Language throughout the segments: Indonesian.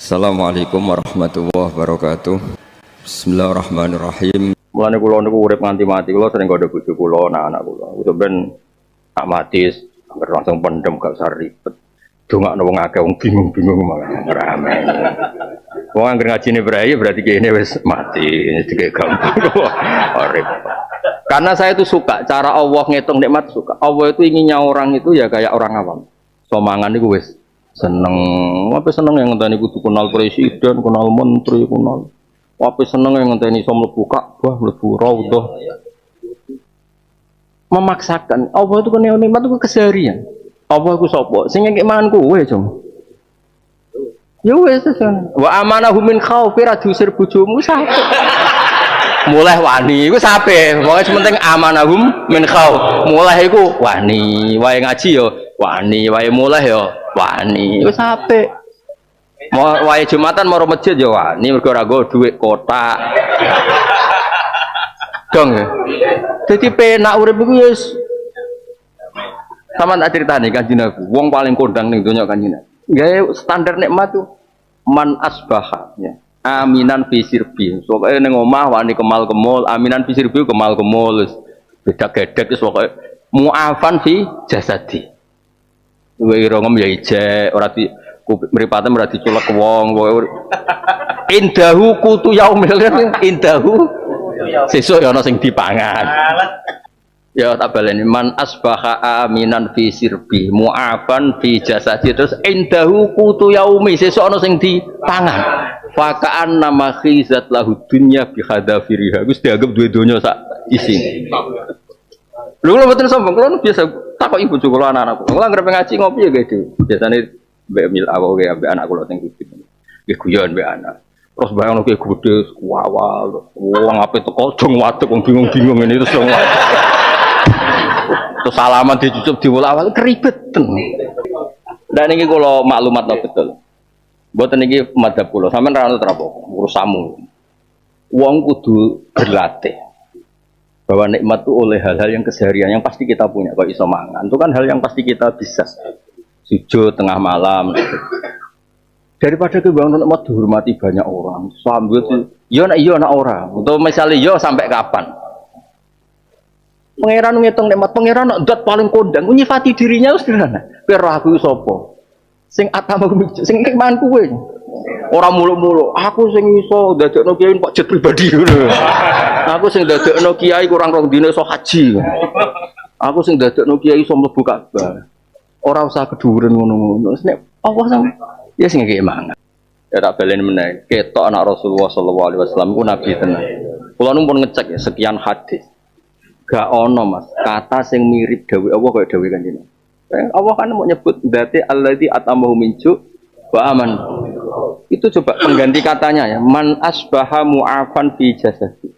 Assalamualaikum warahmatullahi wabarakatuh. Bismillahirrahmanirrahim. Mulane kula niku urip nganti mati, kula sering nggodha bojo kula, anak-anak kula. Itu ben tak mati langsung pendem gak usah ribet. Dongakno wong akeh wong bingung-bingung malah rame. Wong anggere ngajine braye berarti kene wis mati, dikek gampang. Repot. Karena saya itu suka cara Allah ngitung nikmat suka. Allah itu inginnya orang itu ya kayak orang awam. Somangan niku wis seneng, apa seneng yang ngenteni kudu kenal presiden, kenal menteri, kenal. Apa seneng yang ngenteni iso mlebu Ka'bah, mlebu Raudhah. Memaksakan. Allah itu kan nikmat itu keseharian. Allah itu sapa? Sing ngek mangan kowe, Jom. Ya wis sen. Wa amanahu min khaufi ra diusir bojomu sapa? Mulai wani iku sape. Pokoke sementing amanahum min khauf. Mulai iku wani, wae ngaji yo wani, wae mulai yo wani. Wis apik. Mau wae Jumatan mau masjid yo wani mergo ora nggo dhuwit kotak. Dong ya. Dadi penak urip iku wis sama tak critani Kanjeng Nabi. Wong paling kondang ning donya Kanjeng Nabi. Gawe standar nikmat tuh man asbaha ya. Aminan fi sirbi. Pokoke ning omah wani kemal kemul, aminan fi sirbi kemal kemul. Beda gedek wis pokoke mu'afan fi jasadi. Kuwi rongem ya ijek, ora di mripate ora diculek wong. Indahu kutu yaumil indahu sesuk ya ana sing dipangan. Ya tak baleni man asbaha aminan fi sirbi mu'afan fi jasadi terus indahu kutu yaumi sesuk ana sing dipangan. Fakaan nama khizat lahu dunya bi hadafiriha. Wis dianggap duwe donya sak isi. Lho kula mboten sombong, kula biasa takoki bojo kula anak-anakku. Kula anggere ngaji ngopi ya gede. Biasane mbek mil aku ge ambek anak kula sing gede. Nggih guyon mbek anak. Terus bayangno ki gede wawal. Wong ape teko dong wadeg wong bingung-bingung ngene terus dong. Terus salaman dicucup diwolak-walik keribeten. Dan ini kula maklumat betul. Mboten iki madhab kula, sampean ra ono trapo ngurus samu. Wong kudu berlatih. Bahwa nikmat itu oleh hal-hal yang keseharian yang pasti kita punya. Kalau iso mangan, itu kan hal yang pasti kita bisa. Sujud tengah malam. Daripada kebangun nikmat dihormati banyak orang. Sambil iya nak orang. Untuk misalnya yo sampai kapan? Pangeran ngitung nikmat, pangeran nak zat paling kondang, nyifati dirinya wis sederhana. Kowe roh aku sapa? Sing atama sing mangan kuwe. Ora muluk-muluk. Aku sing iso dadekno kiai Pak jet pribadi ngono. Aku sing dadekno kiai kurang rong dina iso haji. Aku sing dadekno kiai iso mlebu Ka'bah. Ora usah keduren ngono-ngono. Nek Allah sang ya sing ngekek mangan. Ya tak baleni meneh. Ketok anak Rasulullah sallallahu alaihi wasallam ku nabi tenan. Kula nu pun ngecek ya sekian hadis. Gak ono Mas kata sing mirip dawuh Allah kaya dawuh Kanjeng. Allah kan mau nyebut dzati allazi atamahu min ju' wa aman. Itu coba pengganti katanya ya, man asbaha mu'afan fi jasadi.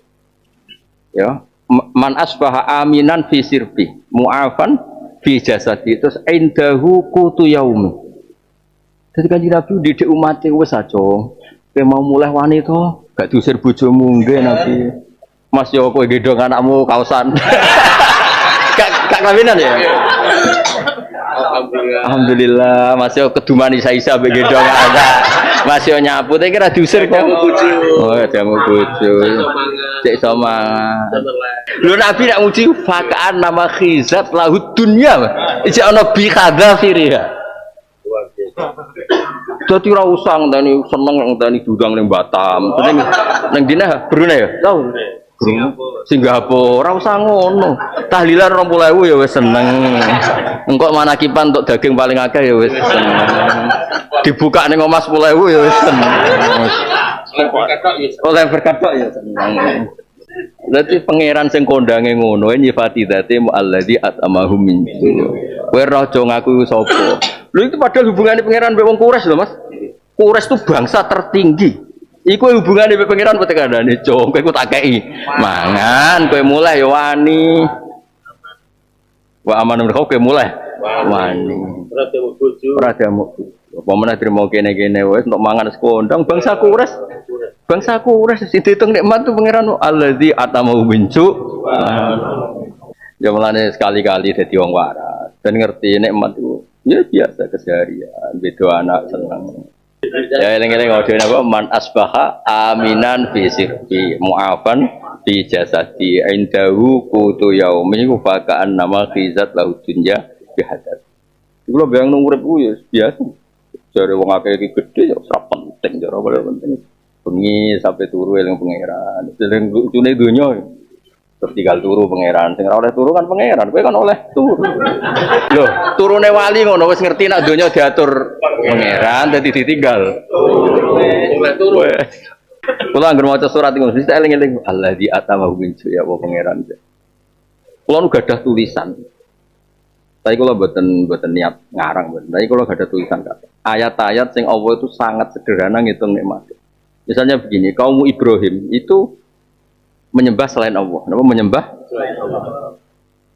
Ya, man asbaha aminan fi sirbi, mu'afan fi jasadi. Terus indahu qutu yaumi. Jadi Kanjeng Nabi didik umat e wis aja. Kowe mau mulai wani to, gak diusir bojomu nggih Nabi. Mas yo kowe gedhong anakmu kausan. Gak kawinan ya? Alhamdulillah, masih keduman isa-isa mbek gendong ada. Masih nyapu tapi kira diusir kok. Oh, jamu bojo. Cek sama. Lu Nabi nak muji fakaan nama khizat lahu dunya. Iki ana bi khadzafiriha. Dadi ora usah ngenteni seneng ngenteni diundang ning Batam. Ning dina Brunei ya? Tahu. Singapura, ora usah ngono. Tahlilan 20.000 ya wis seneng. Engkok manakipan untuk daging paling akeh ya wis seneng. Dibuka ning omah 10.000 ya wis seneng. Oleh berkat tok ya seneng. Dadi pangeran sing kondange ngono nyifati dzate mu'alladzi at'amahum min. Kowe ora aja ngaku sapa. Lho itu padahal hubungane pangeran mbek wong Quraisy lho Mas. Quraisy itu bangsa tertinggi. Iku hubungane mbek pangeran apa tekandane, Cong, kowe tak kei. Mangan, kowe mulai ya wani. Wa amanun kowe mulai. Wani. Ora demo. Apa meneh trimo kene-kene wis untuk mangan sekondang bangsa Quraisy. Bangsa Quraisy sing diitung nikmat tu pangeran allazi atamahu bincu. Ya mulane sekali-kali dadi wong waras dan ngerti nikmat itu. Ya biasa keseharian, beda anak seneng. Ya eling-eling audio napa man asbaha aminan fi sirbi mu'afan fi jasadi indahu qutu yaumi wa fakaan nama khizat lahu dunya bihadat. Iku lho bayang urip ku ya biasa. Jare wong akeh iki gedhe ya ora penting, ora penting. Bengi sampai turu eling pangeran. Eling utune donya. Terus tinggal turu pangeran. Sing ora oleh turu kan pangeran, kowe kan oleh turu. Lho, turune wali ngono wis ngerti nek donya diatur pangeran dadi ditinggal. Oleh turu. Kula anggere maca surat iku mesti eling-eling allazi atama min ya wa pangeran. Kula nu gadah tulisan. Tapi kula mboten niat ngarang mboten. Tapi kula gadah tulisan kabeh. Ayat-ayat sing Allah itu sangat sederhana ngitung nikmat. Misalnya begini, kaum Ibrahim itu menyembah selain Allah. Kenapa menyembah? Selain Allah.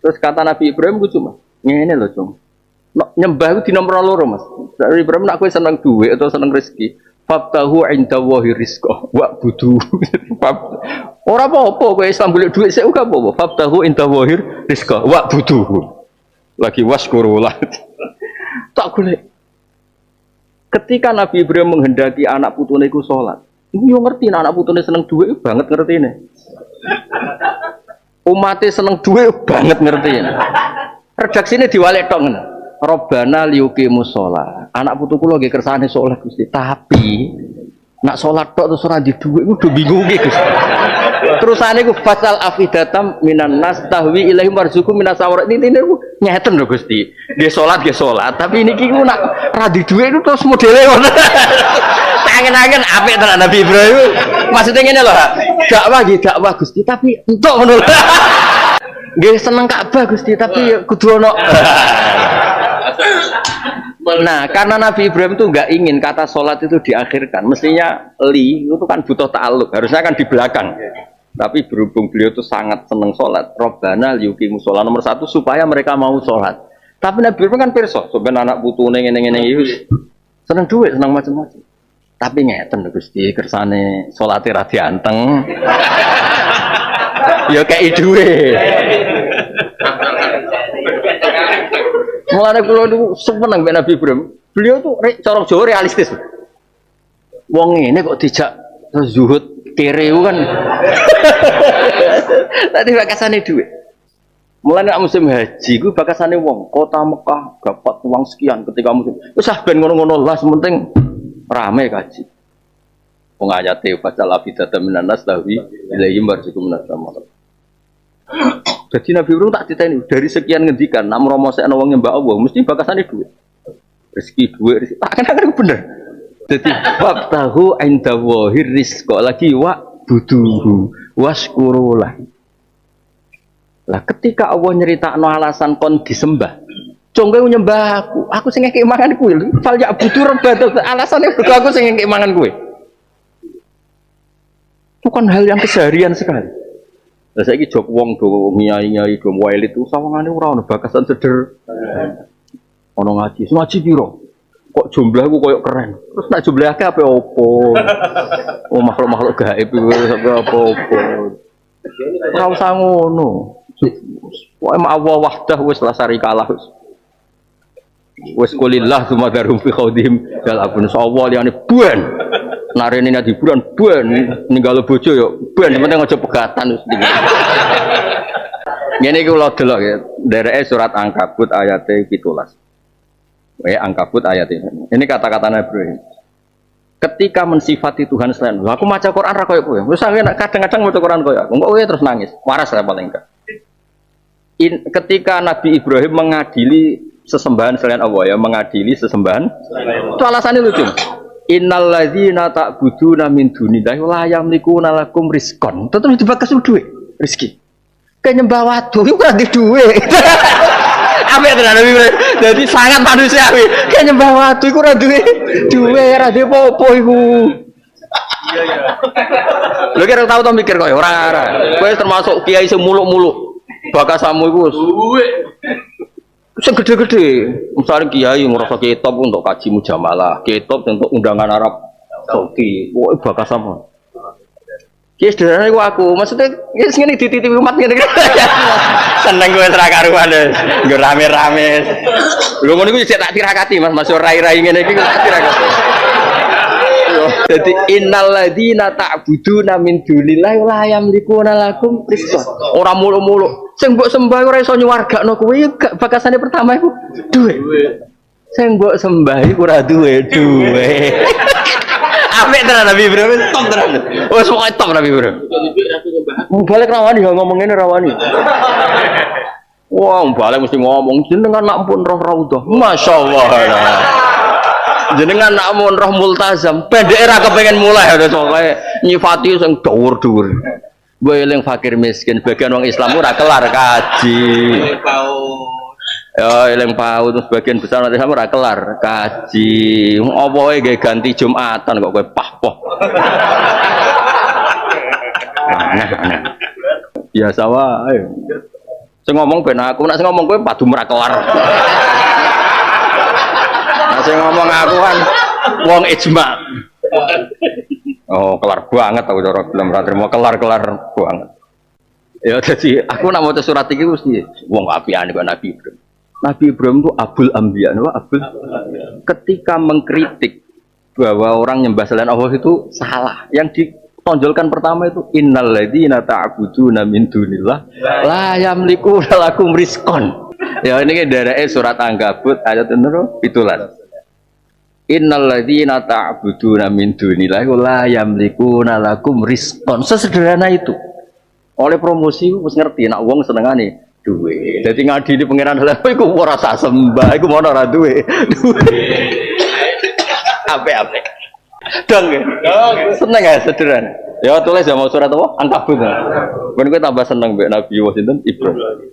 Terus kata Nabi Ibrahim ku cuma ngene lho, Cung. Nyembah itu di nomor loro, Mas. Nabi Ibrahim nak kowe seneng duit atau seneng rezeki, fabtahu indallahi rizqa wa budu. Ora apa-apa kowe Islam golek duit sik uga apa-apa. Fabtahu indallahi rizqa wa budu. Lagi waskurulah. Tak golek. Ketika Nabi Ibrahim menghendaki anak putune iku salat, iku yo ngerti anak putune seneng duit banget ngertine. Umatnya seneng duit banget ngertine. Redaksine diwalek tok ngene. Robbana liyuqimus shalah. Anak putuku lagi kersane salat Gusti, tapi nak salat tok terus ora di dhuwit ku do bingunge Gusti. Terusane ku fasal afidatam minan nas tahwi ilahi marzuqu minas sawrat. Intine ku nyeten lho Gusti. Nggih salat, tapi niki ku nak ora di dhuwit ku terus modele ngono. Tangen-tangen apik tenan Nabi Ibrahim. Maksudnya ngene lho, dakwah Gusti, tapi entuk ngono. Nggih seneng Ka'bah Gusti, tapi kudu ono. Nah, karena Nabi Ibrahim itu enggak ingin kata sholat itu diakhirkan. Mestinya itu kan butuh ta'aluk, harusnya kan di belakang. Tapi berhubung beliau itu sangat senang sholat, Robbana liyuqimus shalah nomor satu supaya mereka mau sholat. Tapi Nabi Ibrahim kan pirsa, sebenarnya anak putune ngene-ngene iki seneng duit, seneng macam-macam. Tapi ngeten lho Gusti, kersane salate ra dianteng. Ya kei duwe. Mulane kula niku seneng mbek Nabi Ibrahim. Beliau tuh cara Jawa realistis. Wong ngene kok dijak zuhud kere kan. Tadi bakasane duwe. Mulane nek musim haji ku bakasane wong kota Mekah dapat uang sekian ketika musim. Wis ben ngono-ngono lah penting rame kaji. Wong ayate fasal afidatan minan nas tawi ilahi marzuqum minas sama. Jadi Nabi Ibrahim tak diteni dari sekian ngendikan nak mromosekno wong nyembah Allah mesti bakasane duit. Rezeki duit, tak kan bener. Jadi bab tahu indallahi rizqa lagi wa buduhu waskurulah. Lah ketika Allah nyeritakno alasan kon disembah, cung kowe nyembah aku sing ngekek mangan kuwi lho. Fal ya butuh rebat alasane mergo aku sing ngekek mangan kuwi. Itu kan hal yang keseharian sekali. Lah saiki jog wong do nyai-nyai do muelit itu sawangane ora ono bakasan seder. Ono ngaji piro? Kok jumlahku koyo keren. Terus nak jumlahke ape opo? Oh makhluk-makhluk gaib iku ape opo? Ora usah ngono. Wa ma Allah wahdah wis la sarikalah. Wis kulillah sumadarum fi khawdihim dal abun sawal liyane buan. Narene nek hiburan buan ninggalo bojo yo buan penting aja pegatan wis. Ngene iki kula delok ya, dereke surat Ankabut ayat 17. Ankabut ayat ini. Ini kata-kata Nabi Ibrahim. Ketika mensifati Tuhan selain, aku maca Quran ra koyo kowe. Wis kadang-kadang maca Quran koyo aku. Engko kowe terus nangis. Waras lah paling enggak. Ketika Nabi Ibrahim mengadili sesembahan selain Allah ya, mengadili sesembahan. Itu alasannya lucu. Innal ladzina ta'buduna min dunillahi la yamlikuna lakum rizqan. Tetep dibakas duit, rezeki. Kayak nyembah watu iku ora di duit. Apik tenan Nabi Ibrahim. Dadi sangat manusiawi. Kayak nyembah watu iku ora duwe ora duwe apa-apa iku. Iya. Lho kira tau to mikir kok ora. Kowe termasuk kiai sing muluk-muluk. Bakasamu iku duwe. Sing gede-gede. Misalnya kiai ngrasa kitab untuk kaji mujamalah, kitab untuk undangan Arab Saudi. Woi bakasamu. Kiai sederhana iku aku. Maksudnya wis ngene dititipi umat ngene. Seneng gue ra karuan deh. Nggo rame-rame. Lho ngono iku tak tirakati Mas, masuk rai-rai ngene iki tak tirakati. Jadi innal ladzina ta'buduna min dunillahi la yamlikuna lakum rizqan. Ora mulu-mulu. Sing mbok sembah ora iso nyuwargakno kowe gak bakasane pertama iku duwe. Sing mbok sembah iku ora duwe. Apik tenan Nabi Bro, top tenan. Wes pokoke top Nabi Bro. Balik rawani ya ngomong ngene rawani. Wah, balik mesti ngomong jenengan nak pun roh raudhah. Masyaallah. Jenengan nak mun roh multazam, pendek ra kepengin mulai ada pokoke nyifati sing dhuwur-dhuwur. Gue eling fakir miskin, bagian wong Islam ora kelar kaji. Ya eling paut terus bagian besar nanti sama ora kelar kaji. Apa wae gawe ganti Jumatan kok kowe pah-poh. Biasa wae. Sing ngomong ben aku, nek sing ngomong kowe padu ora kelar. Sing ngomong aku kan wong ijma. Oh, kelar banget aku cara film ra trimo kelar-kelar banget. Ya dadi aku nak maca surat iki mesti wong apiane kok Nabi Ibrahim. Nabi Ibrahim itu Abul Anbiya, Abul. Ketika mengkritik bahwa orang nyembah selain Allah itu salah. Yang ditonjolkan pertama itu innal ladzina ta'buduna min dunillah la yamliku lakum rizqan. Ya ini dari surat Ankabut ayat 17. Innal ladzina ta'buduna min dunillahi la yamlikuna lakum rizqan. Sesederhana itu. Oleh promosi wis ngerti nek wong senengane duwe. Dadi ngadili pangeran lha iku ora sak sembah, iku mono ora duwe. Ape-ape. Dong. Seneng ya sederhana. Ya tulis ya mau surat apa? Ankabut. Ben kowe tambah seneng mbek Nabi sinten Ibrahim.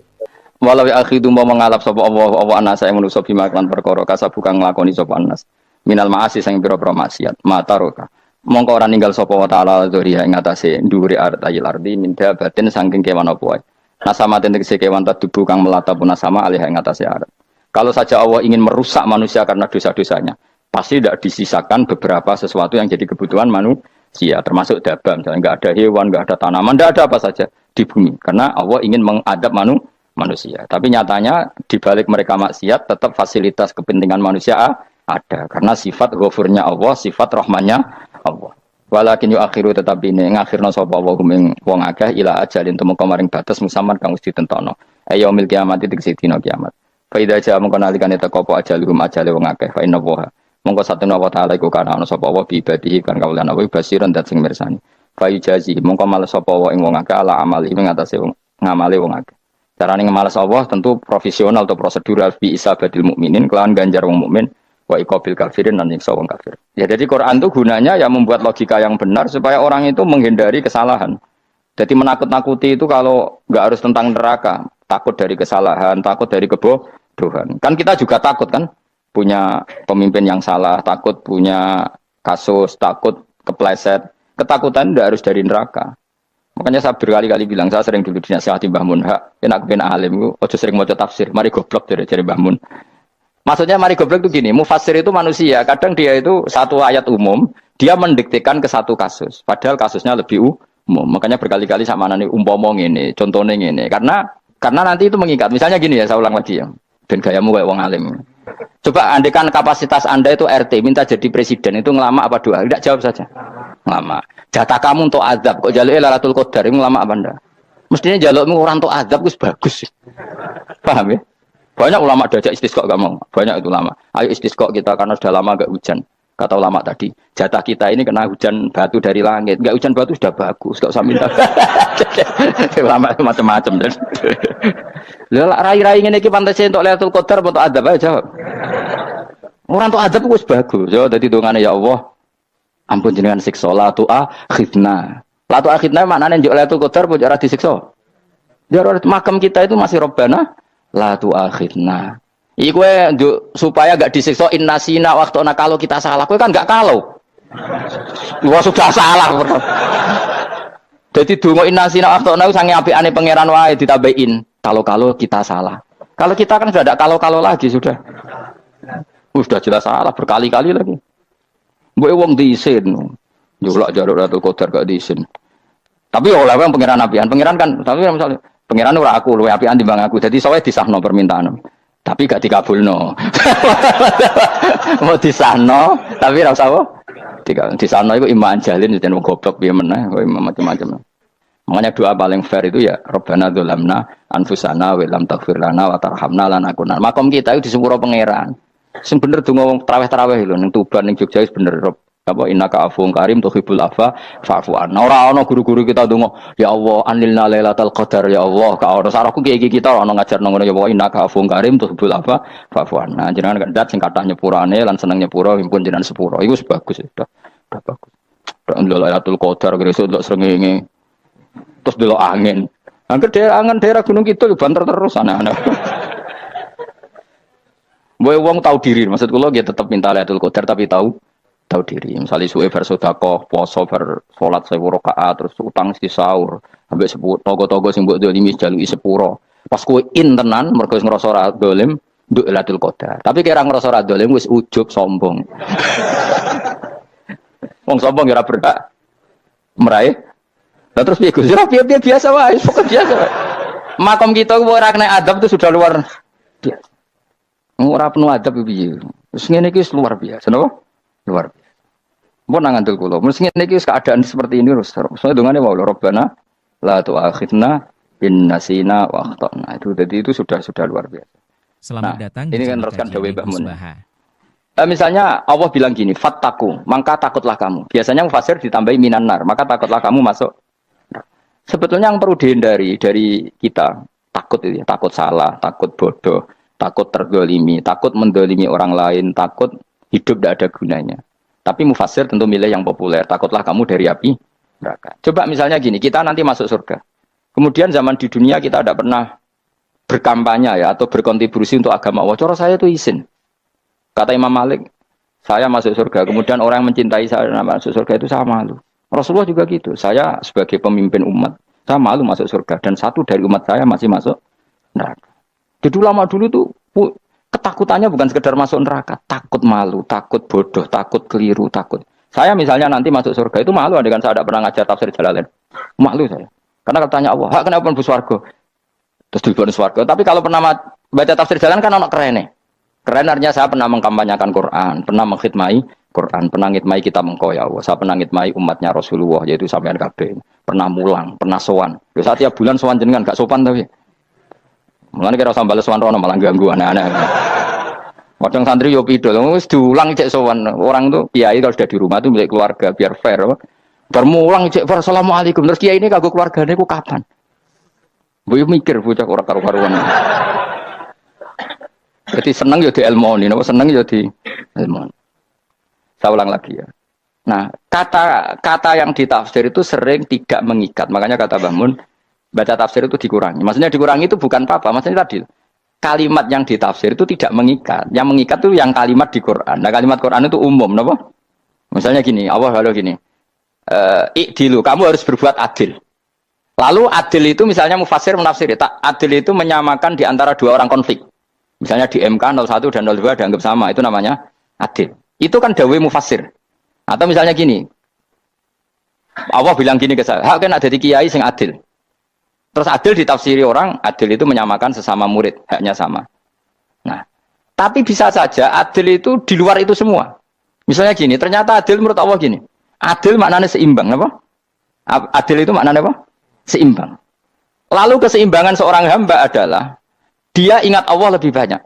Walau akhidu mau mengalap sapa Allah anas saya manusa bimaklan perkara kasabuka nglakoni sapa anas. Minal ma'asi sang pira-pira maksiat mataroka mongko ora ninggal sapa wa ta'ala dzuriya ing atase ndhuwure artayil ardi min dabatin saking kewan apa wae nasama tegese kewan tadubu kang melata punasama alih ing atase arat. Kalau saja Allah ingin merusak manusia karena dosa-dosanya pasti tidak disisakan beberapa sesuatu yang jadi kebutuhan manusia termasuk dabam, enggak ada hewan, enggak ada tanaman, enggak ada apa saja di bumi karena Allah ingin mengadab manusia. Tapi nyatanya di balik mereka maksiat tetap fasilitas kepentingan manusia ada karena sifat ghafurnya Allah, sifat rahmannya Allah. Walakin yu akhiru tetap ini ngakhirna sapa wa ing wong akeh ila ajalin temu kamaring batas musamman kang wis ditentono. Yaumil kiamat tegese dina kiamat. Fa idza jaa mongko nalikane teka apa ajalum ajale wong akeh fa inna wa mongko satuna wa taala iku kana ana sapa wa bi ibadihi kan kawulan wa basiran dat sing mirsani. Fa ijazi mongko males sapa wa ing wong akeh ala amali ing atase wong ngamale wong akeh. Carane ngemales Allah tentu profesional atau prosedural bi isabatil mukminin kelawan ganjar wong mukmin. Wa iqabil kafirin dan nyiksa wong kafir. Ya jadi Quran itu gunanya ya membuat logika yang benar supaya orang itu menghindari kesalahan. Jadi menakut-nakuti itu kalau nggak harus tentang neraka, takut dari kesalahan, takut dari kebodohan. Kan kita juga takut kan punya pemimpin yang salah, takut punya kasus, takut kepleset. Ketakutan tidak harus dari neraka. Makanya saya berkali-kali bilang, saya sering dulu dinasihati Mbah Mun, enak ben alim, ojo sering maca tafsir, mari goblok dari Mbah Mun. Maksudnya mari goblok itu gini, mufassir itu manusia, kadang dia itu satu ayat umum, dia mendiktekan ke satu kasus, padahal kasusnya lebih umum. Makanya berkali-kali sama nani umpama ini, contohnya ini, karena nanti itu mengikat. Misalnya gini ya, saya ulang lagi ya, ben gayamu kayak wong alim. Coba andekan kapasitas Anda itu RT, minta jadi presiden, itu ngelama apa doa? Tidak jawab saja. Ngelama. Jatah kamu untuk azab, kok jaluk Lailatul Qadar, itu ngelama apa Anda? Mestinya jalukmu orang untuk azab, itu bagus. Paham ya? Banyak ulama diajak istisqa gak mau. Banyak itu ulama. Ayo istisqa kita karena sudah lama gak hujan. Kata ulama tadi, jatah kita ini kena hujan batu dari langit. Gak hujan batu sudah bagus, gak usah minta. Ulama macam-macam. Lah rai-rai ngene iki pantes entuk Lailatul Qadar untuk adab aja. Orang untuk adab wis bagus. Ya dadi dongane ya Allah. Ampun jenengan siksa la tu akhidna. La tu akhidna maknane njuk Lailatul Qadar pun ora disiksa. Jar makam kita itu masih Rabbana la tu akhirna. Iku supaya gak disiksa innasina waktu kalau kita salah. Kowe kan gak kalau. Wah sudah salah. Jadi donga innasina waktu sange apikane pangeran wae ditambahin. Kalau kita salah. Kalau kita kan sudah ada kalau lagi sudah. Sudah jelas salah berkali-kali lagi. Mbok wong diisin. Njolak jaruk Lailatul Qadar gak diisin. Tapi oleh wong pangeran apian. Pangeran kan tapi misalnya pengiran ora aku luwe apian timbang aku. Jadi sowe disahno permintaan. Tapi gak dikabulno. Mau disahno tapi ora usah Di sana itu imam jalin dan goblok piye meneh, macam-macam. Makanya doa paling fair itu ya Rabbana dzalamna anfusana wa lam taghfir lana wa tarhamna lanakunanna. Makom kita itu di sepuro pangeran. Sing bener donga wong traweh-traweh lho ning Tuban ning Jogja wis bener apa innaka afuwun karim tuhibbul afwa fa'fu anna. Ora ana guru-guru kita donga ya Allah anilna lailatul qadar ya Allah ka ora sarahku iki kita ana ngajarno ngono ya Allah innaka afuwun karim tuhibbul afwa fa'fu anna. Jenengan kandat sing kathah nyepurane lan seneng nyepuro impun jenengan sepuro. Iku bagus sudah bagus. Lailatul qadar gresuk ndelok srengenge terus delok angin. Angger daerah Gunung Kidul banter terus anak-anak. Boy wong tahu diri, maksud kula nggih tetep minta Lailatul Qadar tapi tahu diri. Misalnya suwe bar sedekah, poso bar salat 1000 rakaat terus utang si sahur, ambek togo-togo sing mbok dolimi jaluki sepuro. Pas kowe tenan mergo wis ngrasa ora dolim, nduk Lailatul Qadar. Tapi kira ngrasa ora dolim wis ujub sombong. Wong sombong ora berhak meraih. Lah terus piye Gus? Ora piye biasa wae, pokok biasa wae. Makom kita ora kena adab itu sudah luar biasa. Ora penuh adab piye. Wis ngene iki luar biasa, napa? Luar biasa. Mbon nang ngandel kula. Mesti ngene iki keadaan seperti ini terus. Soale dongane wae Rabbana la tu'akhidna in nasina wa akhtana. Itu jadi itu sudah luar biasa. Selamat datang ini kan teruskan dawuh Mbah Mun. Misalnya Allah bilang gini, fattaku, maka takutlah kamu. Biasanya mufasir ditambahi minan nar, maka takutlah kamu masuk. Sebetulnya yang perlu dihindari dari kita takut itu ya, takut salah, takut bodoh, takut terdolimi, takut mendolimi orang lain, takut hidup tidak ada gunanya. Tapi mufasir tentu milih yang populer, takutlah kamu dari api neraka. Coba misalnya gini, kita nanti masuk surga. Kemudian zaman di dunia kita tidak pernah berkampanye ya atau berkontribusi untuk agama Allah. Cara saya itu izin. Kata Imam Malik, saya masuk surga. Kemudian orang yang mencintai saya masuk surga itu saya malu. Rasulullah juga gitu. Saya sebagai pemimpin umat, saya malu masuk surga. Dan satu dari umat saya masih masuk neraka. Jadi lama dulu tuh ketakutannya bukan sekedar masuk neraka, takut malu, takut bodoh, takut keliru, takut. Saya misalnya nanti masuk surga itu malu dengan saya tidak pernah ngajar tafsir Jalalain. Malu saya. Karena katanya Allah, hak kenapa pun swarga? Terus diberi swarga. Tapi kalau pernah baca tafsir Jalalain kan anak keren nih. Keren artinya saya pernah mengkampanyakan Quran, pernah mengkhidmai Quran, pernah ngitmai kita mengko ya Allah. Saya pernah ngitmai umatnya Rasulullah yaitu sampean kabeh. Pernah mulang, pernah sowan. Lho saat tiap bulan sowan jenengan gak sopan tapi. Mulane kira usah bales sowan rono malah ganggu anak-anak. Kadang santri yo pidol, wis diulang cek sowan. Orang tuh kiai kalau sudah di rumah tuh milik keluarga biar fair. Bermulang cek assalamualaikum terus kiai ini kagok keluargane ku kapan? Boyo mikir bocah ora karo-karuan. Jadi seneng yo di ilmoni, napa seneng yo di ilmoni. Saya ulang lagi ya. Nah, kata yang ditafsir itu sering tidak mengikat. Makanya kata Mbah Mun, baca tafsir itu dikurangi. Maksudnya dikurangi itu bukan apa-apa. Maksudnya tadi, kalimat yang ditafsir itu tidak mengikat. Yang mengikat itu yang kalimat di Quran. Nah, kalimat Quran itu umum, napa? Misalnya gini, Allah lalu gini, ikdilu, kamu harus berbuat adil. Lalu adil itu misalnya mufasir menafsir, adil itu menyamakan di antara dua orang konflik. Misalnya di MK 01 dan 02 dianggap sama, itu namanya adil. Itu kan dawai mufasir. Atau misalnya gini, Allah bilang gini ke saya, hak kan ada di kiai sing adil. Terus adil ditafsiri orang, adil itu menyamakan sesama murid, haknya sama. Nah, tapi bisa saja adil itu di luar itu semua. Misalnya gini, ternyata adil menurut Allah gini, adil maknanya seimbang, apa? Adil itu maknanya apa? Seimbang. Lalu keseimbangan seorang hamba adalah dia ingat Allah lebih banyak.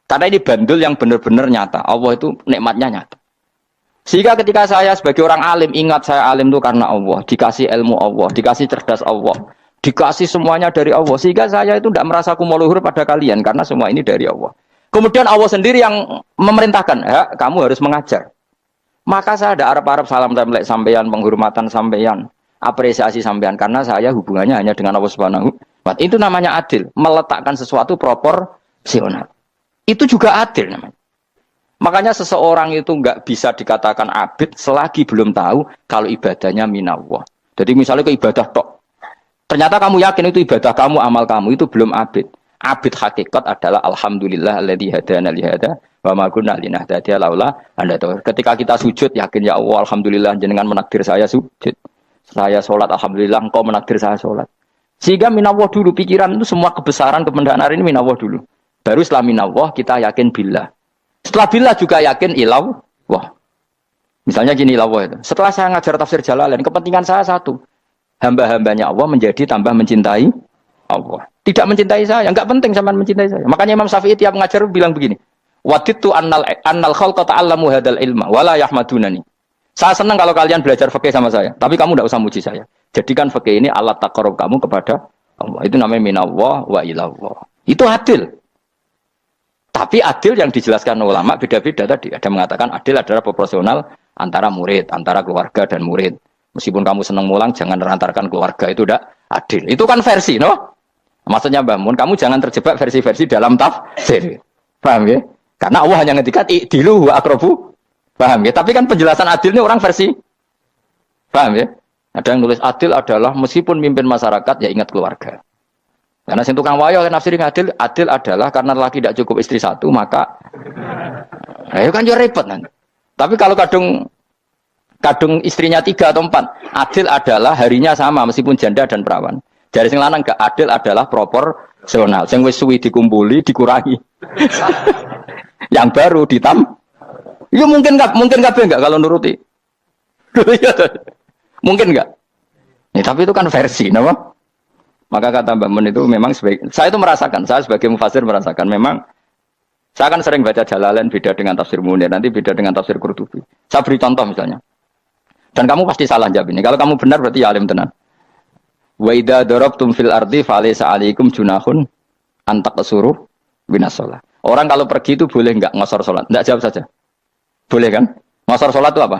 Karena ini bandul yang benar-benar nyata. Allah itu nikmatnya nyata. Sehingga ketika saya sebagai orang alim, ingat saya alim itu karena Allah. Dikasih ilmu Allah, dikasih cerdas Allah. Dikasih semuanya dari Allah. Sehingga saya itu tidak merasa kumuluhur pada kalian. Karena semua ini dari Allah. Kemudian Allah sendiri yang memerintahkan, ya, kamu harus mengajar. Maka saya ada Arab-Arab salam template sampeyan, penghormatan sampeyan, apresiasi sampeyan. Karena saya hubungannya hanya dengan Allah Subhanahu. Itu namanya adil. Meletakkan sesuatu proporsional. Itu juga adil namanya. Makanya seseorang itu nggak bisa dikatakan abid selagi belum tahu kalau ibadahnya minallah. Jadi misalnya ke ibadah tok. Ternyata kamu yakin itu ibadah kamu, amal kamu itu belum abid. Abid hakikat adalah alhamdulillah alladzi hadana li hada wa ma kunna linahtadiya laula anda tahu. Ketika kita sujud yakin ya Allah alhamdulillah jenengan menakdir saya sujud. Saya salat alhamdulillah engkau menakdir saya salat. Sehingga minallah dulu pikiran itu semua kebesaran kebenaran ini minallah dulu. Baru setelah minallah kita yakin billah. Setelah billah juga yakin ilallah. Misalnya gini lawah itu. Setelah saya ngajar tafsir Jalalain, kepentingan saya satu. Hamba-hambanya Allah menjadi tambah mencintai Allah. Tidak mencintai saya, enggak penting sama mencintai saya. Makanya Imam Syafi'i tiap ngajar bilang begini. Waditu annal khalqa ta'allamu hadal ilma wala yahmadunani. Saya senang kalau kalian belajar fikih sama saya, tapi kamu tidak usah muji saya. Jadikan fikih ini alat taqarrub kamu kepada Allah. Itu namanya minallah wa ilallah. Itu adil. Tapi adil yang dijelaskan ulama beda-beda tadi. Ada mengatakan adil adalah proporsional antara murid, antara keluarga dan murid. Meskipun kamu senang mulang, jangan merantarkan keluarga, itu tidak adil. Itu kan versi, no? Maksudnya Mbah Mun, kamu jangan terjebak versi-versi dalam tafsir. Paham ya? Karena Allah hanya ngetikan i'dilu wa aqrabu. Paham ya? Tapi kan penjelasan adil ini orang versi. Paham ya? Ada yang nulis adil adalah meskipun mimpin masyarakat ya ingat keluarga. Karena sing tukang wayo nafsirin adil adalah karena laki tidak cukup istri satu maka ayo kan yo repot nanti. Tapi kalau kadung istrinya 3 atau 4, adil adalah harinya sama meskipun janda dan perawan. Jadi sing lanang gak adil adalah proporsional. Sing wis suwi dikumpuli dikurangi. Yang baru ya mungkin kabeh enggak kalau nuruti. Mungkin enggak. Ya, tapi itu kan versi, napa? Maka kata Mbak Mun itu memang saya itu merasakan, saya sebagai mufasir merasakan memang saya kan sering baca Jalalain beda dengan tafsir Munir, nanti beda dengan tafsir Qurtubi. Saya beri contoh misalnya. Dan kamu pasti salah jawab ini. Kalau kamu benar berarti ya alim tenan. Wa idza darabtum fil ardi falaysa 'alaikum junahun an taqsuru binas shalah. Orang kalau pergi itu boleh enggak ngosor salat? Enggak, jawab saja. Boleh kan? Ngosor salat itu apa?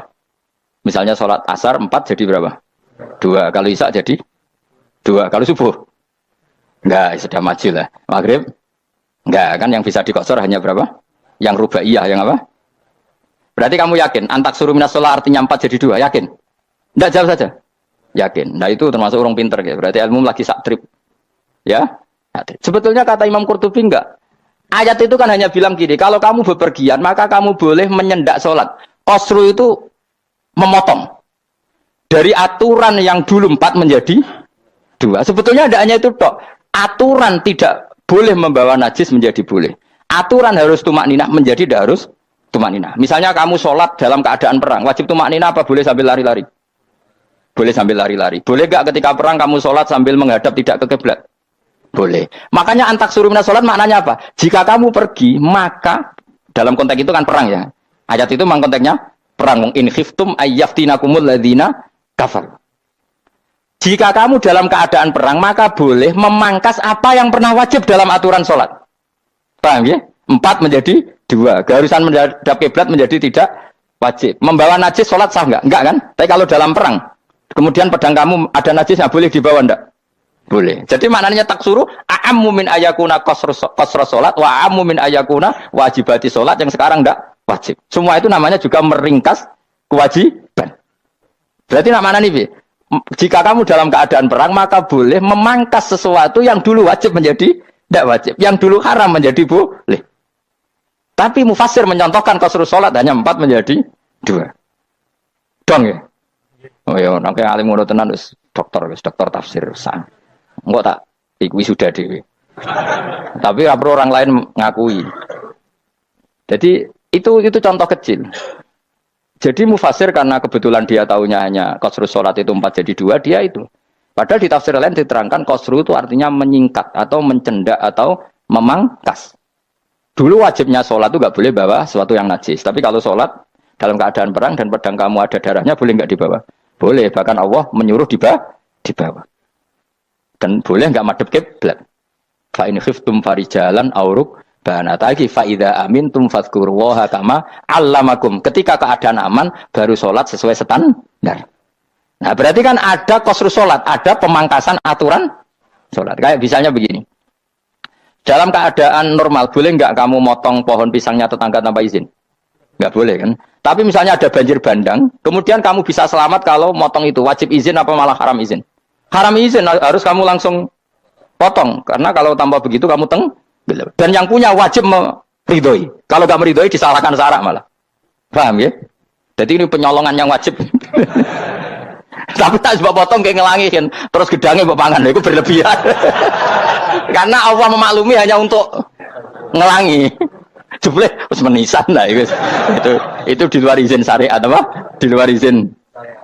Misalnya salat asar 4 jadi berapa? 2. Kalau isya jadi 2. Kalau subuh? Enggak, sudah maju lah. Maghrib? Enggak, kan yang bisa dikosor hanya berapa? Yang rubaiyah, yang apa? Berarti kamu yakin? Antak suruh minas sholat artinya 4 jadi 2, yakin? Enggak, jawab saja. Yakin. Nah itu termasuk orang pinter. Ya. Berarti ilmu lagi sak trip. Ya? Sebetulnya kata Imam Qurtubi enggak. Ayat itu kan hanya bilang gini, kalau kamu bepergian, maka kamu boleh menyendak sholat. Qasru itu memotong. Dari aturan yang dulu 4 menjadi 2. Sebetulnya tidak hanya itu, Dok. Aturan tidak boleh membawa najis menjadi boleh. Aturan harus tumak ninah menjadi tidak harus tumak ninah. Misalnya kamu sholat dalam keadaan perang, wajib tumak ninah apa boleh sambil lari-lari? Boleh sambil lari-lari. Boleh gak ketika perang kamu sholat sambil menghadap tidak ke kiblat? Boleh. Makanya antak suruh minas sholat maknanya apa? Jika kamu pergi, maka dalam konteks itu kan perang ya. Ayat itu memang konteksnya perang. In khiftum ayyaftinakumul ladzina kafar. Jika kamu dalam keadaan perang, maka boleh memangkas apa yang pernah wajib dalam aturan sholat. Paham ya? 4 menjadi 2. Keharusan menghadap kiblat menjadi tidak wajib. Membawa najis sholat sah enggak? Enggak kan? Tapi kalau dalam perang, kemudian pedang kamu ada najisnya, boleh dibawa enggak? Boleh. Jadi maknanya taksuru a'ammu min ayakuna qasra sholat wa a'ammu min ayakuna wajibati sholat yang sekarang enggak wajib. Semua itu namanya juga meringkas kewajiban. Berarti nak mana nih, jika kamu dalam keadaan perang, maka boleh memangkas sesuatu yang dulu wajib menjadi tidak wajib. Yang dulu haram menjadi boleh. Tapi mufassir mencontohkan qasru sholat hanya 4 menjadi 2. Dong ya? Oh ya, nanti alim ngono tenan wis dokter tafsir sang. Enggak tak iku sudah dhewe. Tapi ora perlu orang lain ngakui. Jadi itu contoh kecil. Jadi mufassir karena kebetulan dia tahunya hanya qasru sholat itu 4 jadi 2, dia itu. Padahal di tafsir lain diterangkan qasru itu artinya menyingkat atau mencendak atau memangkas. Dulu wajibnya sholat itu nggak boleh bawa sesuatu yang najis. Tapi kalau sholat dalam keadaan perang dan pedang kamu ada darahnya, boleh nggak dibawa? Boleh. Bahkan Allah menyuruh dibawa. Dan boleh nggak madhep kiblat. Fa in khiftum farijalan auruk banataki fa idza amintum fadhkurullaha kama 'allamakum. Ketika keadaan aman baru sholat sesuai standar. Nah, berarti kan ada qasru sholat, ada pemangkasan aturan sholat. Kayak misalnya begini. Dalam keadaan normal boleh nggak kamu motong pohon pisangnya tetangga tanpa izin? Nggak boleh kan? Tapi misalnya ada banjir bandang, kemudian kamu bisa selamat kalau motong itu wajib izin apa malah haram izin? Haram izin, harus kamu langsung potong. Karena kalau tanpa begitu kamu tenggelam. Dan yang punya wajib meridhoi. Kalau nggak meridhoi disalahkan syarak malah. Paham ya? Jadi ini penyolongan yang wajib. Tapi tak sebab potong kayak ngelangi kan. Terus gedangnya mbok pangan, itu berlebihan. Karena Allah memaklumi hanya untuk ngelangi. jebule wis menisan lah itu di luar izin syariat apa? Di luar izin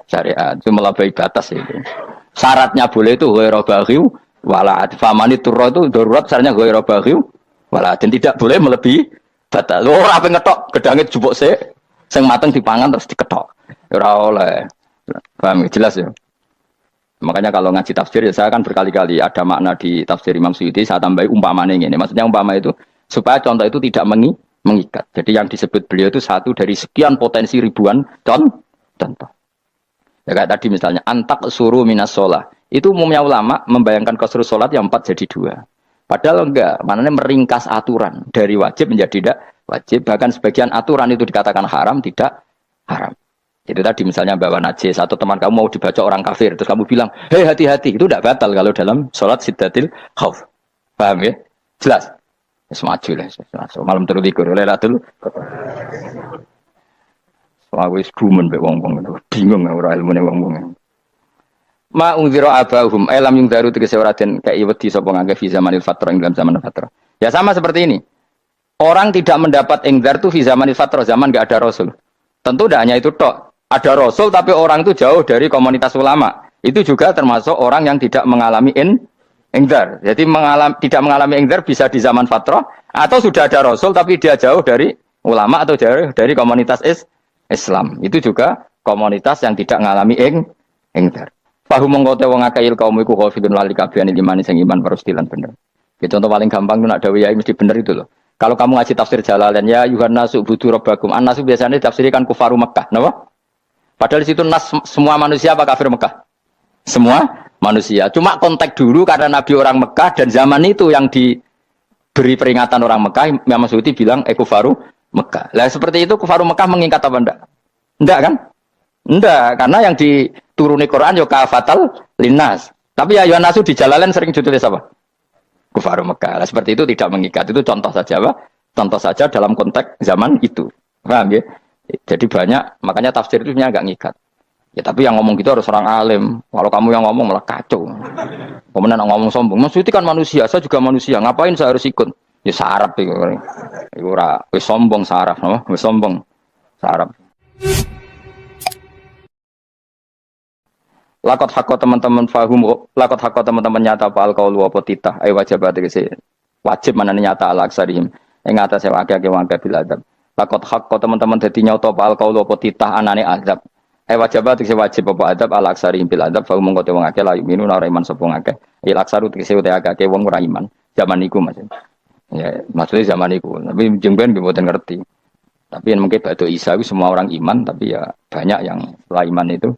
syariat. Itu melampaui batas itu. Syaratnya boleh itu ghairu baghi wala famani turra itu darurat syaratnya ghairu baghi wala dan tidak boleh melebihi batas. Ora ape ngetok gedange jupuk sik sing mateng dipangan terus diketok. Ora oleh. Paham jelas ya. Makanya kalau ngaji tafsir ya saya akan berkali-kali ada makna di tafsir Imam Suyuti saya tambahi umpamanya ini. Maksudnya umpama itu supaya contoh itu tidak mengikat. Jadi yang disebut beliau itu satu dari sekian potensi ribuan contoh. Ya kayak tadi misalnya antak suruh minas sholah. Itu umumnya ulama membayangkan qasrul sholat yang 4 jadi 2. Padahal enggak, maknanya meringkas aturan dari wajib menjadi tidak wajib. Bahkan sebagian aturan itu dikatakan haram, tidak haram. Itu tadi misalnya bawa najis atau teman kamu mau dibaca orang kafir, terus kamu bilang, hei hati-hati, itu tidak batal kalau dalam sholat siddatil khauf. Paham ya? Jelas? Semaju lah. Malam terus dikur, lelatul. Aku wis gumen mbek wong-wong bingung ora ilmune wong-wong. Ma unzira abahum lam yung daru tegese ora den kei wedi sapa ngangge fi zamanil fatrah ing dalam zaman fatrah. Ya sama seperti ini. Orang tidak mendapat ingdar itu fi zamanil fatrah, zaman enggak ada rasul. Tentu tidak hanya itu tok. Ada rasul tapi orang itu jauh dari komunitas ulama. Itu juga termasuk orang yang tidak mengalami ingdar. Jadi tidak mengalami ingdar bisa di zaman fatrah atau sudah ada rasul tapi dia jauh dari ulama atau jauh dari komunitas Islam. Itu juga komunitas yang tidak mengalami ingdar. Fahum mengkote wong akeh kaum iku khafidun lali kabehane iman sing iman parustilan bener. Ya contoh paling gampang itu nak dawuh ya mesti bener itu loh. Kalau kamu ngaji tafsir Jalalain ya Yuhanna subudu rabbakum. An-nasu biasanya ditafsirkan kufaru Mekah, napa? Padahal di situ nas semua manusia apa kafir Mekah? Semua manusia. Cuma konteks dulu karena Nabi orang Mekah dan zaman itu yang diberi peringatan orang Mekah, Imam Suyuti bilang kufaru Mekah. Lah seperti itu kufaru Mekah mengikat apa enggak? Enggak kan? Enggak, karena yang dituruni Quran yo kafatal linnas. Tapi ya Yohanasu di Jalalain sering ditulis apa? Kufaru Mekah. Lah seperti itu tidak mengikat. Itu contoh saja apa? Contoh saja dalam konteks zaman itu. Paham ya? Jadi banyak, makanya tafsir itu sebenarnya enggak ngikat. Ya tapi yang ngomong gitu harus orang alim. Kalau kamu yang ngomong malah kacau. Kemudian ngomong sombong. Maksudnya kan manusia, saya juga manusia. Ngapain saya harus ikut? Ya sarap itu. Iku ora wis sombong saraf, no? Wis sombong saraf. Lakot hakko teman-teman fahum, lakot hakko teman-teman nyata apa alqaulu apa titah. Ai wajib tegese wajib manane nyata al aksarihim. Ing atase akeh-akeh wangke bil adab. Lakot hakko teman-teman dadi nyata apa alqaulu apa titah anane azab. Ai wajib tegese wajib apa adab al aksarihim bil adab fahum mengko te wong akeh la yuminu ora iman sapa akeh. Il aksaru tegese utek akeh wong ora iman. Zaman iku Mas. Ya, maksudnya zaman itu, tapi jengben bukan ngerti. Tapi yang mungkin batu Isa itu semua orang iman, tapi ya banyak yang setelah iman itu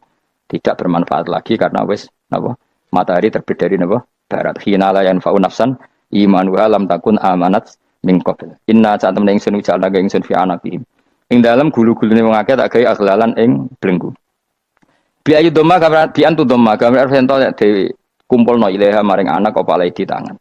tidak bermanfaat lagi karena wes napa matahari terbit dari napa barat. Hina la yanfa'u nafsan imanuha lam takun amanat min qabl. Inna saat temen ingsun ujalna ga ingsun fi anaqihim. Ing dalem gulu-gulune wong akeh tak gawe aghlalan ing belenggu. Bi ayu doma gambar bi antu doma gambar sento dhewe kumpulno ilaha maring anak apa di tangan.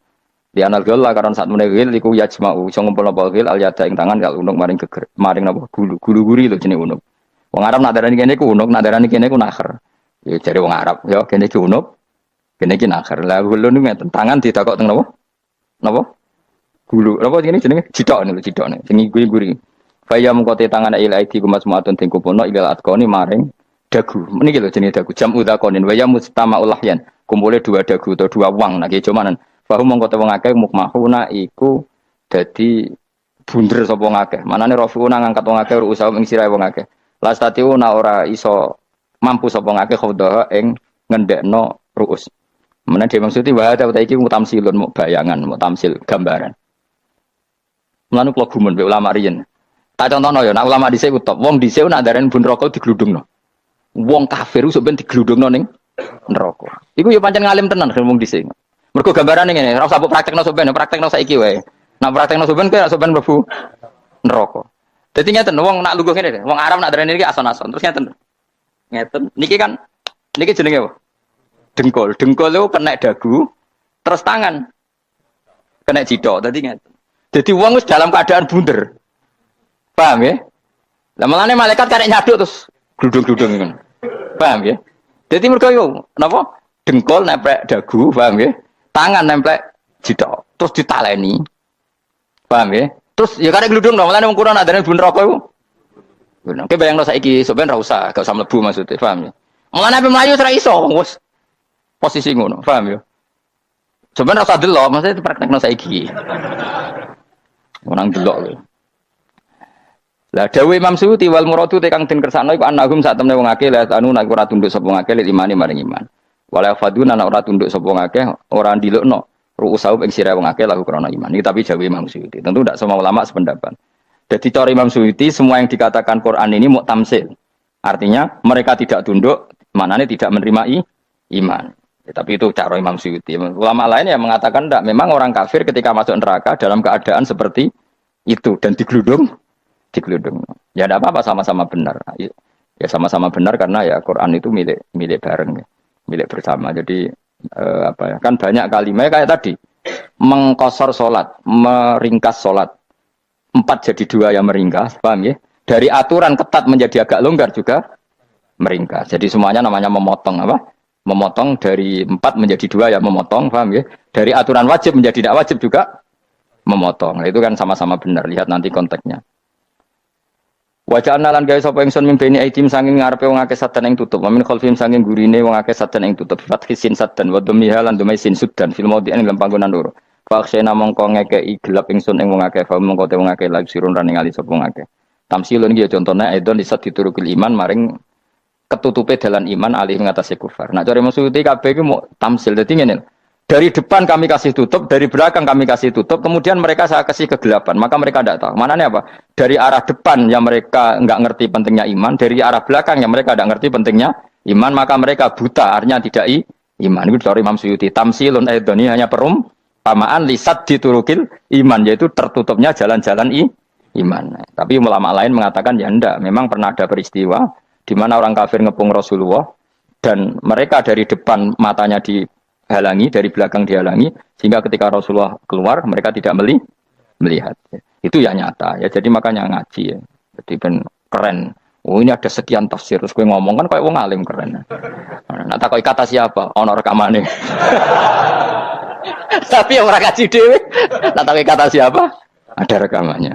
Di anal gel lah karena saat menegil iku yajma'u iso ngumpulno gel al yada ing tangan kal unuk maring geger maring napa gulu guri lho jenenge unuk. Wong Arab nak darani kene ku unuk, nak darani kene ku nakher. Ya jare wong Arab ya kene iki unuk, kene iki nakher. Lah gulu niku ngeten tangan ditakok teng napa? Napa? Gulu. Napa jenenge cidok niku cidokne. Sing guri. Faya mengkote tangan ila aidi kumasmuatun ting kupono ila atkoni maring dagu. Meniki lho jenenge dagu jam udzakonin waya mustama'ul lahyan. Kumpule dua dagu atau dua wang nak cumanan. Bahwa mongko te wong akeh mukmahuna iku dadi bunder sapa wong akeh. Manane rafiuna ngangkat wong akeh usaha ing sirahe wong akeh. Lastatiuna ora iso mampu sapa wong akeh khodaha ing ngendekno ruus. Menane dhewe maksudi wae ta iki mutamsilun muk bayangan, muk tamsil gambaran. Mulane kula gumun mbek ulama riyen. Tak contohno ya, nek ulama dhisik ku top. Wong dhisik nak darani bun neraka digludungno. Wong kafir sok ben digludungno ning neraka. Iku ya pancen ngalim tenan wong dhisik. Mergo gambarane ngene, ora usah mbok praktekno sampeyan, praktekno saiki wae. Nah praktekno sampeyan kowe sampeyan mlebu neraka. Dadi ngeten, wong nak lungguh ngene, wong Arab nak darani iki ason-ason. Terus ngeten. Ngeten, niki kan niki jenenge apa? Dengkul. Dengkul itu kena dagu, terus tangan kena cidok. Dadi ngeten. Dadi wong wis dalam keadaan bunder. Paham ya? Lah malane malaikat karek nyaduk terus gludung-gludung ngono. Paham ya? Dadi mergo yo napa? Dengkul nempel dagu, paham ya? Tangan nempel jidok, terus ditaleni. Paham ya? Terus ya karek gludung dong, mulane wong Quran adane bun rokok iku. Bener. Ki bayangno saiki sampean ra usah, gak usah mlebu maksudnya, paham ya? Mulane ape mlayu ora iso, wis posisi ngono, paham ya? Sampeyan ora usah delok, maksudnya praktekno saiki. Orang delok lho. Lah dawuh Imam Suyuti wal muradu te kang den kersakno iku annahum sak temne wong akeh la anu nek ora tunduk sapa wong akeh imani maring iman. Wala faduna nek ora tunduk sapa wong akeh ora ndilukno ru'usau ing sira wong akeh lahu krana iman. Iki tapi dawuh Imam Suyuti. Tentu tidak semua ulama sependapat. Jadi cara Imam Suyuti semua yang dikatakan Quran ini mau tamsil. Artinya mereka tidak tunduk, maknanya tidak menerima iman. Ya, tapi itu cara Imam Suyuti. Ulama lain yang mengatakan tidak. Memang orang kafir ketika masuk neraka dalam keadaan seperti itu dan digeludung. Ya tidak apa-apa sama-sama benar. Ya sama-sama benar karena ya Quran itu milik bareng, ya. Milik bersama. Jadi apa ya? Kan banyak kalimat kayak tadi mengkosor solat, meringkas solat. 4 jadi 2 yang meringkas, paham ya? Dari aturan ketat menjadi agak longgar juga meringkas. Jadi semuanya namanya memotong apa? Memotong dari 4 menjadi 2 ya memotong, paham ya? Dari aturan wajib menjadi tidak wajib juga memotong. Nah, itu kan sama-sama benar. Lihat nanti konteksnya. Wajah analan gawe sapa ingsun mimpeni aidim sanging ngarepe wong akeh sadan ing tutup. Wamin khalfim sanging gurine wong akeh sadan ing tutup. Fathisin sadan wa dhammiha lan dhamai sin sudan fil maudhi'in ing panggonan loro. Faksena mongko ngekeki gelap ingsun ing wong akeh fa mongko te wong akeh lagi sirun ran ningali sapa wong akeh. Tamsilun iki contone aidon disat diturukil iman maring ketutupe dalan iman alih ngatasi kufar. Nak cari maksudnya kabeh iki mau tamsil. Dadi ngene. Dari depan kami kasih tutup, dari belakang kami kasih tutup, kemudian mereka saya kasih kegelapan. Maka mereka tidak tahu. Mananya apa? Dari arah depan yang mereka enggak ngerti pentingnya iman, dari arah belakang yang mereka tidak ngerti pentingnya iman, maka mereka buta, artinya tidak iman. Itu dari Imam Suyuti. Tamsilun aidoni hanya perumpamaan lisat diturukil iman, yaitu tertutupnya jalan-jalan iman. Tapi ulama lain mengatakan ya enggak. Memang pernah ada peristiwa di mana orang kafir ngepung Rasulullah dan mereka dari depan matanya dihalangi, dari belakang dihalangi, sehingga ketika Rasulullah keluar mereka tidak melihat. Itu ya nyata ya. Jadi makanya ngaji ya. Jadi ben keren. Oh ini ada sekian tafsir terus gue ngomong kan kayak wong alim keren. Nah tak kata siapa? Ono rekamane. Tapi orang ngaji dhewe. Nah tak kata siapa? Ada rekamannya.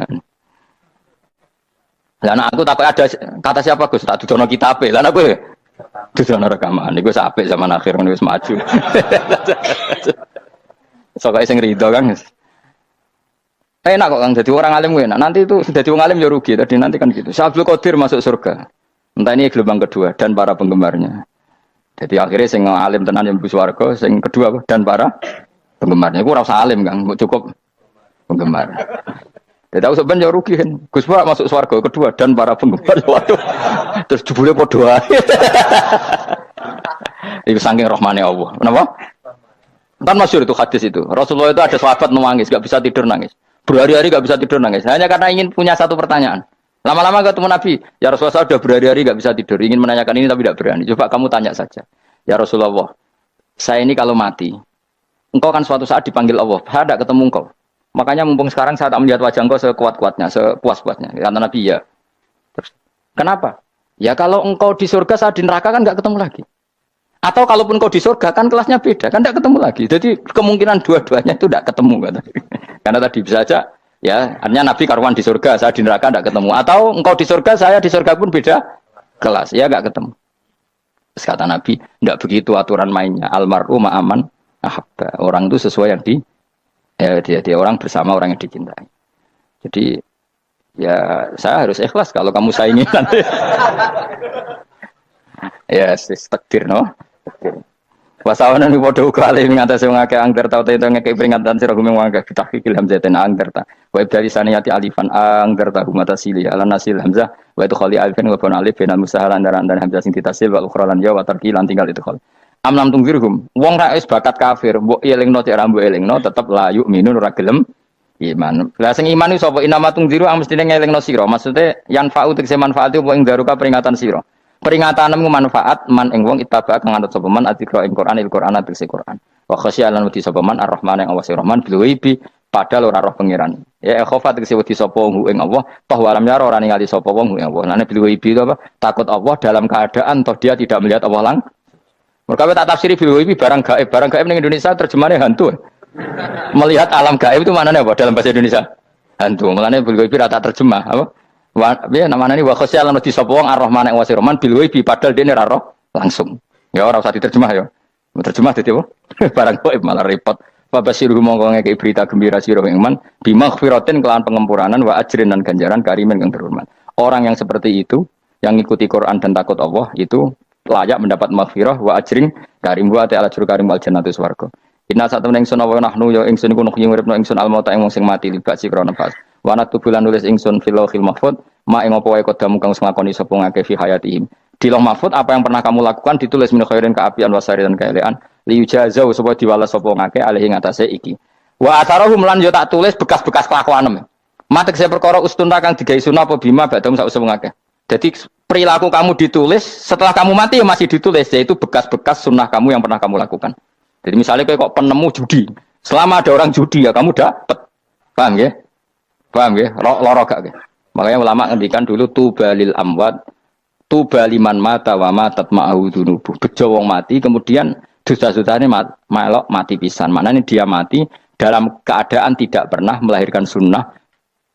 Lah anak aku takut ada kata siapa Gus? Tak dudono kitabe. Lah aku dudono rekaman. Iku apik zaman akhir ngono wis maju. Sokoke sing rido kan. Enak kok Kang jadi orang alim enak. Nanti itu sudah jadi orang alim ya rugi. Tadi nanti kan gitu. Syabdul Qadir masuk surga. Entah ini gelombang kedua dan para penggemarnya. Jadi akhirnya sing alim tenan yang mlebu swarga, sing kedua dan para penggemarnya. Iku ora usah alim Kang, cukup penggemar. Dia tahu sebenarnya rugi kan. Gus Pak masuk swarga kedua dan para penggemar. Waduh. Terus jebule padha ae. Itu saking rahmane Allah. Kenapa? Kan masyhur itu hadis itu. Rasulullah itu ada sahabat nangis, enggak bisa tidur nangis. Berhari-hari enggak bisa tidur nangis. Hanya karena ingin punya satu pertanyaan. Lama-lama ketemu Nabi, ya Rasulullah saya sudah berhari-hari enggak bisa tidur, ingin menanyakan ini tapi tidak berani. Coba kamu tanya saja. Ya Rasulullah, saya ini kalau mati, engkau kan suatu saat dipanggil Allah. Saya tidak ketemu engkau. Makanya mumpung sekarang saya tak melihat wajah engkau sekuat-kuatnya, sepuas-puasnya. Kata Nabi ya. Terus, kenapa? Ya kalau engkau di surga, saya di neraka kan enggak ketemu lagi. Atau kalaupun engkau di surga kan kelasnya beda, kan enggak ketemu lagi. Jadi kemungkinan dua-duanya itu enggak ketemu. Kata. Karena tadi bisa saja, ya artinya Nabi karuan di surga, saya di neraka enggak ketemu. Atau engkau di surga, saya di surga pun beda kelas, ya enggak ketemu. Terus kata Nabi, enggak begitu aturan mainnya. Almar'u ma'aman ahabba. Orang itu sesuai yang dia orang bersama orang yang dicintai. Jadi ya saya harus ikhlas kalau kamu saingi nanti. Ya takdir no. Wasawana ni podo kali ngatasi ngake angker tau itu ngake peringatan sira gumeng wangke bitahqiqil hamzatin angker ta. Wa dari saniyati alifan angker ta humata sili ala nasil hamzah wa itu khali alifan wa ban alif binal musahalan dan hamzah sing ditasil wa ukhra lan ya wa tarqilan tinggal itu khali. Amlam tungfirhum wong ra wis bakat kafir mbok elingno cek rambu elingno tetep layu minun ora gelem iman. Lah sing iman iku sapa inama tungziru ang mestine ngelingno sira. Maksude yan fa'u tegese manfaat apa ing daruka peringatan sira. Peringatanmu manfaat man ing wong ittaba kang anut sapa man atikra ing Qur'an tegese Qur'an. Wa khasyalan wedi sapa man ar-rahman ing awase rahman bil ghaibi padahal ora roh pangeran. Ya khofa tegese wedi sapa ing Allah toh walam yara ora ningali sapa wong ing Allah. Nane bil ghaibi itu apa? Takut Allah dalam keadaan toh dia tidak melihat Allah langsung. Mereka tak tafsiri bil ghaibi barang gaib ning Indonesia terjemahannya hantu. Melihat alam gaib itu maknanya apa dalam bahasa Indonesia? Hantu. Mulane bil ghaibi rata terjemah apa? Ya namanya ini wa khosya lan di sapa wong ar-rahman yang wasir rahman bil ghaibi padahal dene ra roh langsung. Ya ora usah diterjemah ya. Terjemah dadi apa? Barang gaib malah repot. Fa basiru mongko ngeke berita gembira sira ing man bi maghfiratin kelawan pengempuranan wa ajrin dan ganjaran karimin kang terhormat. Orang yang seperti itu yang ngikuti Quran dan takut Allah itu layak mendapat maghfirah wa ajrin karim wa ta'ala jur karim wal jannatu swarga. Inna satamna ingsun wa nahnu ya ingsun iku nuhyi uripna ingsun al mauta ing wong sing mati libak sikra nafas. Wa natubulan nulis ingsun fil lauhil mahfuz ma ing apa wae kodamu kang nglakoni sapa ngake fi hayatihim. Di lauh mahfuz apa yang pernah kamu lakukan ditulis min khairin kaapian wasari dan kaelean liujazau supaya diwales sapa ngake alih ing atase iki. Wa atharahum lan yo tak tulis bekas-bekas kelakuanem. Matek saya perkara ustun kang digawe sunah apa bima badam sak usum ngake. Jadi perilaku kamu ditulis setelah kamu mati ya masih ditulis yaitu bekas-bekas sunnah kamu yang pernah kamu lakukan. Jadi misalnya kayak kok penemu judi, selama ada orang judi ya kamu dapat, paham ya? Paham ya? Loro gak ya? Makanya ulama ngendikan dulu tubalil amwat, tubaliman mata wa matat ma'ahu dunubuh. Bejo wong mati kemudian dosa-dosanya melok mati pisan. Maknanya dia mati dalam keadaan tidak pernah melahirkan sunnah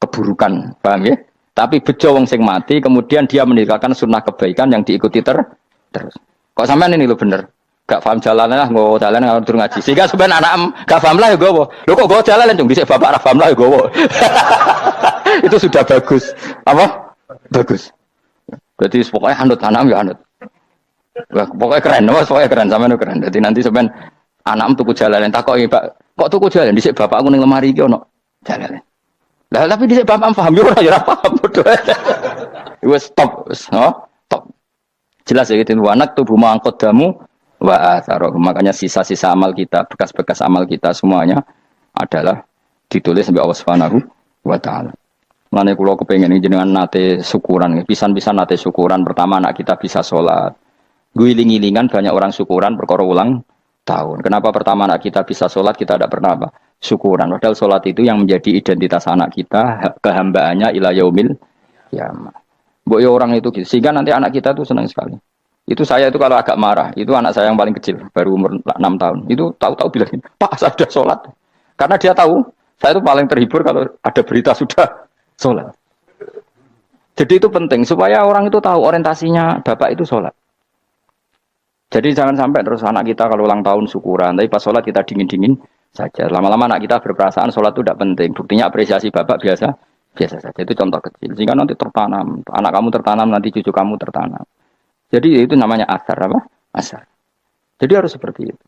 keburukan, paham ya? Tapi bejo wong sing mati kemudian dia meninggalkan sunnah kebaikan yang diikuti terus. Kok sampean ini lo bener? Gak paham jalan lah, nggo jalan kalau durung ngaji. Sehingga sebenarnya anak gak paham lah ya gowo. Lho kok gowo jalan cung dhisik bapak ra paham lah ya gowo. Itu sudah bagus. Apa? Bagus. Berarti pokoknya anut anak ya anut. Wah, pokoknya keren, pokoknya keren sampean keren. Jadi nanti sampean anak tuku jalan takoki, Pak, kok tuku jalan dhisik bapakku ning lemari iki ono jalan. Lah tapi dhisik bapak paham yo ora ya paham bodoh. Wes stop, stop. Jelas ya gitu anak tubuh mangkot damu wa atharoh. Makanya sisa-sisa amal kita, bekas-bekas amal kita semuanya adalah ditulis sampai Allah Subhanahu wa taala. Mane kula kepengin jenengan nate syukuran, pisan-pisan nate syukuran. Pertama anak kita bisa sholat. Guling-gilingan banyak orang syukuran perkara ulang tahun. Kenapa pertama anak kita bisa sholat kita tidak pernah apa? Syukuran. Padahal sholat itu yang menjadi identitas anak kita, kehambaannya ila yaumil kiamah. Mbok ya orang itu gitu. Sehingga nanti anak kita tuh senang sekali. Itu saya itu kalau agak marah, itu anak saya yang paling kecil, baru umur 6 tahun. Itu tahu-tahu bilang, "Pak, saya sudah sholat." Karena dia tahu, saya itu paling terhibur kalau ada berita sudah sholat. Jadi itu penting, supaya orang itu tahu orientasinya bapak itu sholat. Jadi jangan sampai terus anak kita kalau ulang tahun syukuran, tapi pas sholat kita dingin-dingin saja. Lama-lama anak kita berperasaan sholat itu tidak penting. Buktinya apresiasi bapak biasa saja. Itu contoh kecil. Sehingga nanti tertanam, anak kamu tertanam, nanti cucu kamu tertanam. Jadi itu namanya asar apa? Asar. Jadi harus seperti itu.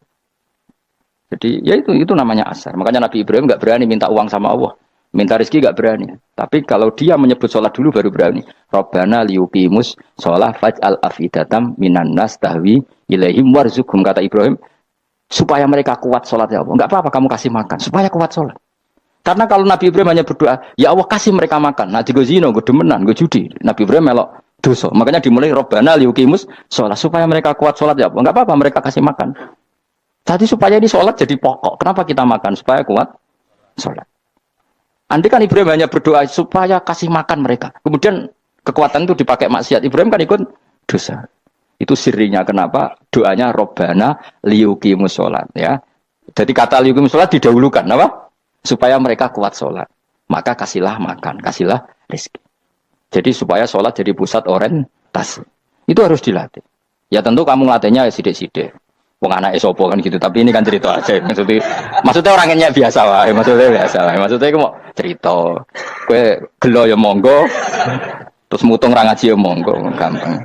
Jadi ya itu namanya asar. Makanya Nabi Ibrahim nggak berani minta uang sama Allah, minta rezeki nggak berani. Tapi kalau dia menyebut sholat dulu baru berani. Robbana liyuqimus sholah faj'al afidatam minan nas tahwi ilaihim warzuqhum, kata Ibrahim, supaya mereka kuat sholat ya Allah. Nggak apa-apa kamu kasih makan supaya kuat sholat. Karena kalau Nabi Ibrahim hanya berdoa, ya Allah kasih mereka makan. Nah, gue zino, gue demenan, gue judi. Nabi Ibrahim melok dosa. Makanya dimulai Robbana liyuqimus sholat supaya mereka kuat sholat ya Allah. Enggak apa-apa mereka kasih makan. Tadi supaya ini sholat jadi pokok. Kenapa kita makan? Supaya kuat sholat. Andai kan Ibrahim hanya berdoa supaya kasih makan mereka. Kemudian kekuatan itu dipakai maksiat. Ibrahim kan ikut dosa. Itu sirinya kenapa doanya Robbana liyuqimus sholat ya. Jadi kata liyuqimus sholat didahulukan apa? Supaya mereka kuat sholat. Maka kasihlah makan, kasihlah rezeki. Jadi supaya sholat jadi pusat orientasi. Itu harus dilatih. Ya tentu kamu ngelatihnya ya sidik-sidik. Wong anak esopo kan gitu. Tapi ini kan cerita aja. Maksudnya orangnya biasa lah. Maksudnya biasa lah. Maksudnya aku mau cerita. Kue gelo ya monggo. Terus mutung ra ngaji ya monggo. Gampang.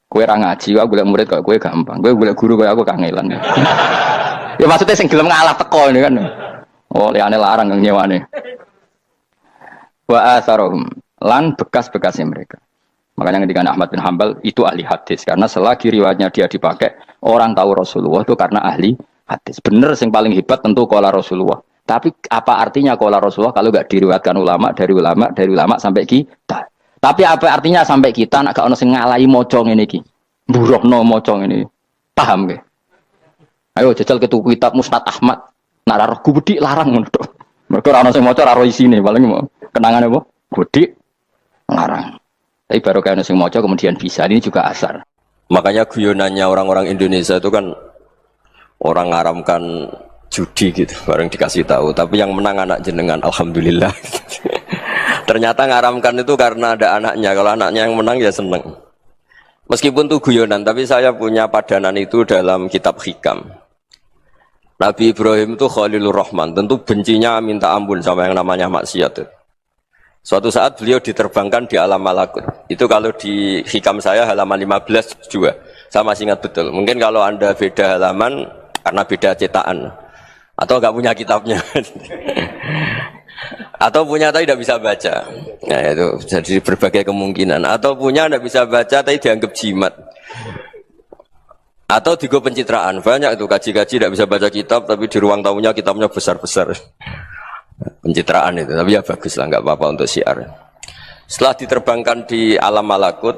Kue ra ngaji, aku golek murid kok kue gampang. Kue golek guru kok aku kangelan. Ya maksudnya sing gelem ngalah teko ini kan. Oh liane larang nyewane. Wa atharohum. Lan bekas-bekasnya mereka. Makanya ketika Ahmad bin Hanbal itu ahli hadis. Karena selagi riwayatnya dia dipakai, orang tahu Rasulullah itu karena ahli hadis. Benar yang paling hebat tentu qala Rasulullah. Tapi apa artinya qala Rasulullah kalau nggak diriwayatkan ulama dari ulama sampai kita. Tapi apa artinya sampai kita nak gak ono sing ngalahi maca ngene iki. Mburohno maca ngene. Paham nggih? Ayo jajal ke tuku kitab Musnad Ahmad. Nak ora roh gubedi larang ngono to. Mergo ora ono sing maca ora roh isine, paling kenangan apa? Gubedi larang. Tapi baru kayak sing maca kemudian bisa, ini juga asar. Makanya guyonannya orang-orang Indonesia itu kan orang ngaramkan judi gitu, bareng dikasih tahu. Tapi yang menang anak jenengan, alhamdulillah. Ternyata ngaramkan itu karena ada anaknya. Kalau anaknya yang menang ya seneng. Meskipun itu guyonan, tapi saya punya padanan itu dalam kitab Hikam. Nabi Ibrahim itu Khalilur Rahman, tentu bencinya minta ampun sama yang namanya maksiat. Suatu saat beliau diterbangkan di alam malakut. Itu kalau di Hikam saya halaman 15 juga. Saya masih ingat betul. Mungkin kalau Anda beda halaman karena beda cetakan. Atau nggak punya kitabnya. Atau punya tapi tidak bisa baca. Nah itu jadi berbagai kemungkinan. Atau punya tidak bisa baca tapi dianggap jimat. Atau digo pencitraan. Banyak itu kaji-kaji tidak bisa baca kitab tapi di ruang tamunya kitabnya besar-besar. Pencitraan itu. Tapi ya bagus lah, nggak apa-apa untuk syiar. Setelah diterbangkan di alam malakut,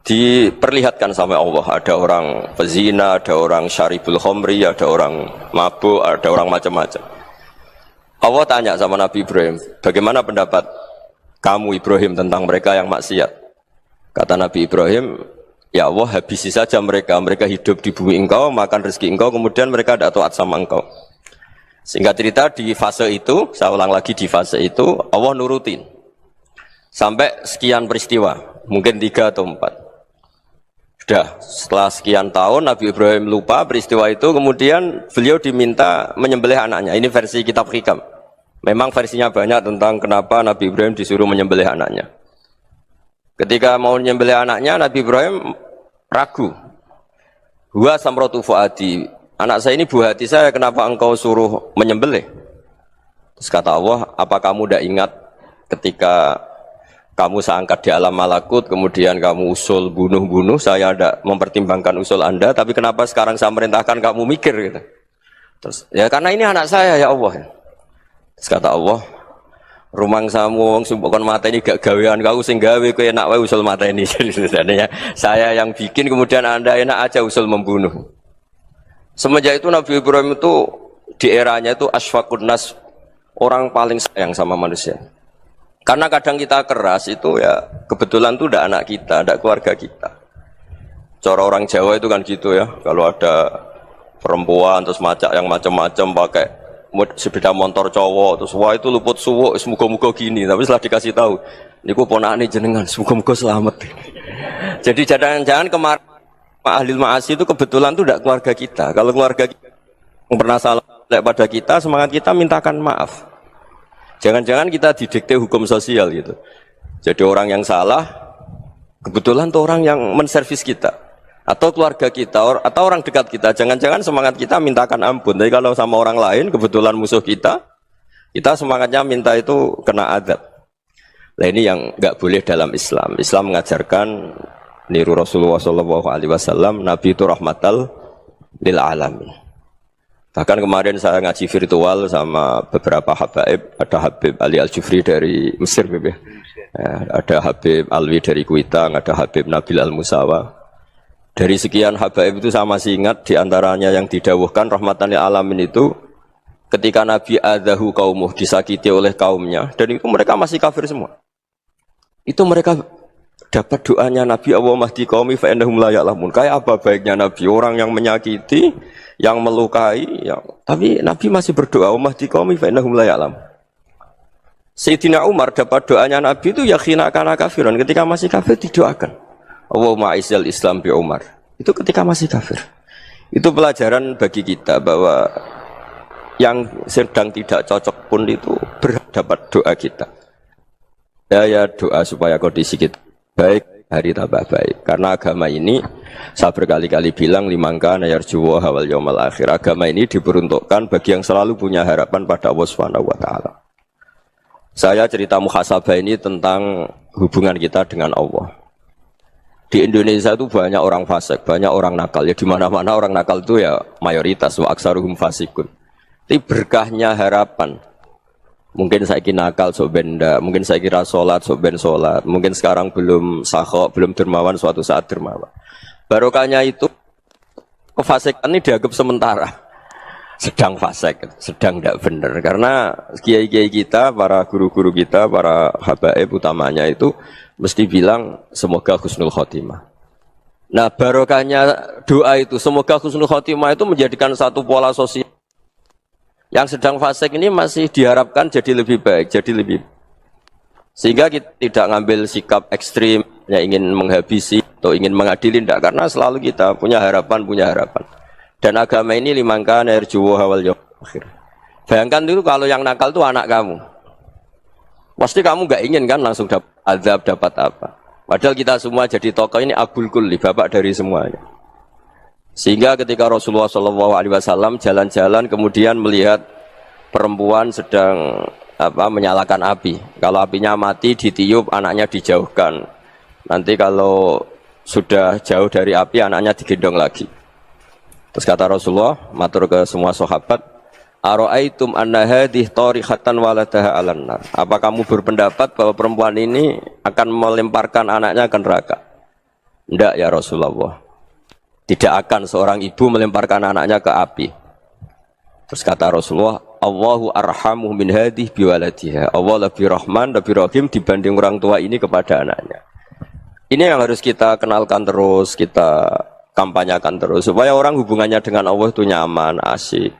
diperlihatkan sama Allah. Ada orang pezina, ada orang syaribul khomri, ada orang mabuk, ada orang macam-macam. Allah tanya sama Nabi Ibrahim, bagaimana pendapat kamu Ibrahim tentang mereka yang maksiat? Kata Nabi Ibrahim, ya Allah habisi saja mereka. Mereka hidup di bumi engkau, makan rezeki engkau, kemudian mereka tidak taat sama engkau. Singkat cerita di fase itu, saya ulang lagi di fase itu, Allah nurutin. Sampai sekian peristiwa, mungkin 3 atau 4. Sudah, setelah sekian tahun Nabi Ibrahim lupa peristiwa itu, kemudian beliau diminta menyembelih anaknya. Ini versi kitab Hikam. Memang versinya banyak tentang kenapa Nabi Ibrahim disuruh menyembelih anaknya. Ketika mau menyembelih anaknya, Nabi Ibrahim ragu. Huwa samratu fuadi. Anak saya ini buah hati saya, kenapa engkau suruh menyembelih? Terus kata Allah, apa kamu tidak ingat ketika kamu saya angkat di alam malakut, kemudian kamu usul bunuh-bunuh, saya tidak mempertimbangkan usul Anda, tapi kenapa sekarang saya merintahkan kamu mikir gitu. Terus, ya karena ini anak saya ya Allah. Terus kata Allah, rumang samu wong sumpukon mata ini gak gawean kau sing gawe kowe enak wae usul mata ini. Jadi sebenarnya saya yang bikin, kemudian Anda enak aja usul membunuh. Semenjak itu Nabi Ibrahim itu di eranya itu asfaqun nas, orang paling sayang sama manusia. Karena kadang kita keras itu ya kebetulan itu tidak anak kita, tidak keluarga kita. Cara orang Jawa itu kan gitu ya. Kalau ada perempuan terus macak yang macam-macam pakai sepeda motor cowok terus wah itu luput suwuk, semoga-moga gini. Tapi setelah dikasih tahu, niku ponakane jenengan, semoga-moga selamat. Jadi jangan-jangan kemarin ahlil ma'asi itu kebetulan itu tidak keluarga kita. Kalau keluarga kita yang pernah salah pada kita, semangat kita mintakan maaf. Jangan-jangan kita didikte hukum sosial gitu. Jadi orang yang salah, kebetulan itu orang yang menservis kita. Atau keluarga kita, atau orang dekat kita. Jangan-jangan semangat kita mintakan ampun. Tapi kalau sama orang lain, kebetulan musuh kita semangatnya minta itu kena adab. Nah ini yang nggak boleh dalam Islam. Islam mengajarkan niru Rasulullah SAW, Nabi itu rahmatal lil alamin. Bahkan kemarin saya ngaji virtual sama beberapa habaib, ada Habib Ali Al-Jufri dari Mesir, ya, ada Habib Alwi dari Kuitang, ada Habib Nabil Al-Musawa. Dari sekian habaib itu saya masih ingat diantaranya yang didawuhkan rahmatan lil alamin itu ketika Nabi adahu kaumuh, disakiti oleh kaumnya, dan itu mereka masih kafir semua. Itu mereka dapat doanya Nabi Allahumma hdi qaumi fa innahum la ya'lamun. Kayak apa baiknya Nabi, orang yang menyakiti, yang melukai, tapi Nabi masih berdoa Allahumma hdi qaumi fa innahum la ya'lamun. Sayyidina Umar dapat doanya Nabi itu ya khina kana kafiran, ketika masih kafir didoakan Allahumma aizzal Islam bi Umar. Itu ketika masih kafir. Itu pelajaran bagi kita bahwa yang sedang tidak cocok pun itu berdapat doa kita. Ya doa supaya kondisi kita baik, hari tambah baik. Karena agama ini, saya berkali-kali bilang, limangka nayarjuwa hawal yawmal akhir. Agama ini diperuntukkan bagi yang selalu punya harapan pada Allah Subhanahu wa Ta'ala. Saya cerita muhasabah ini tentang hubungan kita dengan Allah. Di Indonesia itu banyak orang fasik, banyak orang nakal. Ya di mana-mana orang nakal itu ya mayoritas, wa aksaruhum fasikun. Tapi berkahnya harapan. Mungkin saya kira nakal sok benda, mungkin saya kira sholat sok ben sholat, mungkin sekarang belum sakho, belum dermawan, suatu saat dermawan. Barokahnya itu kefasikan ini dianggap sementara, sedang fasik, sedang tidak benar. Karena kiai-kiai kita, para guru-guru kita, para habaib utamanya itu mesti bilang semoga husnul khotimah. Nah barokahnya doa itu semoga husnul khotimah itu menjadikan satu pola sosial. Yang sedang fasik ini masih diharapkan jadi lebih baik, jadi lebih. Sehingga kita tidak ngambil sikap ekstrim, ya ingin menghabisi atau ingin mengadili, tidak. Karena selalu kita punya harapan. Dan agama ini limangkan erjuwo hawal yawm akhir. Bayangkan dulu kalau yang nakal itu anak kamu. Pasti kamu nggak ingin kan langsung dapat azab, dapat apa. Padahal kita semua jadi tokoh ini abul kulli, bapak dari semuanya. Sehingga ketika Rasulullah SAW jalan-jalan kemudian melihat perempuan sedang menyalakan api. Kalau apinya mati ditiup, anaknya dijauhkan. Nanti kalau sudah jauh dari api, anaknya digendong lagi. Terus kata Rasulullah, matur ke semua sahabat, Aro'aitum anna hadih tarihatan waladaha alan nar. Apa kamu berpendapat bahwa perempuan ini akan melemparkan anaknya ke neraka? Tidak ya Rasulullah. Tidak akan seorang ibu melemparkan anaknya ke api. Terus kata Rasulullah, Allahu arhamu min hadih biwaladiha. Allah lebih rahman, lebih rahim dibanding orang tua ini kepada anaknya. Ini yang harus kita kenalkan terus, kita kampanyakan terus, supaya orang hubungannya dengan Allah itu nyaman, asik.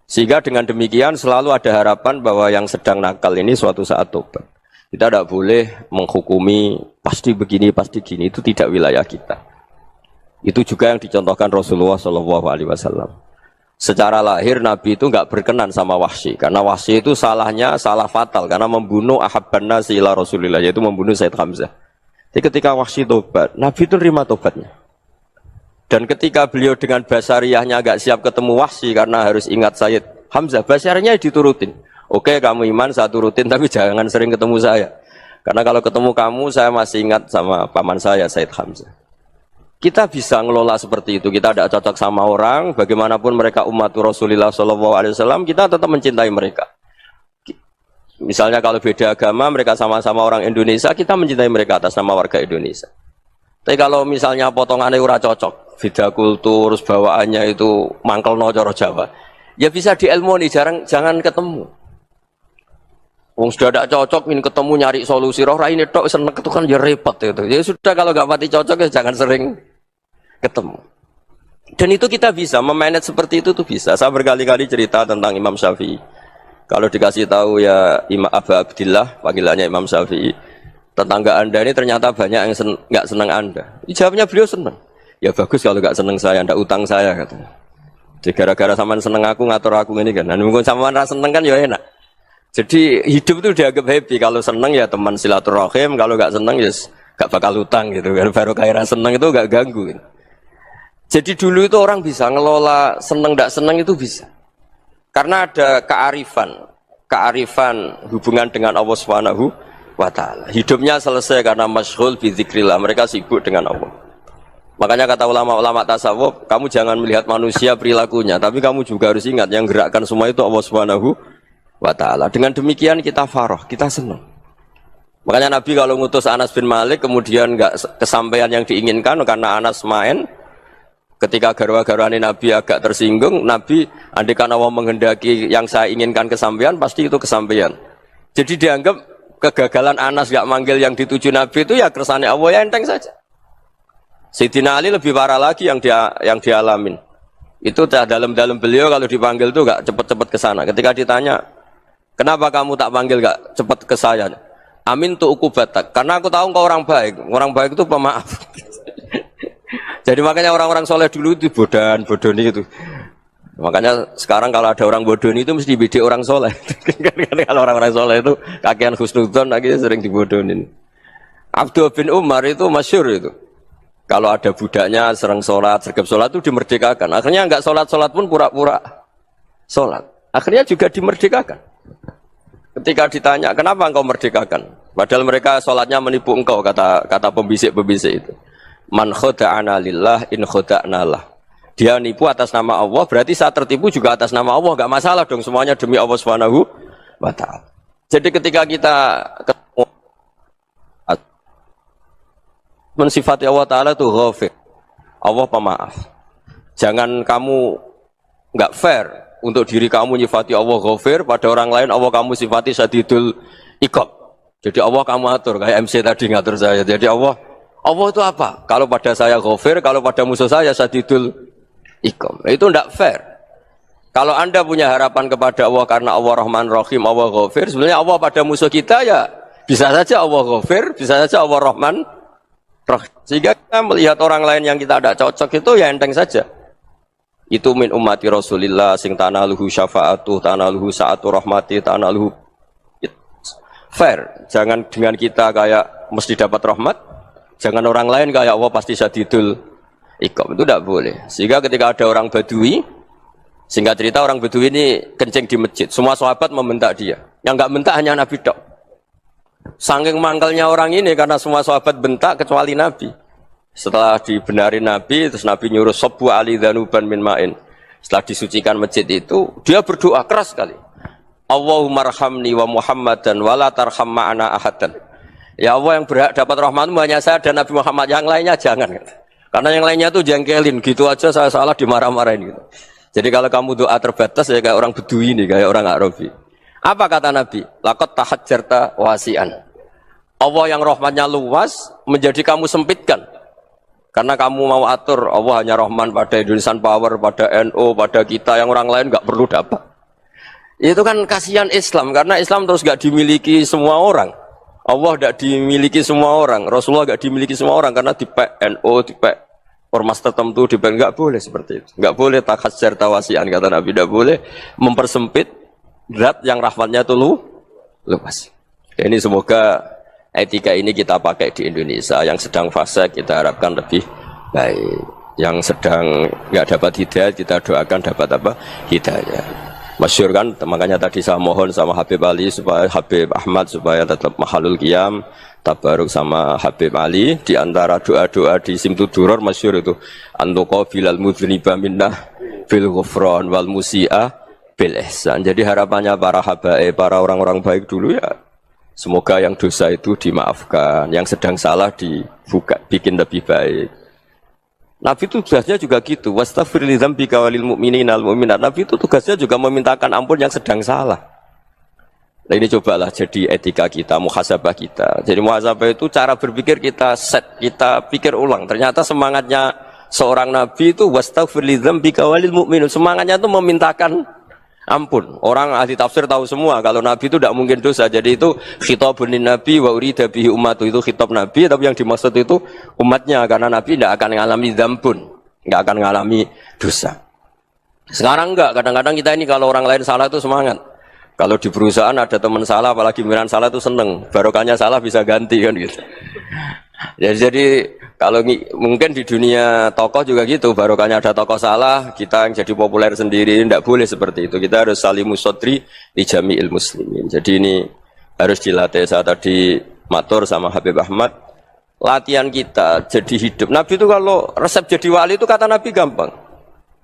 Sehingga dengan demikian selalu ada harapan bahwa yang sedang nakal ini suatu saat tobat. Kita tidak boleh menghukumi pasti begini, pasti gini, itu tidak wilayah kita. Itu juga yang dicontohkan Rasulullah SAW. Secara lahir Nabi itu nggak berkenan sama Wahsy, karena Wahsy itu salahnya salah fatal karena membunuh ahabban nasi ila Rasulillah, yaitu membunuh Said Hamzah. Jadi ketika Wahsy tobat, Nabi itu terima tobatnya. Dan ketika beliau dengan basariyahnya agak siap ketemu Wahsy karena harus ingat Said Hamzah, basariyahnya diturutin. Oke, kamu iman, saya turutin, tapi jangan sering ketemu saya. Karena kalau ketemu kamu, saya masih ingat sama paman saya, Said Hamzah. Kita bisa ngelola seperti itu. Kita tidak cocok sama orang, bagaimanapun mereka umat Rasulullah SAW, kita tetap mencintai mereka. Misalnya kalau beda agama, mereka sama-sama orang Indonesia, kita mencintai mereka atas nama warga Indonesia. Tapi kalau misalnya potongannya ora cocok, beda kultur, bawaannya itu mangkel no coro Jawa, ya bisa diilmoni, jangan ketemu. Wong sudah tidak cocok, ingin ketemu nyari solusi. Roh ini tok seneng itu kan ya repot itu. Ya sudah kalau nggak mati cocok ya jangan sering ketemu. Dan itu kita bisa memanage seperti itu tuh bisa. Saya berkali-kali cerita tentang Imam Syafi'i. Kalau dikasih tahu ya Imam Abu Abdillah, panggilannya Imam Syafi'i, tetangga anda ini ternyata banyak yang nggak senang anda. Jawabnya beliau senang. Ya bagus kalau nggak senang saya, ndak utang saya katanya. Jadi gara-gara sampean seneng aku ngatur aku ini kan. Dan mungkin sampean rasa seneng kan ya enak. Jadi hidup itu dianggap happy. Kalau seneng ya teman silaturahim, kalau nggak seneng ya nggak bakal utang gitu. Baru kaya seneng itu nggak ganggu. Gitu. Jadi dulu itu orang bisa ngelola seneng ndak seneng itu bisa. Karena ada kearifan hubungan dengan Allah Subhanahu wa taala. Hidupnya selesai karena masyghul bi dzikrillah, mereka sibuk dengan Allah. Makanya kata ulama-ulama tasawuf, kamu jangan melihat manusia perilakunya, tapi kamu juga harus ingat yang gerakkan semua itu Allah Subhanahu wa taala. Dengan demikian kita farah, kita senang. Makanya Nabi kalau ngutus Anas bin Malik kemudian enggak kesampaian yang diinginkan karena Anas main. Ketika garwa-garwani Nabi agak tersinggung, Nabi andaikan Allah menghendaki yang saya inginkan kesampaian, pasti itu kesampaian. Jadi dianggap kegagalan Anas gak manggil yang dituju Nabi itu ya kersane Allah, ya enteng saja. Sayyidina Ali lebih parah lagi yang dialamin. Itu dalam beliau kalau dipanggil itu gak cepat-cepat ke sana. Ketika ditanya, kenapa kamu tak panggil gak cepat ke saya? Amin tuh ukubatak. Karena aku tahu kau orang baik. Orang baik itu pemaaf. Jadi makanya orang-orang soleh dulu itu bodoni itu. Makanya sekarang kalau ada orang bodoni itu mesti beda orang soleh. Kalau orang-orang soleh itu kakean husnudzon lagi sering dibodonin. Abdul bin Umar itu masyhur itu. Kalau ada budaknya sering sholat, sergap sholat itu dimerdekakan. Akhirnya enggak sholat pun pura-pura sholat. Akhirnya juga dimerdekakan. Ketika ditanya kenapa engkau merdekakan? Padahal mereka sholatnya menipu engkau, kata pembisik-pembisik itu. Man khoda'ana lillah in khoda'na lah. Dia nipu atas nama Allah, berarti saat tertipu juga atas nama Allah. Enggak masalah dong, semuanya demi Allah Subhanahu wa ta'ala. Jadi ketika kita ketemu mensifati Allah Ta'ala itu ghafir, Allah pemaaf. Jangan kamu enggak fair untuk diri kamu nyifati Allah ghafir, pada orang lain Allah kamu sifati syadidul iqab. Jadi Allah kamu atur, kayak MC tadi ngatur saya. Jadi Allah itu apa? Kalau pada saya ghafir, kalau pada musuh saya syadidul iqam. Itu tidak fair. Kalau Anda punya harapan kepada Allah karena Allah Rahman Rahim, Allah Ghafir, sebenarnya Allah pada musuh kita ya bisa saja Allah Ghafir, bisa saja Allah Rahman Rahim. Sehingga kita melihat orang lain yang kita tidak cocok itu ya enteng saja. Itu min ummati Rasulillah sing tanaluhu syafa'atuh, tanaluhu sa'atu rahmati, tanaluhu fair. Jangan dengan kita kayak mesti dapat rahmat, jangan orang lain kayak Allah pasti syadidul iqab. Itu tidak boleh. Sehingga ketika ada orang Badui, singkat cerita orang Badui ini kencing di masjid, semua sahabat membentak dia. Yang enggak bentak hanya Nabi tok. Saking mangkalnya orang ini karena semua sahabat bentak kecuali Nabi. Setelah dibenarin Nabi, terus Nabi nyuruh sabbu ali dhanuban min ma'in. Setelah disucikan masjid itu, dia berdoa keras sekali. Allahumma arhamni wa Muhammadan wa la tarham ma'ana ahadan. Ya Allah, yang berhak dapat rahmatmu hanya saya dan Nabi Muhammad, yang lainnya jangan. Karena yang lainnya tuh jengkelin, gitu aja saya salah dimarah-marahin gitu. Jadi kalau kamu doa terbatas ya kayak orang Bedui ini, kayak orang Arabi. Apa kata Nabi? Laqad tahajjarta wasi'an. Allah yang rahmatnya luas menjadi kamu sempitkan. Karena kamu mau atur Allah hanya Rahman pada Indonesian Power, pada NU, pada kita yang orang lain nggak perlu dapat. Itu kan kasihan Islam karena Islam terus nggak dimiliki semua orang. Allah nggak dimiliki semua orang, Rasulullah nggak dimiliki semua orang karena di NU, di ormas tertentu, di nggak boleh seperti itu. Nggak boleh takhasyar tawasian kata Nabi, nggak boleh mempersempit zat yang rahmatnya itu luas. Ini semoga etika ini kita pakai di Indonesia. Yang sedang fase kita harapkan lebih baik. Yang sedang nggak dapat hidayah kita doakan dapat apa? Hidayah. Masyhur kan, makanya tadi saya mohon sama Habib Ali supaya Habib Ahmad supaya tetap mahalul qiyam, tabaruk sama Habib Ali. Di antara doa-doa di Simtud Duror masyhur itu antuqa bilal mudhniba minnah bil ghufran wal musi'ah bil ihsan. Jadi harapannya para habaib, para orang-orang baik dulu ya semoga yang dosa itu dimaafkan, yang sedang salah dibuka, bikin lebih baik. Nabi itu tugasnya juga gitu. Wastaghfir li dzambika walil mu'minina wal mu'minat. Nabi itu tugasnya juga memintakan ampun yang sedang salah. Nah ini cobalah jadi etika kita, muhasabah kita. Jadi muhasabah itu cara berpikir kita set, kita pikir ulang. Ternyata semangatnya seorang Nabi itu wastaghfir li dzambika walil mu'minun. Semangatnya itu memintakan ampun. Orang ahli tafsir tahu semua kalau Nabi itu tidak mungkin dosa. Jadi itu khitabun Nabi wa urida bihi ummatu, itu khitab Nabi, tapi yang dimaksud itu umatnya karena Nabi tidak akan mengalami dzambun, tidak akan mengalami dosa. Sekarang enggak, kadang-kadang kita ini kalau orang lain salah itu semangat. Kalau di perusahaan ada teman salah, apalagi miran salah itu seneng. Barokahnya salah bisa ganti kan gitu. Jadi kalau mungkin di dunia tokoh juga gitu, barokahnya ada tokoh salah, kita yang jadi populer sendiri, tidak boleh seperti itu. Kita harus salimus sodri di jami'il muslimin. Jadi ini harus dilatih. Saya tadi matur sama Habib Ahmad, latihan kita jadi hidup. Nabi itu kalau resep jadi wali itu kata Nabi gampang.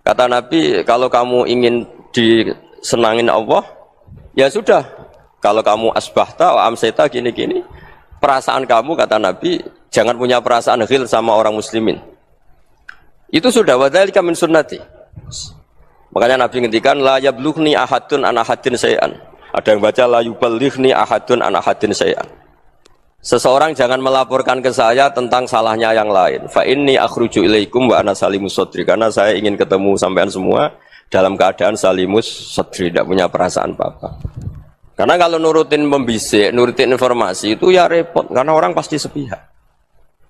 Kata Nabi, kalau kamu ingin disenangin Allah, ya sudah. Kalau kamu asbahta wa amseta gini-gini, perasaan kamu kata Nabi, jangan punya perasaan ghil sama orang muslimin. Itu sudah wadzalika min sunnati. Makanya Nabi ngendikan la yablughni ahadun an ahadin syai'an. Ada yang baca la yuballighni ahadun an ahadin syai'an. Seseorang jangan melaporkan ke saya tentang salahnya yang lain. Fa inni akhruju ilaikum wa ana salimus sadri. Karena saya ingin ketemu sampean semua dalam keadaan salimus sadri, tidak punya perasaan apa-apa. Karena kalau nurutin membisik, nurutin informasi itu ya repot karena orang pasti sepihak.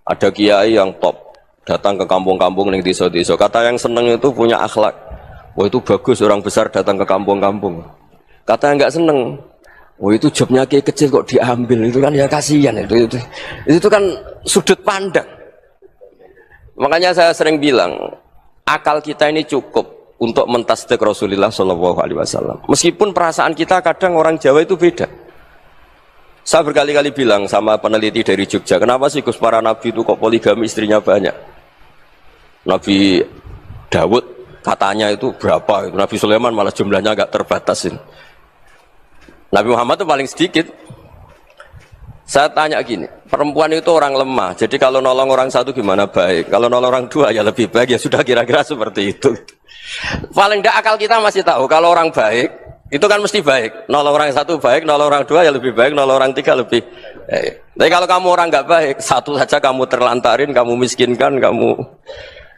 Ada kiai yang top datang ke kampung-kampung ning desa-desa. Kata yang seneng itu punya akhlak. Wah itu bagus orang besar datang ke kampung-kampung. Kata yang enggak seneng, wah itu jobnya kiai kecil kok diambil, itu kan ya kasihan itu kan sudut pandang. Makanya saya sering bilang, akal kita ini cukup untuk mentasdik Rasulullah SAW. Meskipun perasaan kita kadang orang Jawa itu beda. Saya berkali-kali bilang sama peneliti dari Jogja, kenapa sih Gus para nabi itu kok poligami istrinya banyak? Nabi Dawud katanya itu berapa? Nabi Sulaiman malah jumlahnya agak terbatasin. Nabi Muhammad itu paling sedikit. Saya tanya gini, perempuan itu orang lemah, jadi kalau nolong orang satu gimana baik? Kalau nolong orang dua ya lebih baik, ya sudah kira-kira seperti itu. Paling tidak akal kita masih tahu kalau orang baik itu kan mesti baik. Nolong orang satu baik, nolong orang dua ya lebih baik, nolong orang tiga lebih baik. Tapi kalau kamu orang nggak baik, satu saja kamu terlantarin, kamu miskinkan, kamu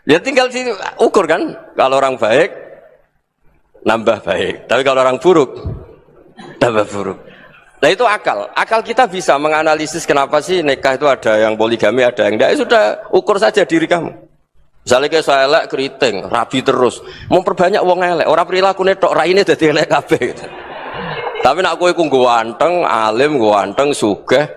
ya tinggal diukur kan. Kalau orang baik, nambah baik. Tapi kalau orang buruk, tambah buruk. Nah itu akal. Akal kita bisa menganalisis kenapa sih nikah itu ada yang poligami, ada yang tidak. Sudah ukur saja diri kamu. Misalnya kayak saya elek keriting, rabi terus. Mau perbanyak wong elek. Orang perilaku netok raine dadi elek kabeh. Gitu. Tapi nak kowe ku ganteng, alim, ganteng, sugih.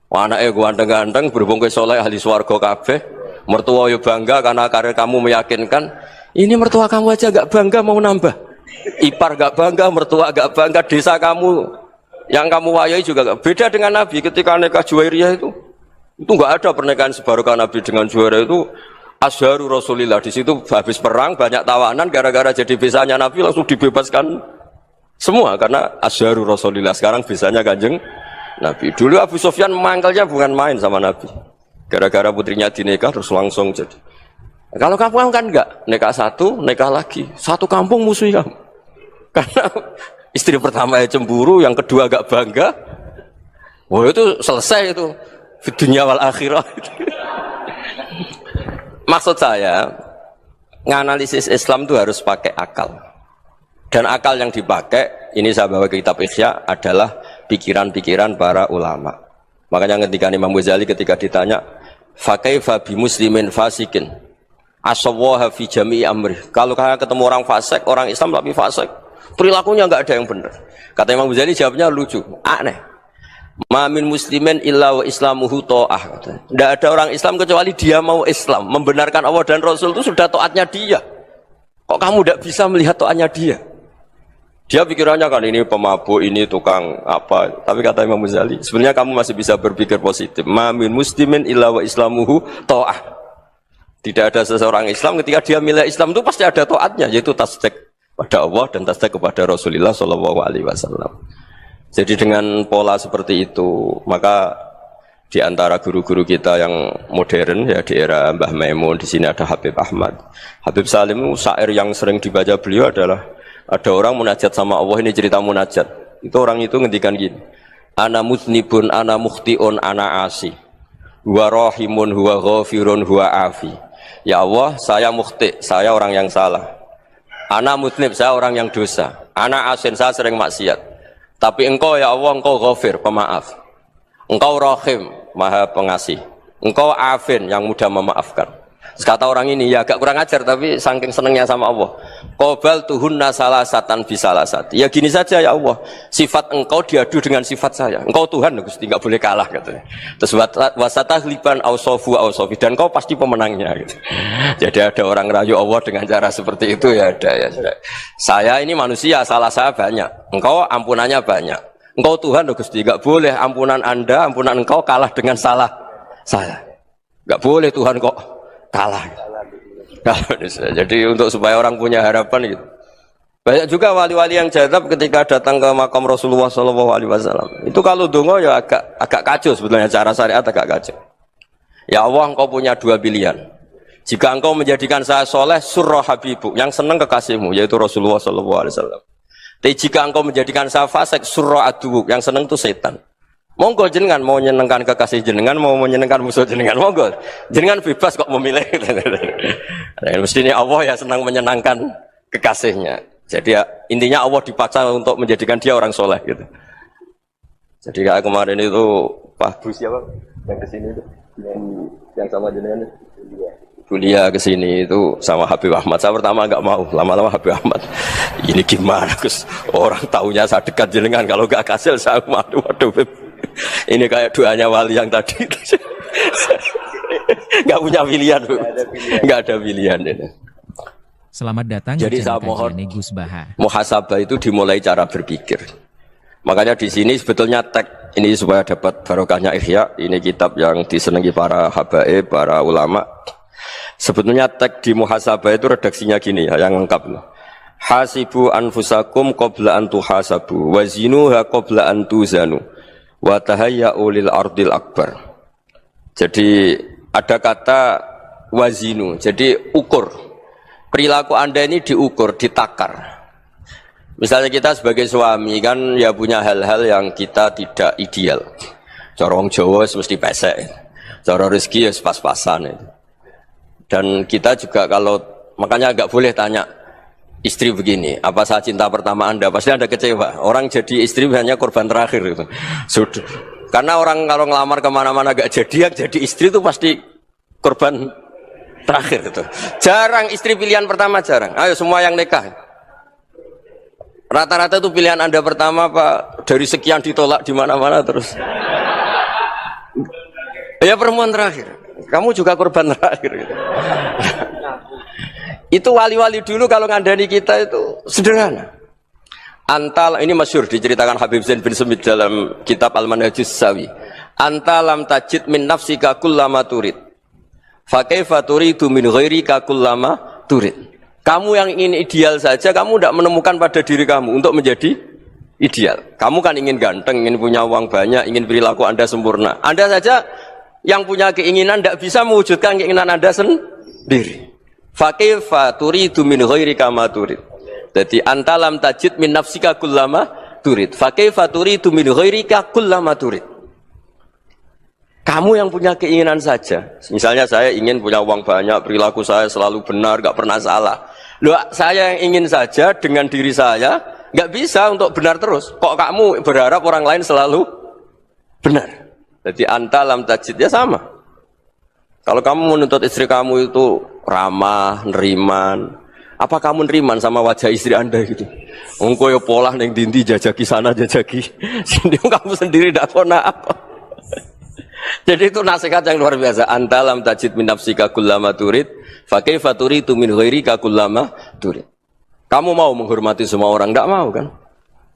Anake ganteng-ganteng, berhubung kowe saleh ahli swarga kabeh. Mertua yo bangga karena karir kamu meyakinkan. Ini mertua kamu aja gak bangga mau nambah. Ipar gak bangga, mertua gak bangga, desa kamu yang kamu wayai juga gak beda dengan Nabi ketika nikah Juwairiyah itu nggak ada pernikahan sebarokah Nabi dengan Juwairiyah itu asharu Rasulillah. Di situ habis perang banyak tawanan gara-gara jadi besanya Nabi langsung dibebaskan semua karena asharu Rasulillah. Sekarang besanya Kanjeng Nabi. Dulu Abu Sufyan mangkalnya bukan main sama Nabi gara-gara putrinya dinikah terus langsung jadi. Kalau kamu kan enggak nikah satu nikah lagi satu kampung musuh kamu karena istri pertama ya cemburu, yang kedua agak bangga. Wah itu selesai itu di dunia wal akhirah. Maksud saya, nganalisis Islam itu harus pakai akal. Dan akal yang dipakai, ini saya bawa ke kitab Ihya, adalah pikiran-pikiran para ulama. Makanya ketika Imam Ghazali ketika ditanya, fakaifa bi muslimin fasikin asawwaha fi jami'i amri. Kalau kalian ketemu orang fasik, orang Islam tapi fasik, perilakunya nggak ada yang benar. Kata Imam Ghazali jawabnya lucu, aneh. Ma min muslimin illa wa islamuhu ta'ah. Tidak ada orang Islam kecuali dia mau Islam, membenarkan Allah dan Rasul itu sudah taatnya dia. Kok kamu tidak bisa melihat taatnya dia? Dia pikirannya kan ini pemabuk, ini tukang apa. Tapi kata Imam Ghazali, sebenarnya kamu masih bisa berpikir positif. Ma min muslimin illa wa islamuhu ta'ah. Tidak ada seseorang Islam ketika dia milih Islam itu pasti ada taatnya, yaitu tasdik pada Allah dan tasdik kepada Rasulullah SAW. Jadi dengan pola seperti itu, maka di antara guru-guru kita yang modern ya di era Mbah Maimun, di sini ada Habib Ahmad, Habib Salim, syair yang sering dibaca beliau adalah ada orang munajat sama Allah. Ini cerita munajat. Itu orang itu ngendikan gini, ana muznibun, ana mukhtiun, ana asi, huwa rahimun, huwa ghafirun, huwa afi. Ya Allah, saya mukhti, saya orang yang salah. Ana muznib, saya orang yang dosa. Ana asin, saya sering maksiat. Tapi engkau ya Allah, engkau ghafir, pemaaf. Engkau rahim, maha pengasih. Engkau afin, yang mudah memaafkan. Kata orang ini, ya agak kurang ajar, tapi saking senengnya sama Allah. Qobal tuhunna salasatan bisalasat. Ya gini saja ya Allah, sifat engkau diadu dengan sifat saya. Engkau Tuhan, Gusti, nggak boleh kalah katanya. Terus wasatahliban ausofu ausofi, dan engkau pasti pemenangnya. Gitu. Jadi ada orang rayu Allah dengan cara seperti itu ya ada ya. Saya ini manusia, salah saya banyak. Engkau ampunannya banyak. Engkau Tuhan, Gusti, nggak boleh ampunan Anda, ampunan engkau kalah dengan salah saya. Nggak boleh Tuhan kok kalah. Jadi untuk supaya orang punya harapan gitu. Banyak juga wali-wali yang jadab ketika datang ke makam Rasulullah SAW. Itu kalau dongo ya agak kacau sebetulnya, cara syariat agak kacau. Ya Allah, engkau punya dua pilihan. Jika engkau menjadikan saya soleh, surah habibuk, yang senang kekasihmu, yaitu Rasulullah SAW. Tapi jika engkau menjadikan saya fasik, surah adubuk, yang senang itu setan. Monggo jenengan mau menyenangkan kekasih jenengan, mau menyenangkan musuh jenengan, monggo. Jenengan bebas kok memilih. Mestinya Allah ya senang menyenangkan kekasihnya. Jadi ya, intinya Allah dipaksa untuk menjadikan dia orang soleh gitu. Jadi kayak kemarin itu Pak Bu siapa yang kesini itu, yang sama jenengan itu. Kuliah kesini itu sama Habib Ahmad. Saya pertama nggak mau, lama-lama Habib Ahmad. Ini gimana, Gus? Orang tahunya saya dekat jenengan, kalau nggak kasil saya waduh. Ini kayak doanya wali yang tadi. Nggak punya pilihan, nggak ada pilihan. Selamat datang. Jadi saya mohon Gus Baha. muhasabah itu dimulai cara berpikir. Makanya di sini sebetulnya tag ini supaya dapat barokahnya Ihya. Ini kitab yang disenangi para habaib, para ulama. Sebetulnya tag di muhasabah itu redaksinya gini ya, yang lengkap. Hasibu anfusakum qabla an tuhasabu wa zinuha qabla an tuzanu wa tahayya'u lil ardil akbar. Jadi ada kata wazinu, jadi ukur. Perilaku Anda ini diukur, ditakar. Misalnya kita sebagai suami kan ya punya hal-hal yang kita tidak ideal. Corong Jawa mesti pesek. Cara rezeki ya pas-pasan itu. Dan kita juga kalau makanya agak boleh tanya, istri begini, apa saat cinta pertama Anda? Pasti Anda kecewa. Orang jadi istri hanya korban terakhir itu. Sudah. Karena orang kalau ngelamar kemana-mana gak jadi, yang jadi istri itu pasti korban terakhir itu. Jarang istri pilihan pertama, jarang. Ayo semua yang nikah. Rata-rata itu pilihan Anda pertama Pak, dari sekian ditolak di mana-mana terus. Ya perempuan terakhir. Kamu juga korban terakhir gitu. Itu wali-wali dulu kalau ngandani kita itu sederhana. Antal ini masyhur diceritakan Habib Zain bin Semit dalam kitab Al-Manhajus Sawi. Anta lam tajid min nafsika kullama turid. Fa kaifa turidu min ghairika kullama turid. Kamu yang ingin ideal saja kamu tidak menemukan pada diri kamu untuk menjadi ideal. Kamu kan ingin ganteng, ingin punya uang banyak, ingin perilaku Anda sempurna. Anda saja yang punya keinginan tidak bisa mewujudkan keinginan Anda sendiri. Fa kaifa turidu min ghairika ma turid. Jadi anta lam tajid min nafsika kullama turid. Fa kaifa turidu min ghairika kullama turid. Kamu yang punya keinginan saja. Misalnya saya ingin punya uang banyak, perilaku saya selalu benar, gak pernah salah. Loh, saya yang ingin saja dengan diri saya gak bisa untuk benar terus. Kok kamu berharap orang lain selalu benar? Jadi anta lam tajid ya sama. Kalau kamu menuntut istri kamu itu ramah, neriman, apa kamu neriman sama wajah istri Anda gitu? Engko ya pola neng dindi jajaki sana jajaki sini kamu sendiri tidak pernah apa. Jadi itu nasihat yang luar biasa. Anta lam tajid min nafsika kullama turid, fa kaifa turidu min ghairika kullama turid. Kamu mau menghormati semua orang? Enggak mau kan?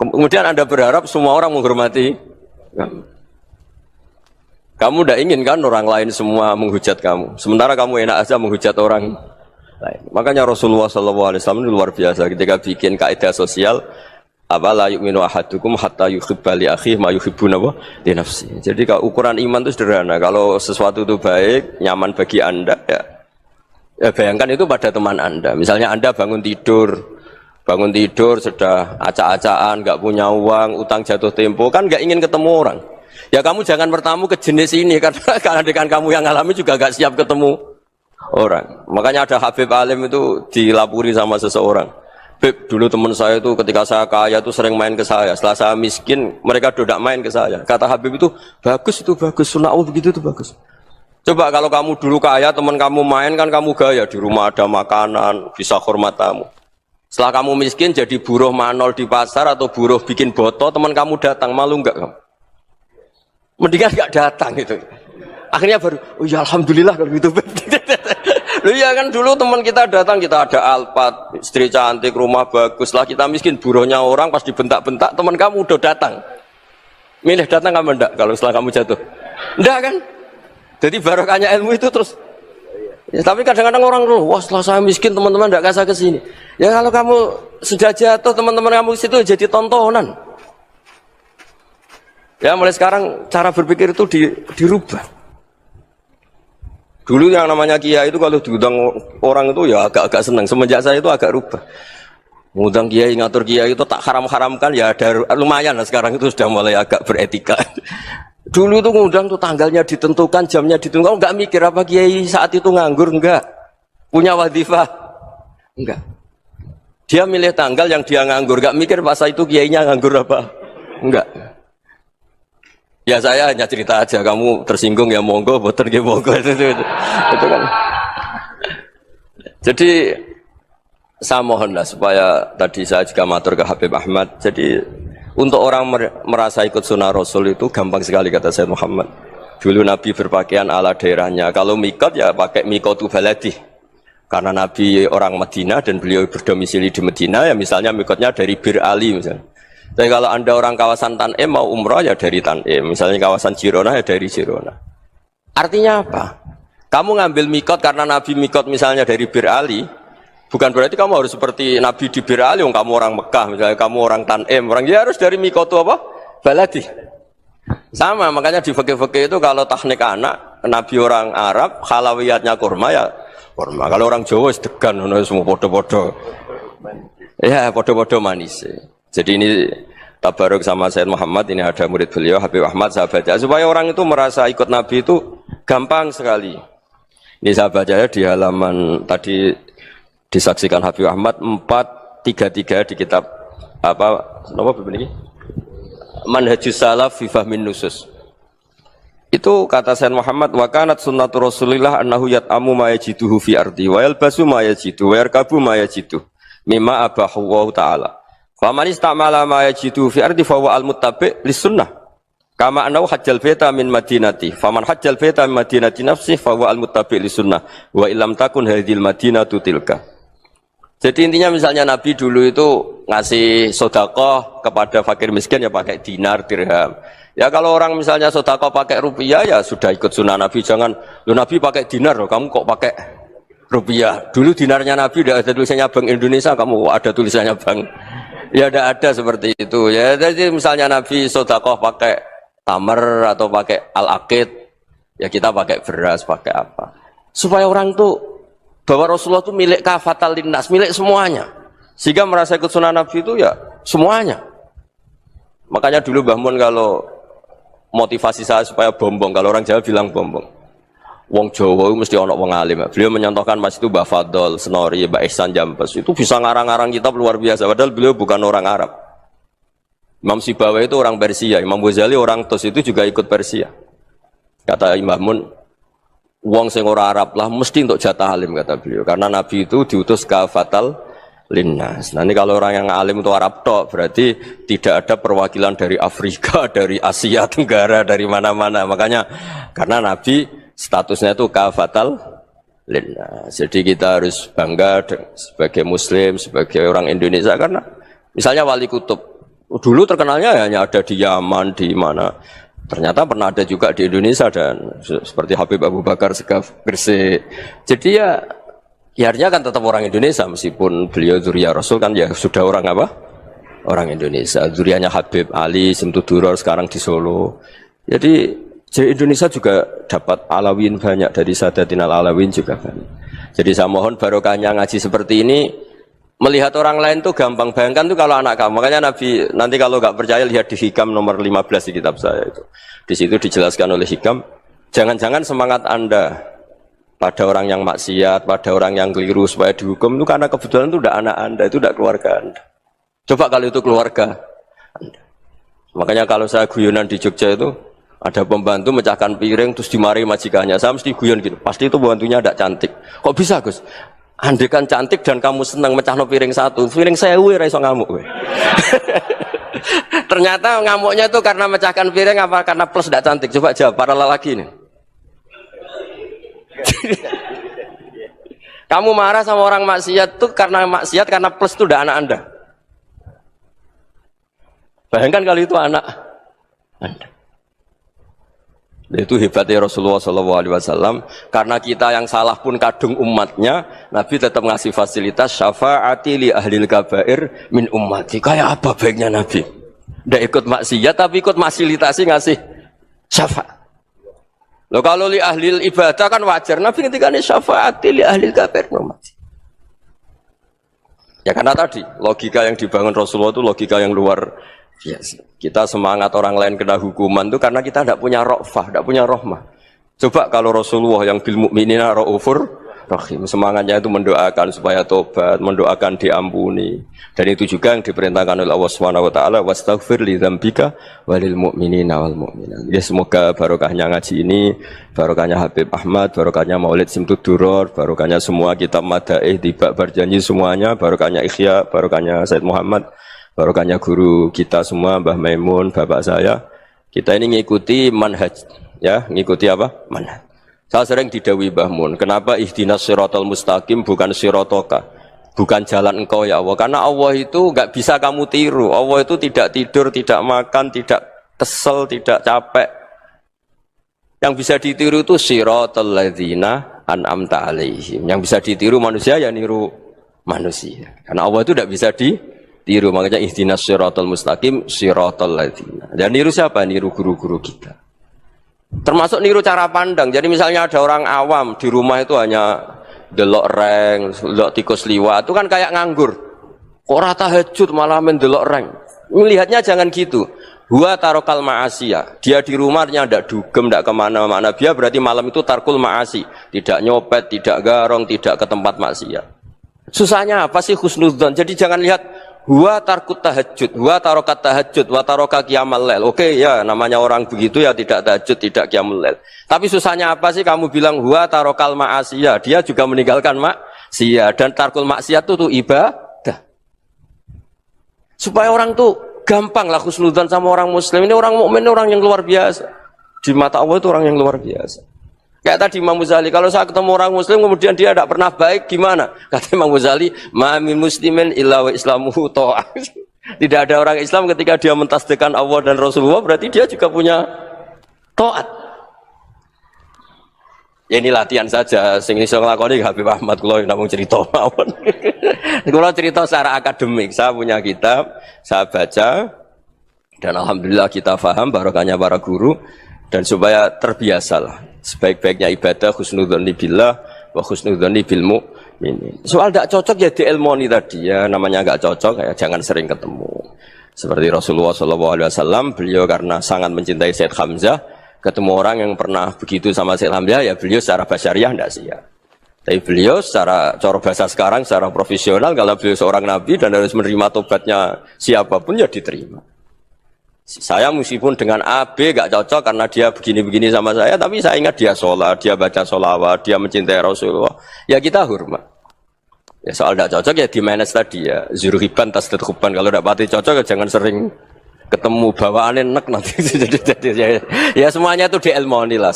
Kemudian Anda berharap semua orang menghormati kamu. Kamu tidak ingin kan orang lain semua menghujat kamu. Sementara kamu enak aja menghujat orang lain. Makanya Rasulullah SAW ini luar biasa ketika bikin kaidah sosial. Apa la yu'minu ahadukum hatta yuhibba li akhihi ma yuhibbu li nafsi. Jadi kalau ukuran iman itu sederhana. Kalau sesuatu itu baik, nyaman bagi Anda ya bayangkan itu pada teman Anda. Misalnya Anda bangun tidur sudah acak-acakan, enggak punya uang, utang jatuh tempo, kan enggak ingin ketemu orang. Ya kamu jangan bertamu ke jenis ini karena dengan kamu yang alami juga gak siap ketemu orang. Makanya ada Habib Alim itu dilapuri sama seseorang. Beb, dulu teman saya itu ketika saya kaya itu sering main ke saya. Setelah saya miskin, mereka tidak main ke saya. Kata Habib itu bagus, sunnah Allah begitu itu bagus. Coba kalau kamu dulu kaya, teman kamu main kan kamu gaya. Di rumah ada makanan, bisa hormat tamu. Setelah kamu miskin jadi buruh manol di pasar atau buruh bikin boto, teman kamu datang, malu enggak kamu? Mendingan gak datang itu. Akhirnya baru, oh ya alhamdulillah kalau gitu. Loh ya kan dulu teman kita datang, kita ada Alphard, istri cantik, rumah bagus. Lah kita miskin, buruhnya orang pas dibentak-bentak, teman kamu udah datang. Milih datang kamu enggak kalau setelah kamu jatuh? Enggak kan? Jadi barokahnya ilmu itu terus. Ya, tapi kadang-kadang orang wah setelah saya miskin teman-teman enggak kasih ke sini. Ya kalau kamu sudah jatuh, teman-teman kamu situ jadi tontonan. Ya mulai sekarang cara berpikir itu dirubah. Dulu yang namanya kiai itu kalau diundang orang itu ya agak-agak senang. Semenjak saya itu agak rubah. Ngundang kiai, ngatur kiai itu tak haram-haramkan ya ada lumayan lah sekarang itu sudah mulai agak beretika. Dulu itu ngundang tuh tanggalnya ditentukan, jamnya ditentukan. Enggak mikir apa kiai saat itu nganggur, enggak. Punya wadifah, enggak. Dia milih tanggal yang dia nganggur, enggak mikir pas itu kiainya nganggur apa, enggak. Ya saya hanya cerita aja, kamu tersinggung ya monggo, boten nggih monggo itu kan. Jadi saya mohonlah supaya tadi saya juga matur ke Habib Ahmad. Jadi untuk orang merasa ikut sunnah Rasul itu gampang sekali kata Sayyid Muhammad. Dulu Nabi berpakaian ala daerahnya. Kalau mikot ya pakai mikotu baladi. Karena Nabi orang Madinah dan beliau berdomisili di Madinah ya misalnya mikotnya dari Bir Ali misalnya. Tapi kalau Anda orang kawasan Tanim mau umrah ya dari Tanim, misalnya kawasan Jirona ya dari Jirona. Artinya apa? Kamu ngambil mikot karena Nabi mikot misalnya dari Bir Ali, bukan berarti kamu harus seperti Nabi di Bir Ali, kamu orang Mekah, misalnya kamu orang Tanim, orang dia harus dari mikot itu apa? Baladi. Sama, makanya di fikih-fikih itu kalau teknik anak, Nabi orang Arab, halawiyatnya kurma ya kurma. Kalau orang Jawa sedegan, semua podo-podo. Ya podo-podo manis. Jadi ini tabaruk sama Sayyid Muhammad, ini ada murid beliau Habib Ahmad, saya baca supaya orang itu merasa ikut Nabi itu gampang sekali. Ini saya baca ya di halaman tadi disaksikan Habib Ahmad 4 3 di kitab apa begini? Manhajus Salaf fi Fahmin Nusus. Itu kata Sayyid Muhammad, wa kanat sunnatu Rasulillah annahu yat'amu ma yajiduhu fi ardi wa yalbasu ma yajidu wa yarkabu ma yajidu mimma abahu wa ta'ala. Faman istamala ma yajiduhu fi ardi fa huwa al-muttabi' lis-sunnah. Kama annahu hajjal baita min madinati. Faman hajjal baita min madinati nafsi fa huwa al-muttabi' lis-sunnah. Wa illam takun hadhil madinatu tilka. Jadi intinya misalnya Nabi dulu itu ngasih sedekah kepada fakir miskin ya pakai dinar, dirham. Ya kalau orang misalnya sedekah pakai rupiah ya sudah ikut sunnah Nabi, jangan lu Nabi pakai dinar loh, kamu kok pakai rupiah. Dulu dinarnya Nabi udah ada tulisannya Bank Indonesia, kamu ada tulisannya Bank. Ya tidak ada seperti itu. Ya jadi misalnya Nabi sedekah pakai tamar atau pakai al-aqid, ya kita pakai beras, pakai apa. Supaya orang tuh bahwa Rasulullah itu milik kafatal linnas, milik semuanya. Sehingga merasa ikut sunnah Nabi itu ya semuanya. Makanya dulu Mbah Mun kalau motivasi saya supaya bombong, kalau orang Jawa bilang bombong. Wong Jawa itu mesti ono wong alim. Beliau menyontohkan Mas itu Mbah Fadol, Senori, Mbah Ihsan Jambes. Itu bisa ngarang-ngarang kitab luar biasa. Padahal beliau bukan orang Arab. Imam Sibawai itu orang Persia. Imam Ghazali orang Tos itu juga ikut Persia. Kata Imam Mun, wong sing ora Arab lah mesti untuk jatah alim, kata beliau. Karena Nabi itu diutus kafatal linnas. Nah ini kalau orang yang alim itu Arab tok, berarti tidak ada perwakilan dari Afrika, dari Asia Tenggara, dari mana-mana. Makanya karena Nabi statusnya itu kafatal linnas. Jadi kita harus bangga sebagai Muslim, sebagai orang Indonesia. Karena misalnya Wali Kutub, dulu terkenalnya hanya ada di Yaman, di mana. Ternyata pernah ada juga di Indonesia dan seperti Habib Abu Bakar Segaf Gresik. Jadi ya artinya kan tetap orang Indonesia meskipun beliau zuriyah Rasul kan ya sudah orang apa? Orang Indonesia. Zuriyahnya Habib Ali Simtuduror sekarang di Solo. Jadi Indonesia juga dapat alawin banyak dari Sadatin al-Alawin juga banyak. Jadi saya mohon barokahnya ngaji seperti ini. Melihat orang lain tuh gampang, bayangkan tuh kalau anak kamu. Makanya Nabi nanti kalau nggak percaya lihat di Hikam nomor 15 di kitab saya itu. Di situ dijelaskan oleh Hikam, jangan-jangan semangat Anda pada orang yang maksiat, pada orang yang keliru supaya dihukum itu karena kebetulan itu udah anak Anda, itu udah keluarga Anda. Coba kalau itu keluarga Anda. Makanya kalau saya guyonan di Jogja itu ada pembantu mecahkan piring terus dimarahi majikannya, saya mesti guyon gitu. Pasti itu pembantunya tidak cantik. Kok bisa Gus? Andai kan cantik dan kamu senang mecahno piring satu, piring 1000 ora iso ngamuk kowe. Ternyata ngamuknya itu karena mecahkan piring apa karena plus tidak cantik? Coba jawab para lelaki ini. Kamu marah sama orang maksiat itu karena maksiat karena plus itu udah anak Anda. Bayangkan kalau itu anak Anda. Itu hebatnya Rasulullah SAW. Karena kita yang salah pun kadung umatnya, Nabi tetap ngasih fasilitas syafaati li ahlil kabair min ummati. Kayak apa baiknya Nabi? Tidak ikut maksiat tapi ikut fasilitasi ngasih syafaat. Loh kalau li ahlil ibadah kan wajar. Nabi ketika ini syafaati li ahlil kabair min ummati. Ya karena tadi logika yang dibangun Rasulullah itu logika yang luar biasa. Kita semangat orang lain kena hukuman itu karena kita tidak punya ra'fah, tidak punya rahmah. Coba kalau Rasulullah yang bil mu'minina ra'ufur rahim, semangatnya itu mendoakan supaya tobat, mendoakan diampuni. Dan itu juga yang diperintahkan oleh Allah Subhanahu wa taala, wastaghfir li dzambika walil mu'minina wal mu'minat. Ya semoga barokahnya ngaji ini, barokahnya Habib Ahmad, barokahnya Maulid Simtuduror, barokahnya semua kitab Madaih, Tiba Berjanji semuanya, barokahnya Ikhya, barokahnya Said Muhammad, barokahnya guru kita semua, Mbah Maimun, bapak saya. Kita ini ngikuti manhaj, ya, ngikuti apa? Manhaj. Saya sering didhawuhi Mbah Mun, kenapa ihdinas siratal mustaqim bukan siratoka, bukan jalan engkau ya Allah? Karena Allah itu enggak bisa kamu tiru. Allah itu tidak tidur, tidak makan, tidak kesel, tidak capek. Yang bisa ditiru itu siratal ladzina an'amta alaihim. Yang bisa ditiru manusia ya niru manusia. Karena Allah itu tidak bisa ditiru, makanya ihdinas siratal mustaqim siratal ladzina. Dan niru siapa? Niru guru-guru kita. Termasuk niru cara pandang. Jadi misalnya ada orang awam di rumah itu hanya delok reng, delok tikus liwat, itu kan kayak nganggur. Kok ora tahajud malah mendelok reng. Melihatnya jangan gitu. Huwa tarokal ma'asiyah. Dia di rumahnya tidak dugem, tidak kemana-mana. Dia berarti malam itu tarkul ma'asi. Tidak nyopet, tidak garong, tidak ke tempat maksiat. Susahnya apa sih husnudzon? Jadi jangan lihat huwa tarkut tahajud, huwa tarokat tahajud, wa taroka qiyamul lail. Oke ya, namanya orang begitu ya tidak tahajud, tidak qiyamul lail. Tapi susahnya apa sih kamu bilang huwa tarokal ma'asiyah? Dia juga meninggalkan maksiyah, dan tarkul maksiyah itu tuh ibadah. Supaya orang tuh gampang lah husnudzon sama orang muslim. Ini orang mukmin, orang yang luar biasa. Di mata Allah itu orang yang luar biasa. Kayak tadi Imam Ghazali, kalau saya ketemu orang muslim kemudian dia tidak pernah baik, gimana? Kata Imam Ghazali, ma min muslimin illa wa islamuhu ta'ah. Tidak ada orang Islam ketika dia mentasbihkan Allah dan Rasulullah, berarti dia juga punya taat. Ya ini latihan saja, sing iso nglakoni Habib Ahmad kula namung cerita mawon. Kula cerita secara akademik, saya punya kitab, saya baca dan alhamdulillah kita paham barokahnya para guru dan supaya terbiasalah. Sebaik-baiknya ibadah husnudzon billah wa husnudzon bil mu'minin. Soal tidak cocok ya diilmoni tadi ya, namanya enggak cocok ya jangan sering ketemu. Seperti Rasulullah SAW, beliau karena sangat mencintai Sayyid Hamzah, ketemu orang yang pernah begitu sama Sayyid Hamzah ya beliau secara basyariah tidak siap. Tapi beliau secara cara bahasa sekarang, secara profesional, kalau beliau seorang nabi dan harus menerima tobatnya siapapun ya diterima. Saya meskipun dengan A, B gak cocok karena dia begini-begini sama saya, tapi saya ingat dia sholat, dia baca sholawat, dia mencintai Rasulullah, ya kita hormat. Ya soal gak cocok ya di manage tadi ya, zuruhiban tasdadhuban, kalau gak pati cocok ya jangan sering ketemu, bawaannya enak nanti. Ya semuanya itu diilmoni lah.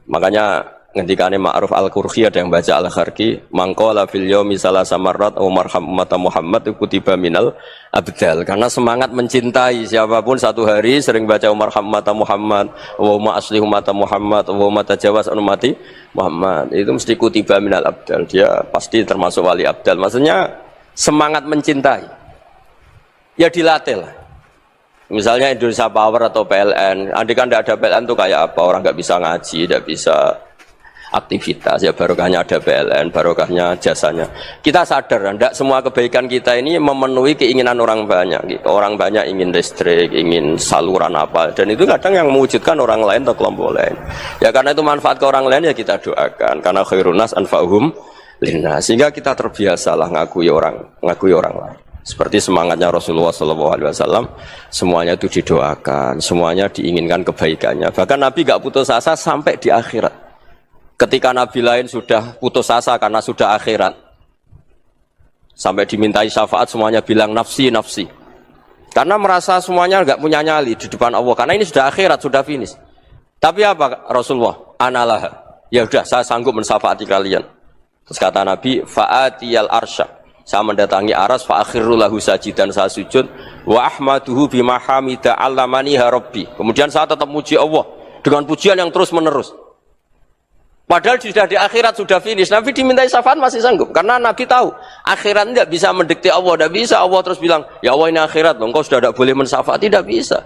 Makanya ngendikane Ma'ruf Al-Qurhi ada yang baca Al-Kharqi, mangqala fil yaumi salasa marrat aw marham ummata Muhammad kutiba minal abdal. Karena semangat mencintai siapapun satu hari sering baca marham ummata Muhammad, wa ma asli ummata Muhammad, wa ma tajawaz an ummati Muhammad. Itu mesti kutiba minal abdal. Dia pasti termasuk wali abdal. Maksudnya semangat mencintai. Ya dilatih lah. Misalnya Indonesia Power atau PLN, andai kan tidak ada PLN itu kayak apa? Orang nggak bisa ngaji, tidak bisa aktivitas, ya barokahnya ada PLN, barokahnya jasanya. Kita sadar, tidak semua kebaikan kita ini memenuhi keinginan orang banyak. Orang banyak ingin listrik, ingin saluran apa, dan itu kadang yang mewujudkan orang lain atau kelompok lain. Ya karena itu manfaat ke orang lain ya kita doakan. Karena khairun nas anfa'uhum linnas. Sehingga kita terbiasalah ngakui orang lain. Seperti semangatnya Rasulullah SAW, semuanya itu didoakan, semuanya diinginkan kebaikannya. Bahkan Nabi gak putus asa sampai di akhirat. Ketika Nabi lain sudah putus asa karena sudah akhirat, sampai dimintai syafaat semuanya bilang nafsi, nafsi. Karena merasa semuanya nggak punya nyali di depan Allah. Karena ini sudah akhirat, sudah finish. Tapi apa Rasulullah? Analah. Ya udah, saya sanggup mensyafaati kalian. Terus kata Nabi, fa'atiyal arsya. Saya mendatangi aras, fa'akhirru lahu sajidan, saya sujud. Wa ahmaduhu bimahamida allamaniha rabbi. Kemudian saya tetap muji Allah dengan pujian yang terus menerus. Padahal sudah di akhirat, sudah finish. Nabi dimintai syafaat masih sanggup. Karena Nabi tahu, akhirat tidak bisa mendikte Allah. Tidak bisa Allah terus bilang, ya Allah ini akhirat loh, engkau sudah tidak boleh mensyafaat. Tidak bisa.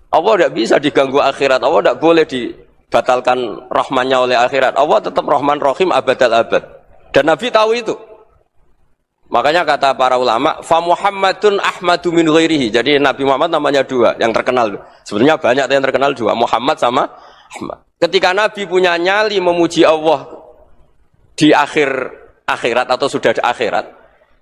Allah tidak bisa diganggu akhirat. Allah tidak boleh dibatalkan rahmannya oleh akhirat. Allah tetap rahman rahim abadal abad. Dan Nabi tahu itu. Makanya kata para ulama, fa Muhammadun ahmadu min ghairihi. Jadi Nabi Muhammad namanya dua, yang terkenal. Sebenarnya banyak yang terkenal dua, Muhammad sama Ahmad. Ketika Nabi punya nyali memuji Allah di akhirat atau sudah di akhirat,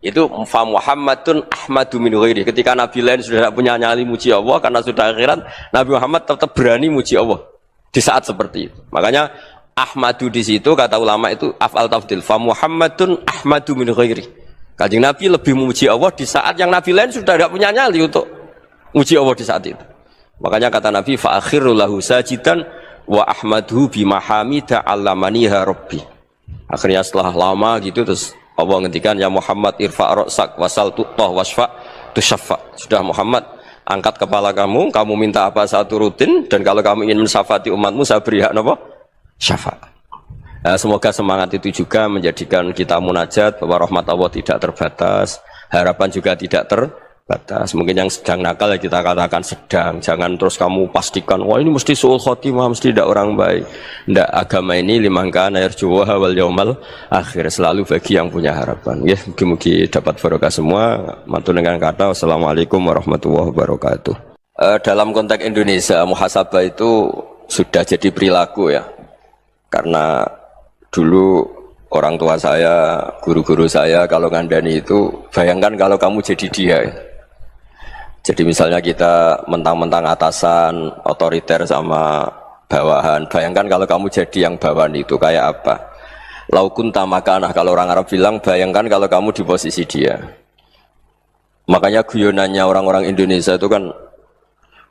itu fa Muhammadun ahmadu min ghairihi. Ketika Nabi lain sudah tidak punya nyali muji Allah karena sudah akhirat, Nabi Muhammad tetap berani muji Allah di saat seperti itu. Makanya ahmadu di situ kata ulama itu af'al tafdil, fa Muhammadun ahmadu min ghairihi. Kanjeng Nabi lebih memuji Allah di saat yang Nabi lain sudah tidak punya nyali untuk muji Allah di saat itu. Makanya kata Nabi fa akhirul lahu sajidan wa ahmadhu bimahamida allamaniha rabbi. Akhirnya setelah lama gitu terus Allah ngendikan ya Muhammad irfa' ra'sak wasal tu'tah wasfa' tusyaffa. Sudah Muhammad, angkat kepala kamu minta apa saya turutin, dan kalau kamu ingin mensyafaati umatmu saya beri hak apa? Syafaat. Semoga semangat itu juga menjadikan kita munajat bahwa rahmat Allah tidak terbatas, harapan juga tidak terbatas. Mungkin yang sedang nakal ya kita katakan sedang, jangan terus kamu pastikan wah ini mesti suul khotimah, mesti tidak orang baik. Tidak, agama ini liman kana yarjuha wal yaumal akhir, selalu bagi yang punya harapan. Ya, mugi-mugi dapat barokah semua. Matur dengan kata wassalamualaikum warahmatullahi wabarakatuh. Dalam konteks Indonesia, muhasabah itu sudah jadi perilaku ya. Karena dulu orang tua saya, guru-guru saya kalau ngandani itu, bayangkan kalau kamu jadi dia. Jadi misalnya kita mentang-mentang atasan, otoriter sama bawahan, bayangkan kalau kamu jadi yang bawahan itu kayak apa? Laukun tamakanah, kalau orang Arab bilang, bayangkan kalau kamu di posisi dia. Makanya guyonannya orang-orang Indonesia itu kan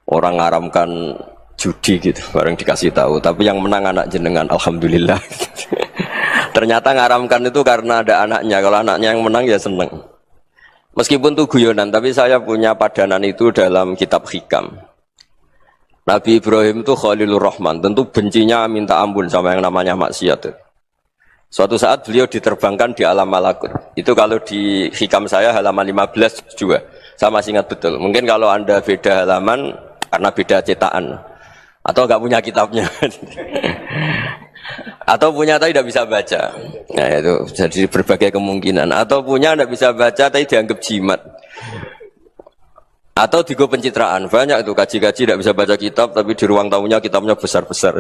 orang ngaramkan judi gitu, bareng dikasih tahu. Tapi yang menang anak jenengan, alhamdulillah. Ternyata ngaramkan itu karena ada anaknya. Kalau anaknya yang menang ya seneng. Meskipun itu guyonan, tapi saya punya padanan itu dalam kitab Hikam. Nabi Ibrahim itu Khalilur Rahman, tentu bencinya minta ampun sama yang namanya maksiat. Suatu saat beliau diterbangkan di alam malakut. Itu kalau di Hikam saya halaman 15 juga. Saya masih ingat betul. Mungkin kalau Anda beda halaman karena beda cetakan. Atau nggak punya kitabnya. Atau punya tapi tidak bisa baca. Nah itu jadi berbagai kemungkinan. Atau punya tidak bisa baca tapi dianggap jimat. Atau digo pencitraan. Banyak itu kaji-kaji tidak bisa baca kitab tapi di ruang tamunya kitabnya besar-besar.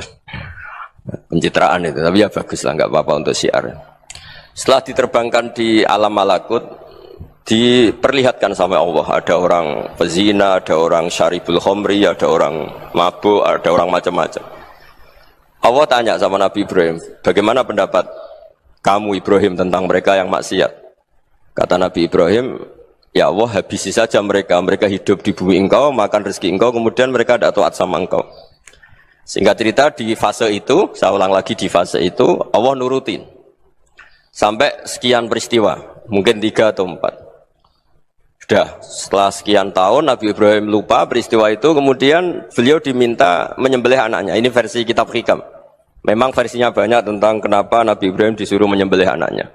Pencitraan itu. Tapi ya bagus lah, nggak apa-apa untuk syiar. Setelah diterbangkan di alam malakut, diperlihatkan sama Allah. Ada orang pezina, ada orang syaribul khomri, ada orang mabuk, ada orang macam-macam. Allah tanya sama Nabi Ibrahim, bagaimana pendapat kamu Ibrahim tentang mereka yang maksiat? Kata Nabi Ibrahim, ya Allah habisi saja mereka. Mereka hidup di bumi engkau, makan rezeki engkau, kemudian mereka tidak taat sama engkau. Singkat cerita di fase itu, saya ulang lagi di fase itu, Allah nurutin. Sampai sekian peristiwa, mungkin 3 atau 4. Sudah, setelah sekian tahun Nabi Ibrahim lupa peristiwa itu, kemudian beliau diminta menyembelih anaknya. Ini versi kitab Hikam. Memang versinya banyak tentang kenapa Nabi Ibrahim disuruh menyembelih anaknya.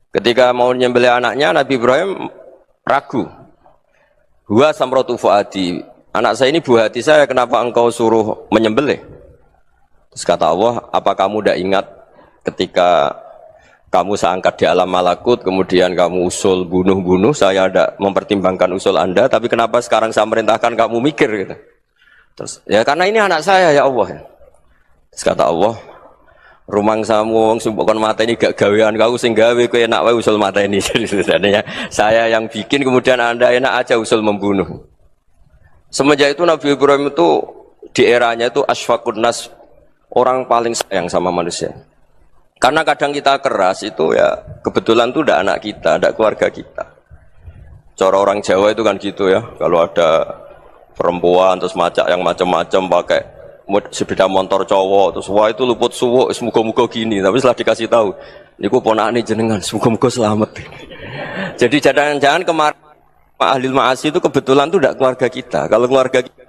Ketika mau menyembelih anaknya, Nabi Ibrahim ragu. Huwa samratu fuadi. Anak saya ini buah hati saya, kenapa engkau suruh menyembelih? Terus kata Allah, apa kamu tidak ingat ketika kamu saya angkat di alam malakut, kemudian kamu usul bunuh-bunuh, saya tidak mempertimbangkan usul Anda, tapi kenapa sekarang saya merintahkan kamu mikir gitu. Terus, ya karena ini anak saya ya Allah. Terus kata Allah, rumang samu wong sumpukon mata ini gak gawean kau sing gawe kowe enak wae usul mata ini. Jadi sebenarnya saya yang bikin, kemudian Anda enak aja usul membunuh. Semenjak itu Nabi Ibrahim itu di eranya itu asfaqun nas, orang paling sayang sama manusia. Karena kadang kita keras itu ya kebetulan itu tidak anak kita, tidak keluarga kita. Cara orang Jawa itu kan gitu ya. Kalau ada perempuan terus macak yang macam-macam pakai sepeda motor cowok terus wah itu luput suwuk, semoga-moga gini. Tapi setelah dikasih tahu, niku ponakane jenengan, semoga-moga selamat. Jadi jangan-jangan kemarin ahli ma'asi itu kebetulan itu tidak keluarga kita. Kalau keluarga kita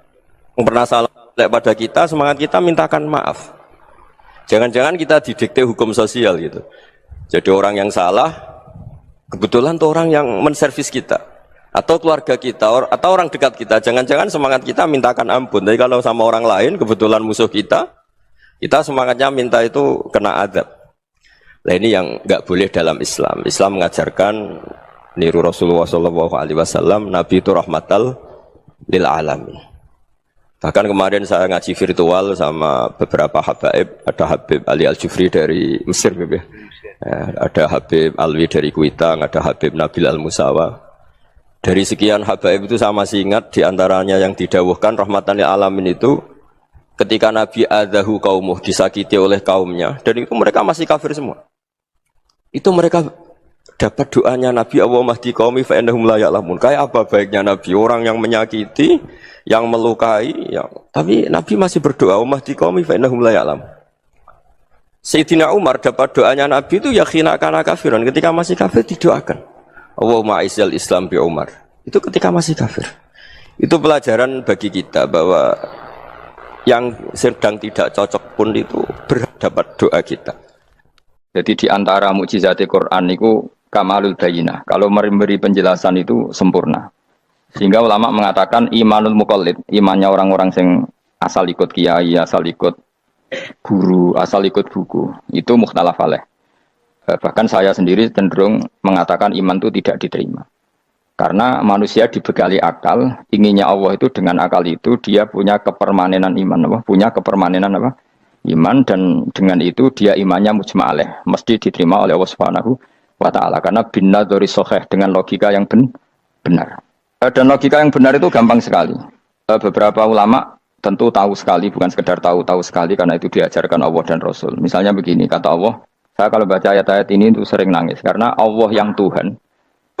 yang pernah salah pada kita, semangat kita mintakan maaf. Jangan-jangan kita didikte hukum sosial gitu. Jadi orang yang salah kebetulan itu orang yang menservis kita, atau keluarga kita, atau orang dekat kita. Jangan-jangan semangat kita mintakan ampun. Tapi kalau sama orang lain kebetulan musuh kita semangatnya minta itu kena adab. Nah ini yang nggak boleh dalam Islam. Islam mengajarkan niru Rasulullah SAW, Nabi itu rahmatal lil alamin. Bahkan kemarin saya ngaji virtual sama beberapa habaib, ada Habib Ali Al-Jufri dari Mesir, ya. Ada Habib Alwi dari Kuitang, ada Habib Nabil Al-Musawa. Dari sekian habaib itu saya masih ingat diantaranya yang didawuhkan rahmatan lil alamin itu ketika Nabi adahu kaumuh, disakiti oleh kaumnya, dan itu mereka masih kafir semua. Itu mereka dapat doanya Nabi, Allah mahdi qaumi fa innahum la ya'lamun. Kayak apa baiknya Nabi, orang yang menyakiti, yang melukai, tapi Nabi masih berdoa, Allah mahdi qaumi fa innahum la ya'lamun. Sayyidina Umar dapat doanya Nabi itu yakhina kana kafiran, ketika masih kafir didoakan. Allahumma aizzal Islam bi Umar. Itu ketika masih kafir. Itu pelajaran bagi kita bahwa yang sedang tidak cocok pun itu berdapat doa kita. Jadi di antara mukjizat Quran itu kamalul bayinah. Kalau memberi penjelasan itu sempurna. Sehingga ulama mengatakan imanul muqallid, imannya orang-orang yang asal ikut kiai, asal ikut guru, asal ikut buku, itu mukhtalaf alaih. Bahkan saya sendiri cenderung mengatakan iman itu tidak diterima. Karena manusia dibekali akal, inginnya Allah itu dengan akal itu dia punya kepermanenan iman, punya kepermanenan iman, dan dengan itu dia imannya mujma'aleh, mesti diterima oleh Allah Subhanahu wa taala karena binnadzari shahih, dengan logika yang benar. Dan logika yang benar itu gampang sekali. Beberapa ulama tentu tahu sekali, bukan sekedar tahu sekali karena itu diajarkan Allah dan Rasul. Misalnya begini, kata Allah, saya kalau baca ayat-ayat ini itu sering nangis karena Allah yang Tuhan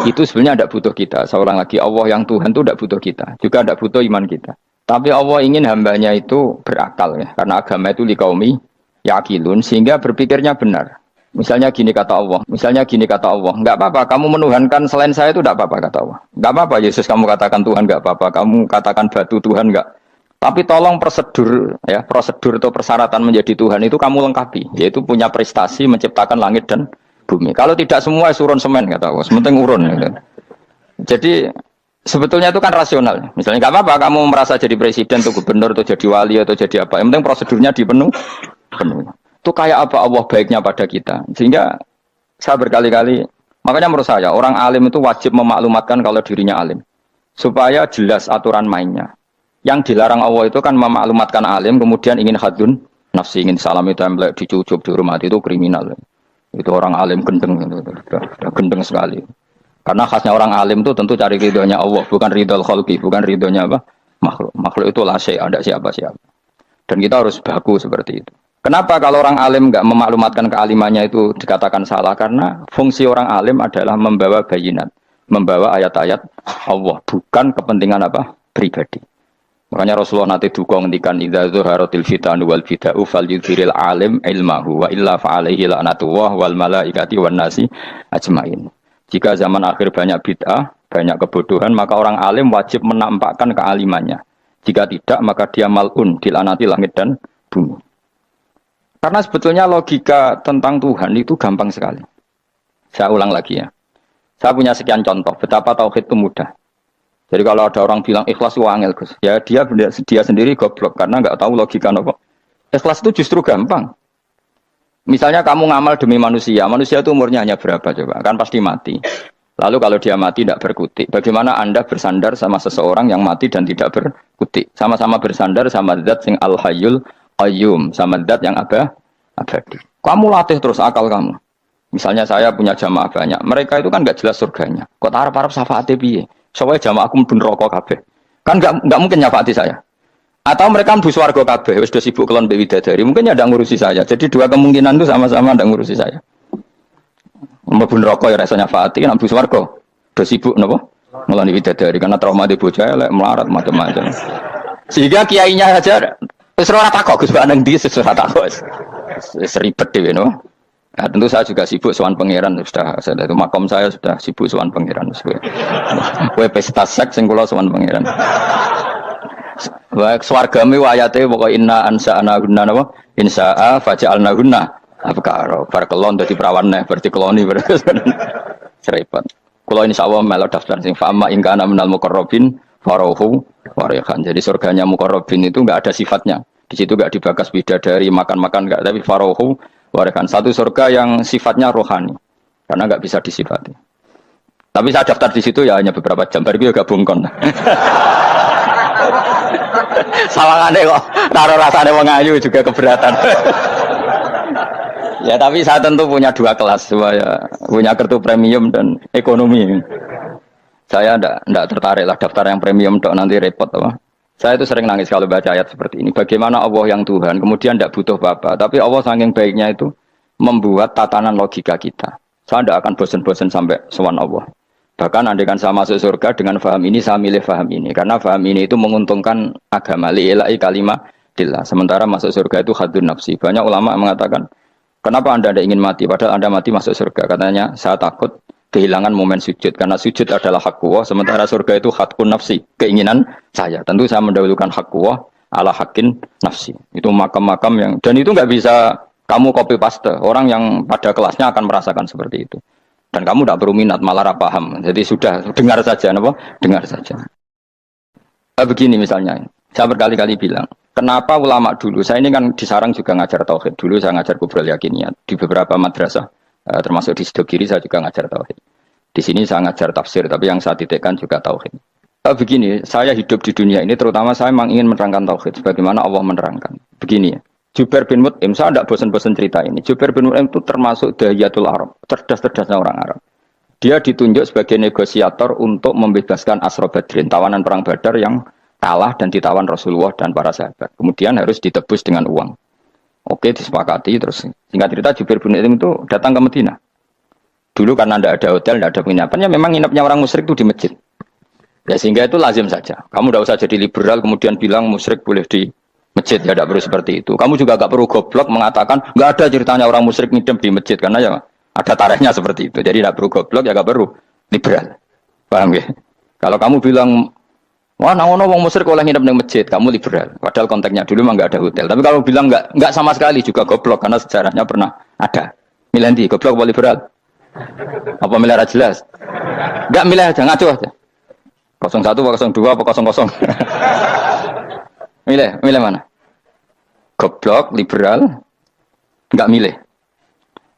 itu sebenarnya tidak butuh kita. Saya ulang lagi, Allah yang Tuhan itu tidak butuh kita, juga tidak butuh iman kita. Tapi Allah ingin hambanya itu berakal ya, karena agama itu liqaumi yaqilun, sehingga berpikirnya benar. Misalnya gini kata Allah, enggak apa-apa kamu menuhankan selain saya itu enggak apa-apa kata Allah. Enggak apa-apa Yesus kamu katakan Tuhan, enggak apa-apa kamu katakan batu Tuhan, enggak. Tapi tolong prosedur atau persyaratan menjadi Tuhan itu kamu lengkapi, yaitu punya prestasi menciptakan langit dan bumi. Kalau tidak semua surun semen kata Allah, sementing urun gitu. Jadi sebetulnya itu kan rasional. Misalnya nggak apa-apa kamu merasa jadi presiden atau gubernur atau jadi wali atau jadi apa. Yang penting prosedurnya dipenuhi. Itu kayak apa Allah baiknya pada kita. Sehingga saya berkali-kali, makanya menurut saya orang alim itu wajib memaklumatkan kalau dirinya alim. Supaya jelas aturan mainnya. Yang dilarang Allah itu kan memaklumatkan alim kemudian ingin hadun nafsi, ingin salami template, dicucuk, dihormati, itu kriminal. Itu orang alim gendeng, gendeng sekali. Karena khasnya orang alim itu tentu cari ridhonya Allah, bukan ridho khalqi, bukan ridhonya apa? Makhluk. Makhluk itu la syai', ada siapa-siapa. Dan kita harus baku seperti itu. Kenapa kalau orang alim enggak memaklumatkan kealimannya itu dikatakan salah? Karena fungsi orang alim adalah membawa bayinat, membawa ayat-ayat Allah, bukan kepentingan apa? Pribadi. Makanya Rasulullah nanti duka ngendikan idza zuharatil fitanu wal bid'u falyudhiril alim ilmahu wa illa fa'alaihi la'natullah wal malaikati wan nasi ajmain. Jika zaman akhir banyak bid'ah, banyak kebodohan, maka orang alim wajib menampakkan kealimannya. Jika tidak, maka dia mal'un, dilaknati langit dan bumi. Karena sebetulnya logika tentang Tuhan itu gampang sekali. Saya ulang lagi ya. Saya punya sekian contoh, betapa tauhid itu mudah. Jadi kalau ada orang bilang ikhlas itu angel, Gus. Ya dia sendiri goblok, karena nggak tahu logika apa. Ikhlas itu justru gampang. Misalnya kamu ngamal demi manusia itu umurnya hanya berapa coba? Kan pasti mati. Lalu kalau dia mati tidak berkutik, bagaimana Anda bersandar sama seseorang yang mati dan tidak berkutik? Sama-sama bersandar sama zat sing al-hayyul qayyum, sama zat yang abadi. Kamu latih terus akal kamu. Misalnya saya punya jamaah banyak, mereka itu kan nggak jelas surganya. Kok harap-harap syafaate piye? Soalnya jamaah aku mlebu neraka kabeh. Kan nggak mungkin nyafaati saya. Atau mereka mlebu swarga kabeh, wis do sibuk kelon mbek widadari. Mungkin ya ndak ngurusi saya. Jadi dua kemungkinan itu sama-sama ndak ngurusi saya. Mlebu neraka ya rasanya nyafaati, nek mlebu swarga do sibuk napa? Ngeloni widadari karena trauma di bocah elek melarat macam-macam. Sehingga kiainya saja wis ora takok Gus Pak nang ndi wis ora takok. Wis ribet dhewe no. Nah, tentu saya juga sibuk sowan pangeran sudah itu makom saya sudah sibuk sowan pangeran. Kowe pesta seks sing kula sowan pangeran. Baik swargame ayate pokoke inna ansa'ana gunna napa insya'a faja'alna gunna abkara bar kelon dadi perawan neh berarti keloni repot. Kula insyaallah melok daftar sing fa'ama in kana minal muqarrabin farohu warihan. Jadi surganya muqarrabin itu enggak ada sifatnya. Di situ enggak dibakas bidadari makan-makan enggak, tapi farohu warihan. Satu surga yang sifatnya rohani. Karena enggak bisa disifati. Tapi saya daftar di situ ya hanya beberapa jam. Baru juga bungkon. Sawangane kok taruh rasane wong ayu juga keberatan. Ya tapi saya tentu punya dua kelas, punya kartu premium dan ekonomi. Saya enggak tertarik lah daftar yang premium dok nanti repot apa. Saya itu sering nangis kalau baca ayat seperti ini. Bagaimana Allah yang Tuhan kemudian enggak butuh apa-apa, tapi Allah saking baiknya itu membuat tatanan logika kita. Saya enggak akan bosan-bosan sampai sowan Allah. Bahkan andaikan saya masuk surga dengan faham ini, saya milih faham ini. Karena faham ini itu menguntungkan agama. Li'ilai kalimatillah. Sementara masuk surga itu hadun nafsi. Banyak ulama mengatakan, kenapa Anda ingin mati? Padahal Anda mati masuk surga. Katanya, saya takut kehilangan momen sujud. Karena sujud adalah hak Allah. Sementara surga itu hakun nafsi. Keinginan saya. Tentu saya mendahulukan hak Allah ala hakin nafsi. Itu makam-makam yang... Dan itu nggak bisa kamu copy paste. Orang yang pada kelasnya akan merasakan seperti itu. Dan kamu tidak perlu minat, malah paham. Jadi sudah dengar saja, apa? Dengar saja. Begini misalnya, saya berkali-kali bilang, kenapa ulama dulu? Saya ini kan di Sarang juga ngajar tauhid. Dulu saya ngajar kubrul yakiniyat di beberapa madrasah, termasuk di Sidogiri saya juga ngajar tauhid. Di sini saya ngajar tafsir, tapi yang saya titikkan juga tauhid. Begini, saya hidup di dunia ini, terutama saya memang ingin menerangkan tauhid, sebagaimana Allah menerangkan. Begini ya. Jubair bin Mut'im, saya tidak bosan-bosan cerita ini. Jubair bin Mut'im itu termasuk dahiyatul Arab, cerdas-cerdasnya orang Arab. Dia ditunjuk sebagai negosiator untuk membebaskan Asra Badrin, tawanan perang Badar yang kalah dan ditawan Rasulullah dan para sahabat. Kemudian harus ditebus dengan uang. Oke, disepakati. Terus singkat cerita Jubair bin Mut'im itu datang ke Madinah. Dulu karena tidak ada hotel, tidak ada penginapan, ya memang nginepnya orang musyrik itu di masjid. Ya sehingga itu lazim saja. Kamu tidak usah jadi liberal kemudian bilang musyrik boleh di masjid, ya tidak perlu seperti itu. Kamu juga tidak perlu goblok mengatakan nggak ada ceritanya orang musyrik nginep di masjid karena ya ada tariknya seperti itu. Jadi tidak perlu goblok, ya tidak perlu liberal. Paham ya? Kalau kamu bilang wah nangono wong musyrik oleh nginep di masjid, kamu liberal. Padahal konteksnya dulu memang nggak ada hotel. Tapi kalau bilang nggak sama sekali juga goblok karena sejarahnya pernah ada. Milih nanti goblok apa liberal? Apa milih jelas? Nggak milih aja, ngaco aja. 01 apa 02 apa 00. Milih mana? Goblok, liberal, nggak milih.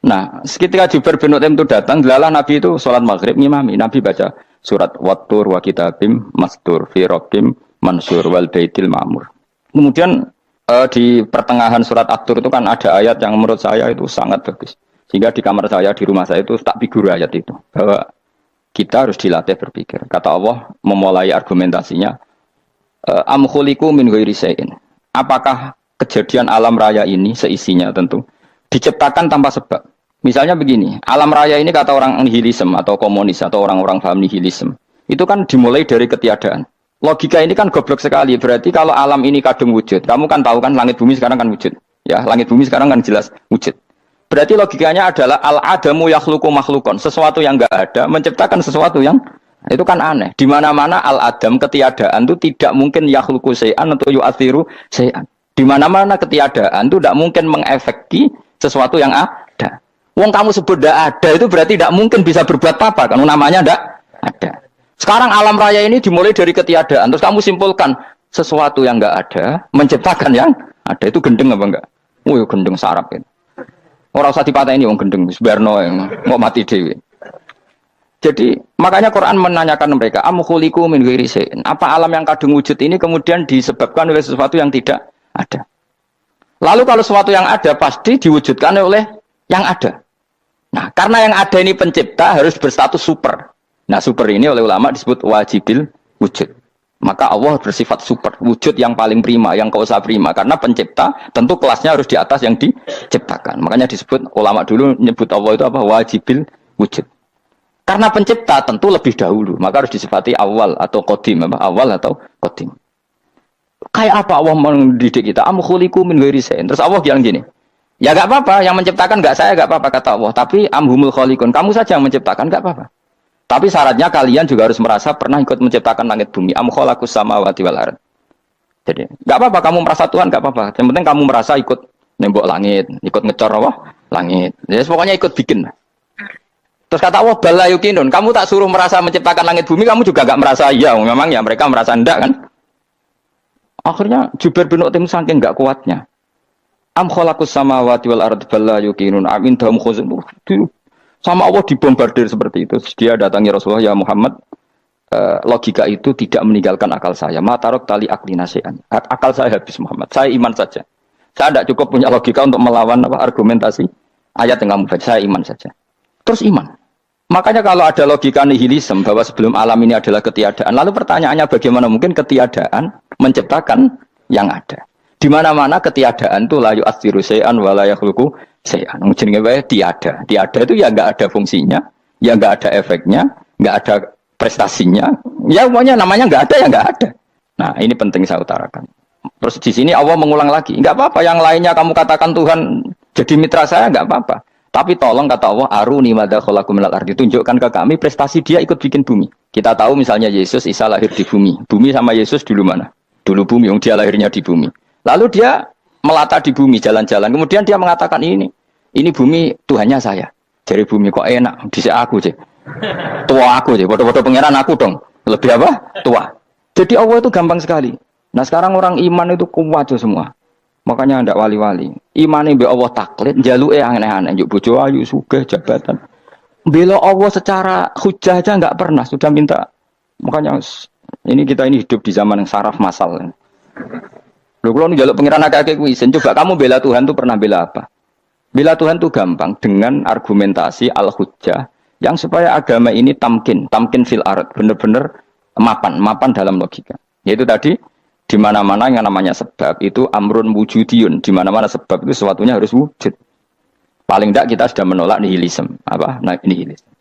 Nah, ketika Jubair bin Mut'im itu datang, delalah Nabi itu sholat maghrib ngimami. Nabi baca surat Wattur wa kitabim mastur fi rabbim mansur wal baitil ma'mur. Kemudian di pertengahan surat At-Tur itu kan ada ayat yang menurut saya itu sangat bagus. Sehingga di kamar saya, di rumah saya itu tak figur ayat itu. Bahwa kita harus dilatih berpikir. Kata Allah memulai argumentasinya, am khuliqu min ghairi syai'in. Apakah kejadian alam raya ini seisinya tentu diciptakan tanpa sebab. Misalnya begini, alam raya ini kata orang nihilisme atau komunis atau orang-orang paham nihilisme, itu kan dimulai dari ketiadaan. Logika ini kan goblok sekali. Berarti kalau alam ini kadung wujud, kamu kan tahu kan langit bumi sekarang kan wujud. Ya, langit bumi sekarang kan jelas wujud. Berarti logikanya adalah al-adamu yakhluqu makhlukon, sesuatu yang enggak ada menciptakan sesuatu yang itu kan aneh. Di mana-mana al-adam ketiadaan itu tidak mungkin yakhluqu syai'an atau yu'athiru syai'an. Di mana-mana ketiadaan itu tidak mungkin mengefeki sesuatu yang ada. Wong kamu sebut tidak ada itu berarti tidak mungkin bisa berbuat apa kan namanya tidak ada. Sekarang alam raya ini dimulai dari ketiadaan. Terus kamu simpulkan sesuatu yang enggak ada menciptakan yang ada, itu gendeng apa enggak? Oh, gendeng sarap itu. Orang usah dipatahin wong gendeng sebarno yang mau mati dewi. Jadi makanya Quran menanyakan mereka, am khuliqu min ghairi syai'in. Apa alam yang kadung wujud ini kemudian disebabkan oleh sesuatu yang tidak ada. Lalu kalau sesuatu yang ada pasti diwujudkan oleh yang ada. Nah, karena yang ada ini pencipta harus berstatus super. Nah, super ini oleh ulama disebut wajibil wujud. Maka Allah bersifat super, wujud yang paling prima, yang kausa prima. Karena pencipta tentu kelasnya harus di atas yang diciptakan. Makanya disebut ulama dulu nyebut Allah itu apa? Wajibil wujud. Karena pencipta tentu lebih dahulu, maka harus disifati awal atau qadim, apa? Awal atau qadim. Kayak apa Allah mendidik kita? Am khuliqu min ghairi syai'in. Terus Allah bilang gini, ya enggak apa-apa, yang menciptakan enggak saya, enggak apa-apa kata Allah. Tapi amhumul khaliqun, kamu saja yang menciptakan, enggak apa-apa. Tapi syaratnya kalian juga harus merasa pernah ikut menciptakan langit bumi. Am khalaqus samawati wal ard. Jadi, enggak apa-apa kamu merasa Tuhan, enggak apa-apa. Yang penting kamu merasa ikut nembok langit, ikut ngecor apa? Langit. Ya pokoknya ikut bikin. Terus kata Allah, bala yukinun, kamu tak suruh merasa menciptakan langit bumi, kamu juga enggak merasa iya. Memang ya mereka merasa enggak kan? Akhirnya Jubair bin Mut'im saking enggak kuatnya. Am khalaqus samawati wal ard bala yukinun am indahum khuzun. Sama Allah dibombardir seperti itu. Dia datangi Rasulullah, ya Muhammad, logika itu tidak meninggalkan akal saya. Matarok tali akli nasihan. Akal saya habis Muhammad. Saya iman saja. Saya tidak cukup punya logika untuk melawan argumentasi ayat yang kamu baca. Saya iman saja. Terus iman. Makanya kalau ada logika nihilisme bahwa sebelum alam ini adalah ketiadaan, lalu pertanyaannya bagaimana mungkin ketiadaan menciptakan yang ada? Di mana-mana ketiadaan itu la yu'atsiru syai'an wa la yakhluqu syai'an. Jenenge wae tiada. Tiada itu ya enggak ada fungsinya, ya enggak ada efeknya, enggak ada prestasinya. Ya pokoknya namanya enggak ada ya enggak ada. Nah, ini penting saya utarakan. Terus di sini Allah mengulang lagi, enggak apa-apa yang lainnya kamu katakan Tuhan jadi mitra saya enggak apa-apa. Tapi tolong kata Allah, aruni madza khalaqu minal ardi, tunjukkan ke kami prestasi dia ikut bikin bumi. Kita tahu misalnya Yesus, Isa lahir di bumi. Bumi sama Yesus dulu mana? Dulu bumi, yang dia lahirnya di bumi. Lalu dia melata di bumi, jalan-jalan. Kemudian dia mengatakan ini bumi Tuhannya saya. Jadi bumi kok enak, dhisik aku sih. Tua aku sih, bodoh-bodoh pangeran aku dong. Lebih apa? Tua. Jadi Allah itu gampang sekali. Nah sekarang orang iman itu kuat tuh semua. Makanya ndak wali-wali. Imane mbek Allah taklid, njaluke aneh-aneh, njuk bojo ayu, sugih, jabatan. Bela Allah secara hujah aja enggak pernah, sudah minta. Makanya ini kita ini hidup di zaman yang saraf massal. Lho kalau njaluk pengiran akeh-akeh kuwi isin. Coba kamu bela Tuhan tuh pernah bela apa? Bela Tuhan tuh gampang dengan argumentasi al-hujjah yang supaya agama ini tamkin fil ard, bener-bener mapan dalam logika. Yaitu tadi di mana-mana yang namanya sebab itu amrun wujudiyun, di mana-mana sebab itu sesuatunya harus wujud. Paling tidak kita sudah menolak nihilisme. Apa? Nah, nihilisme.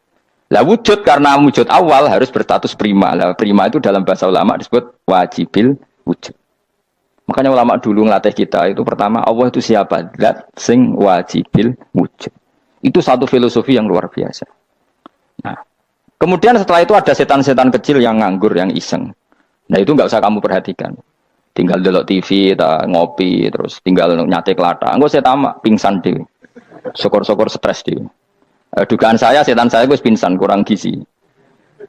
Lah wujud karena wujud awal harus berstatus prima. Lah prima itu dalam bahasa ulama disebut wajibil wujud. Makanya ulama dulu ngelatih kita itu pertama Allah itu siapa? Zat sing wajibil wujud. Itu satu filosofi yang luar biasa. Nah, kemudian setelah itu ada setan-setan kecil yang nganggur, yang iseng. Nah itu nggak usah kamu perhatikan. Tinggal delok TV, ngopi, terus tinggal nyate kelata. Enggak saya tamak, pingsan deh. Syukur-syukur stres deh. Dugaan saya setan saya gue pingsan, kurang gizi.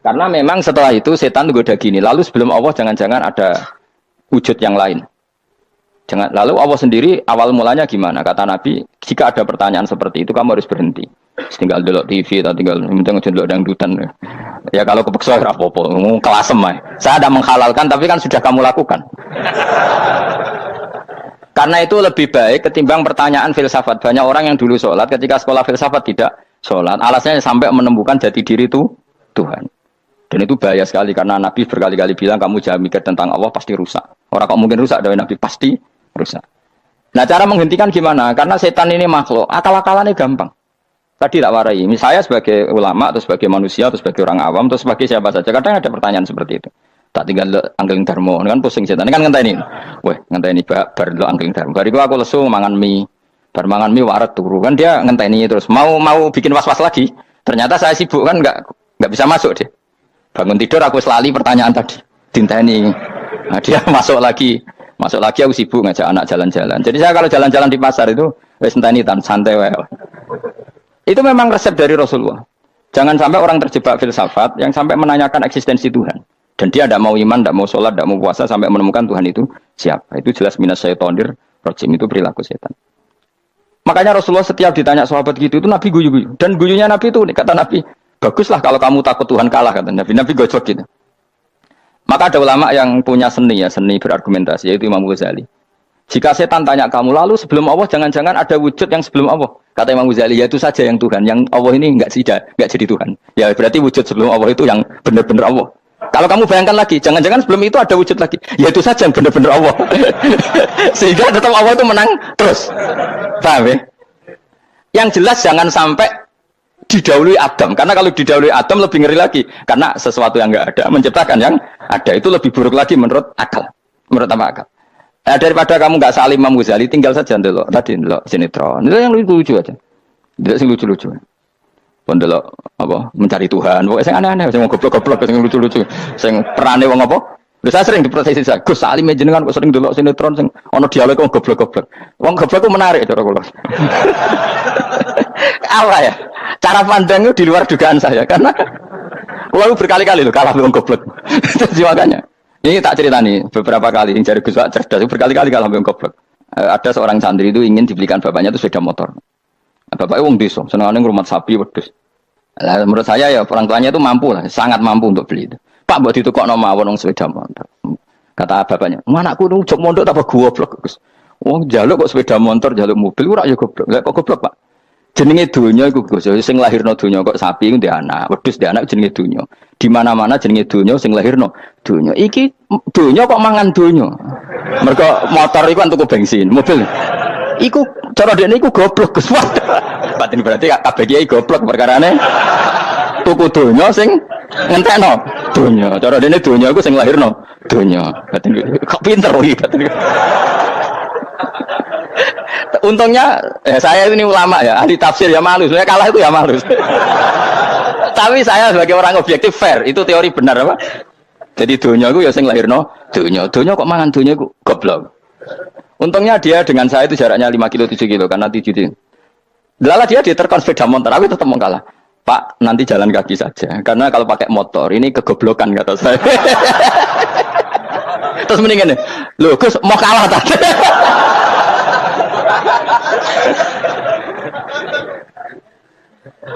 Karena memang setelah itu setan itu udah gini. Lalu sebelum Allah jangan-jangan ada wujud yang lain. Jangan, lalu Allah sendiri awal mulanya gimana? Kata Nabi, jika ada pertanyaan seperti itu kamu harus berhenti. Tinggal delok TV atau tinggal delok dangdutan. Ya kalau kepeksa ora apa-apa, kelasem ae. Saya ada menghalalkan tapi kan sudah kamu lakukan. Karena itu lebih baik ketimbang pertanyaan filsafat. Banyak orang yang dulu sholat ketika sekolah filsafat tidak sholat. Alasannya sampai menemukan jati diri itu Tuhan. Dan itu bahaya sekali karena Nabi berkali-kali bilang kamu jangan mikir tentang Allah pasti rusak. Orang kok mungkin rusak dari Nabi pasti rusak. Nah cara menghentikan gimana? Karena setan ini makhluk, akal-akalannya gampang. Tadi tak warai. Saya sebagai ulama, atau sebagai manusia, atau sebagai orang awam, atau sebagai siapa saja. Kadang ada pertanyaan seperti itu. Tak tinggal anggeling darmo, kan pusing setan. Ini kan ngenteni. Weh, ngenteni bar lo anggeling darmo. Bariku aku lesu mangan mie. Bar mangan mie waret turu. Kan dia ngenteni terus. Mau bikin was-was lagi. Ternyata saya sibuk kan nggak bisa masuk deh. Bangun tidur aku selali pertanyaan tadi. Dinteni. Nah, dia masuk lagi aku sibuk ngajak anak jalan-jalan. Jadi saya kalau jalan-jalan di pasar itu wis enteni tan santai wae. Itu memang resep dari Rasulullah. Jangan sampai orang terjebak filsafat yang sampai menanyakan eksistensi Tuhan. Dan dia tidak mau iman, tidak mau sholat, tidak mau puasa sampai menemukan Tuhan itu siapa. Itu jelas minas syaitonir rajim, itu perilaku setan. Makanya Rasulullah setiap ditanya sahabat gitu itu Nabi guyu-guyu. Dan guyunya Nabi itu kata Nabi, baguslah kalau kamu takut Tuhan kalah kata Nabi. Nabi gojok gitu. Maka ada ulama yang punya seni berargumentasi, yaitu Imam Ghazali. Jika setan tanya kamu, lalu sebelum Allah jangan-jangan ada wujud yang sebelum Allah. Kata Imam Ghazali, ya itu saja yang Tuhan. Yang Allah ini nggak jadi Tuhan. Ya berarti wujud sebelum Allah itu yang benar-benar Allah. Kalau kamu bayangkan lagi, jangan-jangan sebelum itu ada wujud lagi. Ya itu saja yang benar-benar Allah. Sehingga tetap Allah itu menang terus. Paham ya? Yang jelas jangan sampai didahului Adam. Karena kalau didahului Adam lebih ngeri lagi. Karena sesuatu yang nggak ada menciptakan yang ada itu lebih buruk lagi menurut akal. Menurut apa akal? Nah, daripada kamu nggak salim Imam Ghazali, tinggal saja ndelok tadi ndelok sinetron. Itu yang lucu aja. Ndelok sing lucu-lucu. Ndelok apa? Mencari Tuhan. Pokoknya sing aneh-aneh, sing goblok-goblok, sing lucu-lucu, sing perane wong apa? Lha saya sering diprotes saya. Gus Salim jenengan kok sering ndelok sinetron sing ana dialog wong goblok-goblok. Wong goblok ku menarik cara kula. Apa ya? Cara pandang itu di luar dugaan saya karena kula berkali-kali lho kalah wong goblok. Jadi makanya ini tak cerita nih beberapa kali yang jari Gus Wak cerdas berkali-kali kalah wong goblok. Ada seorang santri itu ingin dibelikan bapaknya itu sepeda motor. Bapaknya wong desa, senengane ngrumat sapi wedhus. Lah menurut saya ya orang tuanya itu mampu lah, sangat mampu untuk beli itu. Pak mbok ditukokno mawon wong sepeda motor. Kata bapaknya, "Anakku nu jog mondok tak goblok, Gus." Wong njaluk kok sepeda motor, njaluk mobil ora ya goblok. Lah kok goblok, Pak? Jenenge donya iku Gus, sing lahirno donya kok sapi iku ndek anak, wedhus ndek anak jenenge donya. Di mana-mana jenenge donya sing lahirno donya. Iki donya kok mangan donya. Mergo motor iku kan tuku bensin, mobil. Iku cara dekne iku goblok Gus. Batin berarti kabeh kiai goblok perkarane tuku donya sing ngentekno donya. Cara dekne donya iku sing lahirno donya. Batin kok pinter iki batin. Untungnya saya ini ulama ya, ahli tafsir ya malu. Saya kalah itu ya malu. Tapi saya sebagai orang objektif fair, itu teori benar apa? Jadi donya iku ya sing lahirno donya. Donya kok mangan donya iku goblok. Untungnya dia dengan saya itu jaraknya 5 kilo 7 kilo karena 7 kilo. Lala dia diterkon sepeda motor, aku tetap mau kalah. Pak, nanti jalan kaki saja. Karena kalau pakai motor ini kegoblokan kata saya. Terus mendingan nih, loh Gus mau kalah tadi.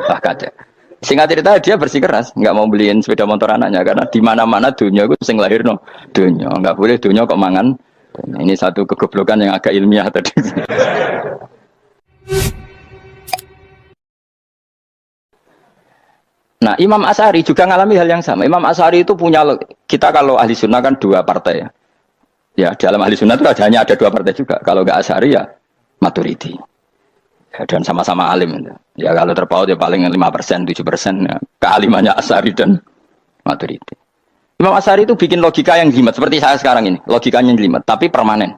Wah kacau. Singkat cerita dia bersikeras, nggak mau beliin sepeda motor anaknya karena di mana-mana dunia itu sing lahir no dunia, nggak boleh dunia kok mangan Nah, ini satu kegoblokan yang agak ilmiah tadi. Nah, Imam Asy'ari juga ngalami hal yang sama. Imam Asy'ari itu punya, kita kalau ahli sunnah kan dua partai ya. Ya, dalam ahli sunnah itu hanya ada dua partai juga. Kalau nggak Asy'ari ya Maturidi. Ya, dan sama-sama alim. Ya kalau terpaut ya paling 5%, 7% ya. Kealimannya Asy'ari dan Maturidi. Imam Asy'ari itu bikin logika yang jelimet seperti saya sekarang ini. Logikanya jelimet tapi permanen.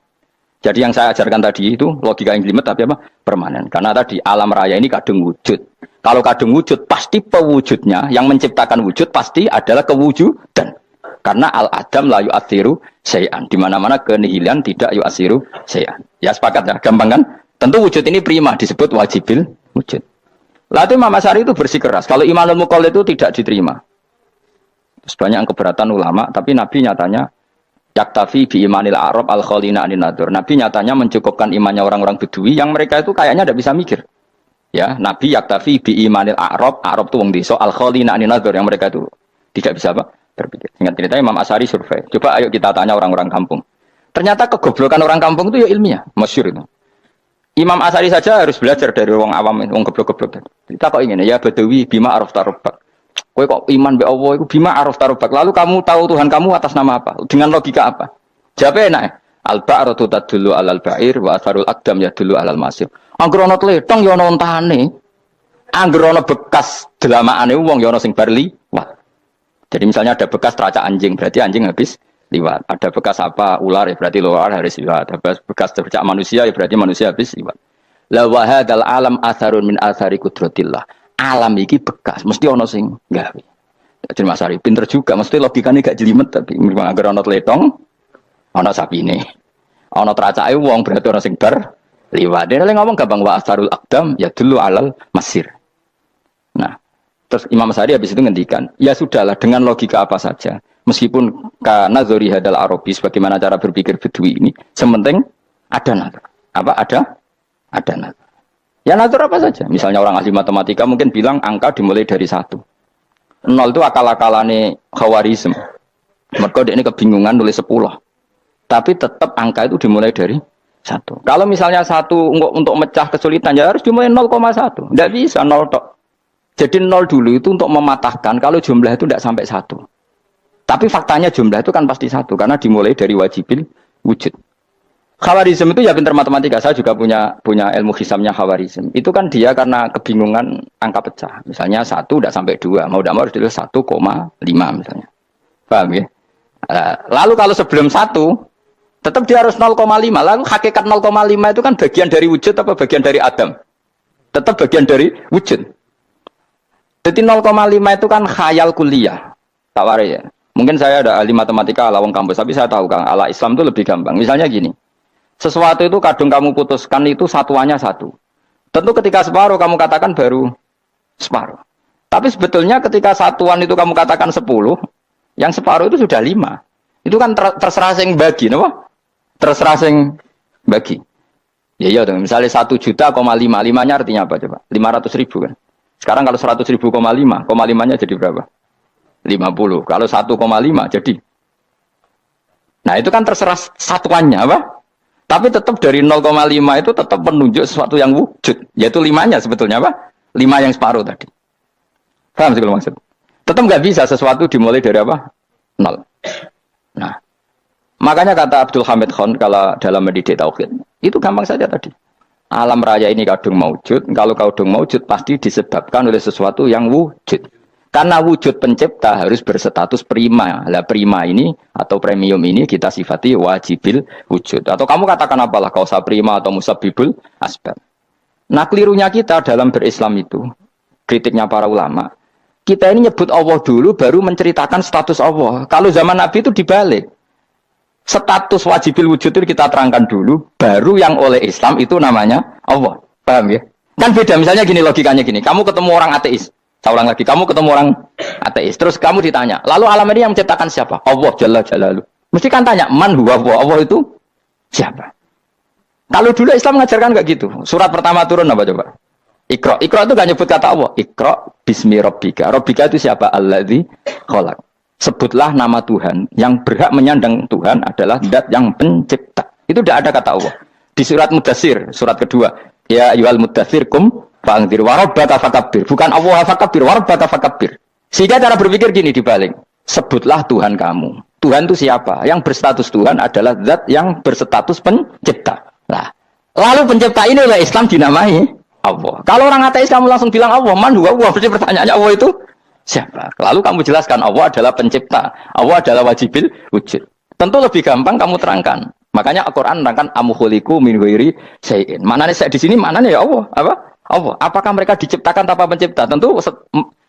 Jadi yang saya ajarkan tadi itu logika yang jelimet tapi apa? Permanen. Karena tadi alam raya ini kadung wujud. Kalau kadung wujud pasti pewujudnya yang menciptakan wujud pasti adalah kewujudan. Karena al-adam la yu'atsiru syai'an. Di mana-mana kenihilan tidak yu'atsiru syai'an. Ya sepakat ya, gampang kan? Tentu wujud ini prima disebut wajibil wujud. Lalu Imam Asy'ari itu bersikeras. Kalau imanul muqallid itu tidak diterima. Terus banyak keberatan ulama, tapi Nabi nyatanya yaktafi bi imanil arab al khalina anin nadur. Nabi nyatanya mencukupkan imannya orang-orang Bedui yang mereka itu kayaknya tidak bisa mikir. Ya, Nabi yaktafi bi imanil Arab itu wong desa al khalina anin nadur yang mereka itu tidak bisa apa? Berpikir. Ingat cerita Imam Asy'ari survei. Coba ayo kita tanya orang-orang kampung. Ternyata kegoblokan orang kampung itu ya ilmiah, masyhur itu. Imam Asy'ari saja harus belajar dari wong awam, wong goblok-goblok. Kita kok ingin ya Badawi bima araf tarubak. Kowe kok iman be Allah itu bima araf tarubak. Lalu kamu tahu Tuhan kamu atas nama apa? Dengan logika apa? Jawabnya enak. Al-ba'ratu tadullu 'alal ba'ir wa atharul aqdam yadullu 'alal masir. Angger ana tletong ya ana ontane. Angger ana bekas delamaane wong ya ana sing bar liwat. Jadi misalnya ada bekas teracak anjing, berarti anjing habis liwat. Ada bekas apa ular ya berarti ular harus liwat. Ada bekas teracak manusia ya berarti manusia habis liwat. La wa hadzal alam atharun min athari qudratillah. Alam iki bekas, mesti ana sing gawe. Jadi Mas Ari pinter juga, mesti logikane gak jelimet tapi memang angger ana tletong ana sapine. Ana teracake wong berarti ana sing bar liwat. Dia ngomong gampang wa asarul aqdam ya dulu alal masir. Nah, terus Imam Asy'ari habis itu ngendikan, ya sudahlah dengan logika apa saja. Meskipun karena zori hadal arabi bagaimana cara berpikir Bedui ini, sementing ada nazar. Apa ada? Ada nazar. Ya nazar apa saja. Misalnya orang ahli matematika mungkin bilang angka dimulai dari 1. 0 itu akal-akalane Khawarizm. Mereka ini kebingungan nulis 10. Tapi tetap angka itu dimulai dari 1. Kalau misalnya 1 untuk mecah kesulitan ya harus dimulai 0,1. Tidak bisa 0 tok. Jadi 0 dulu itu untuk mematahkan kalau jumlah itu tidak sampai 1. Tapi faktanya jumlah itu kan pasti 1 karena dimulai dari wajibil wujud. Khawarizm itu ya pintar matematika. Saya juga punya ilmu hisamnya Khawarizm. Itu kan dia karena kebingungan angka pecah. Misalnya 1 udah sampai 2, mau tidak mau harus ditulis 1,5 misalnya. Paham ya? Lalu kalau sebelum 1 tetap dia harus 0,5. Lalu hakikat 0,5 itu kan bagian dari wujud apa bagian dari Adam? Tetap bagian dari wujud. Jadi 0,5 itu kan khayal kuliah. Tak warai ya. Mungkin saya ada ahli matematika ala wong kampus, tapi saya tahu Kang, ala Islam itu lebih gampang. Misalnya gini. Sesuatu itu kadung kamu putuskan itu satuannya 1. Tentu ketika separuh kamu katakan baru separuh. Tapi sebetulnya ketika satuan itu kamu katakan 10, yang separuh itu sudah 5. Itu kan terserah sing bagi, apa? Terserah sing bagi. Ya iya dong, misalnya 1 juta, 5-nya artinya apa coba? 500 ribu kan. Sekarang kalau 100 ribu, 5-nya jadi berapa? 50. Kalau 1,5 jadi. Nah itu kan terserah satuannya apa? Tapi tetap dari 0,5 itu tetap menunjuk sesuatu yang wujud. Yaitu 5-nya sebetulnya apa? 5 yang separuh tadi. Paham sih kalau maksud? Tetap nggak bisa sesuatu dimulai dari apa? 0. Nah, makanya kata Abdul Hamid Khan kalau dalam mendidik tauhid, itu gampang saja tadi. Alam raya ini kadung maujud, kalau kadung maujud pasti disebabkan oleh sesuatu yang wujud. Karena wujud pencipta harus berstatus prima. Lah prima ini atau premium ini kita sifati wajibil wujud. Atau kamu katakan apalah kausa prima atau musabibul asbab. Nah kelirunya kita dalam berislam itu, kritiknya para ulama, kita ini nyebut Allah dulu baru menceritakan status Allah. Kalau zaman Nabi itu dibalik. Status wajibil wujud itu kita terangkan dulu, baru yang oleh Islam itu namanya Allah. Paham ya? Kan beda, misalnya gini logikanya gini, kamu ketemu orang ateis. Saya ulang lagi, kamu ketemu orang ateis, terus kamu ditanya, lalu alam ini yang menciptakan siapa? Allah Jalla Jalaluh. Mesti kan tanya, man huwa Allah itu siapa? Kalau dulu Islam mengajarkan kayak gitu. Surat pertama turun apa coba? Iqra. Iqra itu gak nyebut kata Allah. Iqra bismi rabbika. Rabbika itu siapa? Alladzi khalaq. Sebutlah nama Tuhan. Yang berhak menyandang Tuhan adalah zat yang pencipta. Itu tidak ada kata Allah. Di surat Mudatsir, surat kedua. Ya ayyuhal mudatsir kum fa'anzir wa rabbaka fakabbir. Bukan Allah fakabbir, wa rabbaka fakabbir. Sehingga cara berpikir gini dibalik. Sebutlah Tuhan kamu. Tuhan itu siapa? Yang berstatus Tuhan adalah zat yang berstatus pencipta. Nah, lalu pencipta ini oleh Islam dinamai Allah. Kalau orang ateis kamu langsung bilang Allah, man huwa Allah. Berarti pertanyaannya Allah itu siapa? Lalu kamu jelaskan Allah adalah pencipta. Allah adalah wajibil wujud. Tentu lebih gampang kamu terangkan. Makanya Al-Quran menerangkan amuhuliku min ghairi syai'in. Maknanya saya di sini maknanya ya Allah. Apa? Allah. Apakah mereka diciptakan tanpa pencipta? Tentu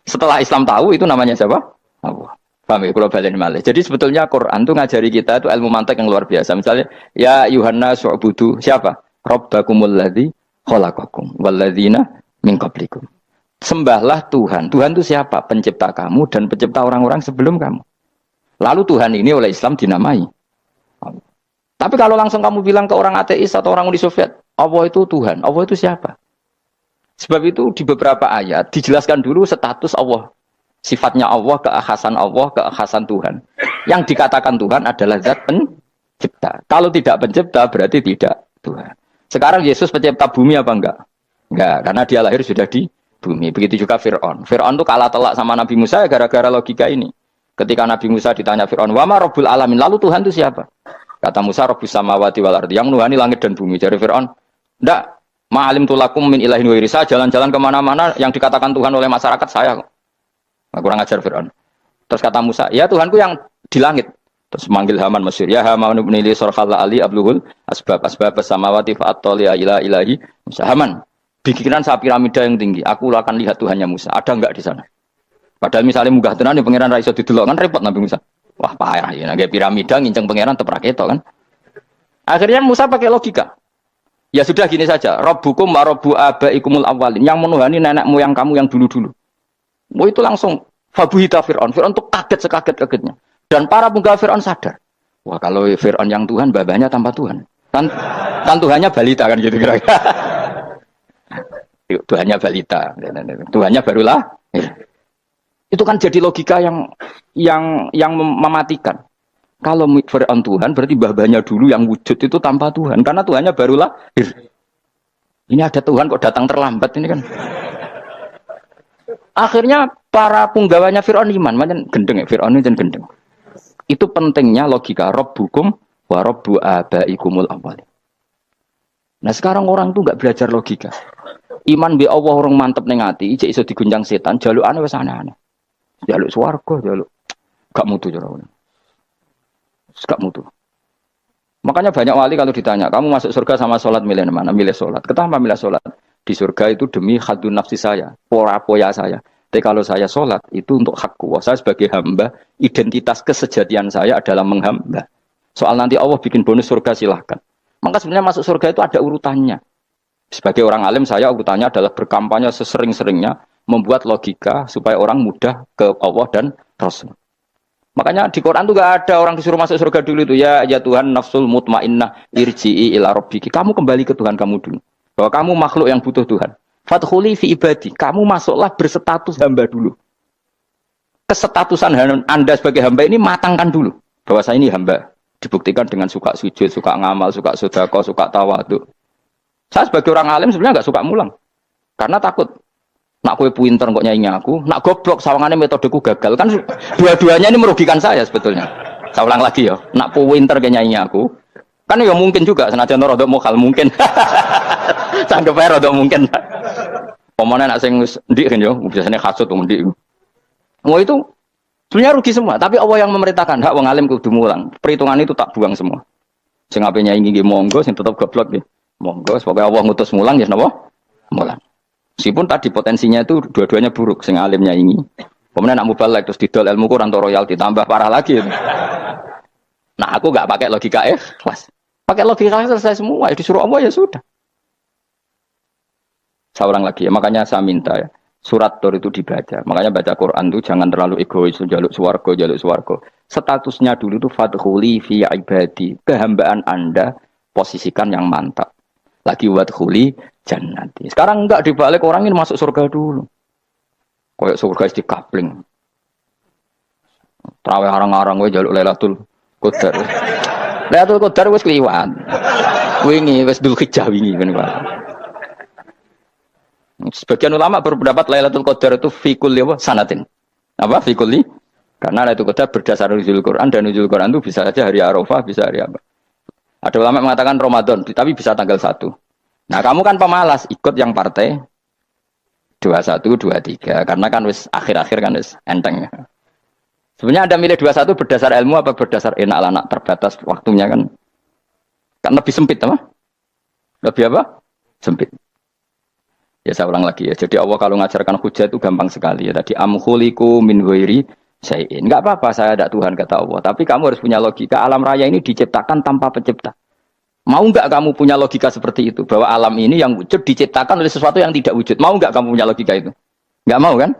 setelah Islam tahu itu namanya siapa? Allah. Paham ya? Kalau balik malih. Jadi sebetulnya Quran itu ngajari kita itu ilmu mantik yang luar biasa. Misalnya ya Yuhanna su'budu siapa? Rabbakumul ladzi khalaqakum walladzina min qablikum. Sembahlah Tuhan. Tuhan itu siapa? Pencipta kamu dan pencipta orang-orang sebelum kamu. Lalu Tuhan ini oleh Islam dinamai Allah. Tapi kalau langsung kamu bilang ke orang ateis atau orang Uni Soviet, Allah itu Tuhan. Allah itu siapa? Sebab itu di beberapa ayat dijelaskan dulu status Allah. Sifatnya Allah, keakhasan Tuhan. Yang dikatakan Tuhan adalah zat pencipta. Kalau tidak pencipta berarti tidak Tuhan. Sekarang Yesus pencipta bumi apa enggak? Enggak, karena dia lahir sudah di bumi. Begitu juga Fir'aun. Fir'aun itu kalah telak sama Nabi Musa gara-gara logika ini. Ketika Nabi Musa ditanya Fir'aun, wa ma rabbul alamin? Lalu Tuhan itu siapa? Kata Musa, rabbus samawati wal ardi. Yang nuhani langit dan bumi. Jadi Fir'aun, enggak. Ma'alim tulakum min ilahin wa irisa. Jalan-jalan kemana-mana yang dikatakan Tuhan oleh masyarakat saya. Nah, kurang ajar Fir'aun. Terus kata Musa, ya Tuhanku yang di langit. Terus manggil Haman Mesir. Ya Haman ibnili sorkhalla ali abluhul asbab samawati fa'attoliya ila ilahi. Musa, Haman, bikinan saya piramida yang tinggi. Aku akan lihat Tuhannya Musa. Ada enggak di sana? Padahal misalnya munggah tenan pangeran ra iso didelok kan repot Nabi Musa. Wah parah ya, nggak piramida nginceng pangeran teprak itu kan. Akhirnya Musa pakai logika. Ya sudah gini saja. Rabbukum wa rabbu abaikumul awwalin. Yang menuhani nenek moyang kamu yang dulu-dulu. Oh itu langsung fabuhita Fir'aun. Fir'aun itu kaget sekaget-kagetnya. Dan para penggawai Fir'aun sadar. Wah kalau Fir'aun yang Tuhan, babanya tanpa Tuhan. Kan Tuhannya balita kan gitu kira-kira. Tuhannya balita. Tuhannya barulah. Itu kan jadi logika yang mematikan. Kalau Fir'aun Tuhan berarti babanya dulu yang wujud itu tanpa Tuhan. Karena Tuhannya barulah. Ini ada Tuhan kok datang terlambat ini kan. Akhirnya para punggawanya Fir'aun iman. Macam gendeng ya, Fir'aun ini gendeng. Itu pentingnya logika Rabbukum wa rabbu abaikumul awwalin. Nah sekarang orang tuh nggak belajar logika. Iman bi Allah orang mantep ning ati, ijek iso digunjang setan, jalukane wis aneh-aneh. Jaluk swarga, jaluk gak mutu cara ngono. Gak mutu. Makanya banyak wali kalau ditanya, kamu masuk surga sama sholat milih mana? Milih sholat. Kenapa milih sholat? Di surga itu demi khadun nafsi saya, poya saya. Tapi kalau saya sholat itu untuk hakku. Saya sebagai hamba, identitas kesejatian saya adalah menghamba. Soal nanti Allah bikin bonus surga silahkan. Maka sebenarnya masuk surga itu ada urutannya. Sebagai orang alim saya urutannya adalah berkampanye sesering-seringnya membuat logika supaya orang mudah ke Allah dan Rasul. Makanya di Quran tuh gak ada orang disuruh masuk surga dulu itu ya Tuhan nafsul mutmainnah irji'i ila rabbiki. Kamu kembali ke Tuhan kamu dulu. Bahwa kamu makhluk yang butuh Tuhan. Fadkhuli fi ibadi. Kamu masuklah berstatus hamba dulu. Kesetatusan Anda sebagai hamba ini matangkan dulu. Bahwa saya ini hamba. Dibuktikan dengan suka sujud, suka ngamal, suka sedekah, suka tawadhu. Saya sebagai orang alim sebenarnya gak suka mulang. Karena takut. Nak kue pinter kok nyanyi aku, nak goblok sawangannya metodeku gagal. Kan dua-duanya ini merugikan saya sebetulnya. Saya ulang lagi ya, nak pinter kayak nyanyi aku. Kan ya mungkin juga, senajan rodok mokal mungkin. Sanggup aja rodok mungkin. Pemenang nak sing ndik kan yo, biasanya kasut tuh ndik. Mau itu sebenarnya rugi semua, tapi Allah yang memerintahkan hak wong alim kudu mulang. Perhitungan itu tak buang semua. Sing ape nyanyi nggih monggo, sing tetep goblok nggih. Monggo, sebagai Allah ngutus mulang ya napa? Mulang. Meskipun tadi potensinya itu dua-duanya buruk, sing alimnya ini. Kemudian nak mubalek terus didol ilmu Quran atau royalti tambah parah lagi. Nah aku nggak pakai logika kelas, pakai logika selesai semua. Disuruh Allah ya sudah. Saya ulang lagi ya, makanya saya minta ya surat Tur itu dibaca. Makanya baca Quran itu jangan terlalu egois, jaluk swarga. Statusnya dulu itu fadkhuli fi ibadi, kehambaan Anda posisikan yang mantap. Lagi wadkhuli jannati. Sekarang enggak dibalik orang ini masuk surga dulu. Kayak surga di kapling. Traweh arang-arang kowe njaluk Lailatul Qadar. Lailatul Qadar wis kliwat. Wingi wis Dzulhijjah wingi ben wae. Sebagian ulama berpendapat Lailatul Qadar itu fi kulli sanatin. Apa fi kulli? Karena Lailatul Qadar berdasar nuzul Quran dan nuzul Quran itu bisa saja hari Arafah, bisa hari apa. Ada ulama mengatakan Ramadan, tapi bisa tanggal 1. Nah, kamu kan pemalas ikut yang partai 21, 23 karena kan wis akhir-akhir kan wis enteng. Sebenarnya Anda milih 21 berdasar ilmu apa berdasar enak anak terbatas waktunya kan? Kan lebih sempit apa? Lebih apa? Sempit. Ya saya ulang lagi ya. Jadi Allah kalau ngajarkan hujah itu gampang sekali ya. Tadi amkhuliku min ghairi syai'in. Enggak apa-apa saya ada Tuhan kata Allah, tapi kamu harus punya logika. Alam raya ini diciptakan tanpa pencipta. Mau enggak kamu punya logika seperti itu bahwa alam ini yang wujud diciptakan oleh sesuatu yang tidak wujud? Mau enggak kamu punya logika itu? Enggak mau kan?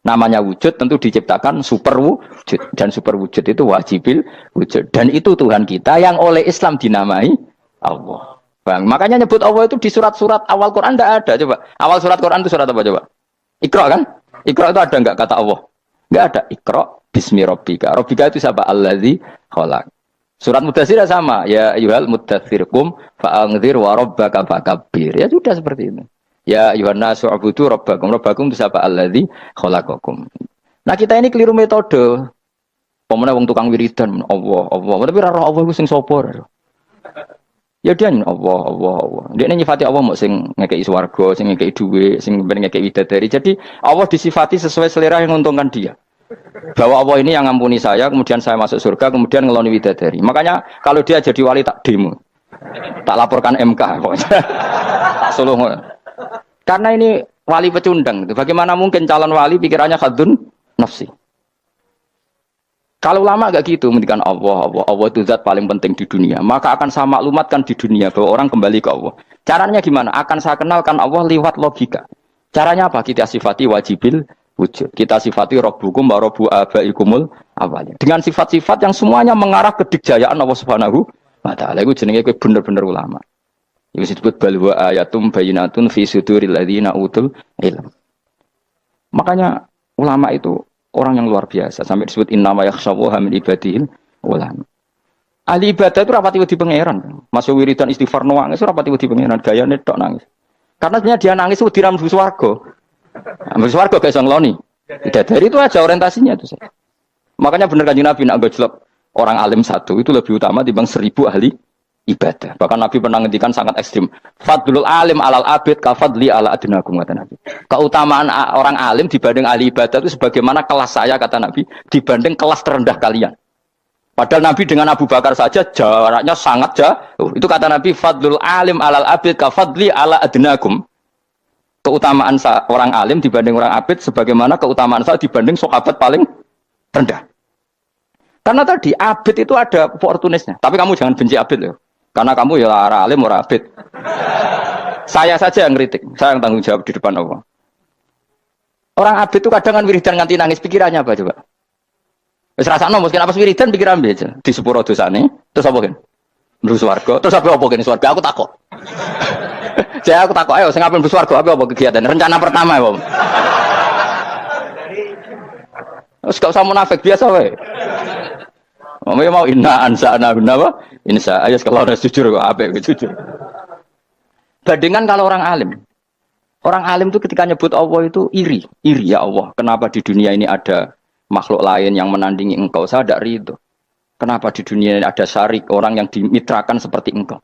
Namanya wujud tentu diciptakan super wujud dan super wujud itu wajibil wujud dan itu Tuhan kita yang oleh Islam dinamai Allah. Bang, makanya nyebut Allah itu di surat-surat awal Quran tidak ada. Coba awal surat Quran itu surat apa coba? Iqra kan? Iqra itu ada enggak kata Allah? Enggak ada. Iqra bismi rabbika. Rabbika itu siapa? Allazi khalaq. Surat Mudatsir sama. Ya ayyuhal mudatsir qum fa'anzir wa rabbaka fakabbir. Ya sudah seperti itu. Ya ayyuhan nasu ubudu rabbakum. Rabbakum itu siapa? Allazi khalaqakum. Nah, kita ini keliru metode. Pemene wong tukang wiridan Allah. Tapi ora Allah iku sing sapa? Ya dia Allah. Dia nyifati Allah mau sing ngekei swarga, sing ngekei dhuwit, sing ngekei widadari. Jadi Allah disifati sesuai selera yang menguntungkan dia. Bahwa Allah ini yang ngampuni saya, kemudian saya masuk surga, kemudian ngeloni widadari. Makanya kalau dia jadi wali tak demo. Tak laporkan MK pokoknya. Tak suluh. Karena ini wali pecundang. Bagaimana mungkin calon wali pikirannya khadun nafsi? Kalau lama gak gitu, mendikan Allah itu zat paling penting di dunia. Maka akan saya maklumatkan di dunia bahwa orang kembali ke Allah. Caranya gimana? Akan saya kenalkan Allah lewat logika. Caranya apa? Kita sifati wajibil wujud. Kita sifati Rabbukum wa Rabbu abaikumul awalnya. Dengan sifat-sifat yang semuanya mengarah ke dikjayaan Allah Subhanahu wa taala. Iku jenenge kowe bener-bener ulama. Iku disebut bal wa ayatum bayyinatun fi suduril ladzina utul ilm. Makanya ulama itu orang yang luar biasa sampai disebut innama yakhshawaha min ibadil ulama. Ahli ibadah itu rapati wedi pangeran. Masuk wiridan istighfar nangis rapati wedi pangeran, gayane tok nangis. Karena sebenarnya dia nangis wedi ra mlebu swarga. Mlebu swarga gak iso ngloni. Dari itu aja orientasinya itu saja. Makanya benar Kanjeng Nabi nak gojlok orang alim satu itu lebih utama dibanding 1000 ahli ibadah. Bahkan Nabi pernah ngendikan sangat ekstrim. Fadlul alim alal abid ka fadli ala adnakum kata Nabi. Keutamaan orang alim dibanding ahli ibadah itu sebagaimana kelas saya kata Nabi dibanding kelas terendah kalian. Padahal Nabi dengan Abu Bakar saja jaraknya sangat jauh. Itu kata Nabi fadlul alim alal abid ka fadli ala adnakum. Keutamaan orang alim dibanding orang abid sebagaimana keutamaan saya dibanding sahabat paling rendah. Karena tadi abid itu ada opportunisnya. Tapi kamu jangan benci abid loh. Karena kamu ya orang alim, orang abid. Saya saja yang kritik, saya yang tanggung jawab di depan Allah. Orang abid itu kadang kan wiridan nganti nangis, pikirannya apa coba? Wis rasakno mungkin apa wiridan pikiran aja. Di sepuro dosane, terus apa kan? Mlebu swarga, terus apa kan swarga? Aku takok. Saya aku takok, ayo sing ape mlebu swarga apa kegiatan? Rencana pertama ya, Om. Wis gak usah munafik biasa wae. Mau inna ansa'na apa? Insya ayat kalau orang jujur kok apa jujur. Bandingkan kalau orang alim. Orang alim itu ketika nyebut Allah itu iri ya Allah. Kenapa di dunia ini ada makhluk lain yang menandingi engkau? Saya tidak ridho. Kenapa di dunia ini ada syarik orang yang dimitrakan seperti engkau?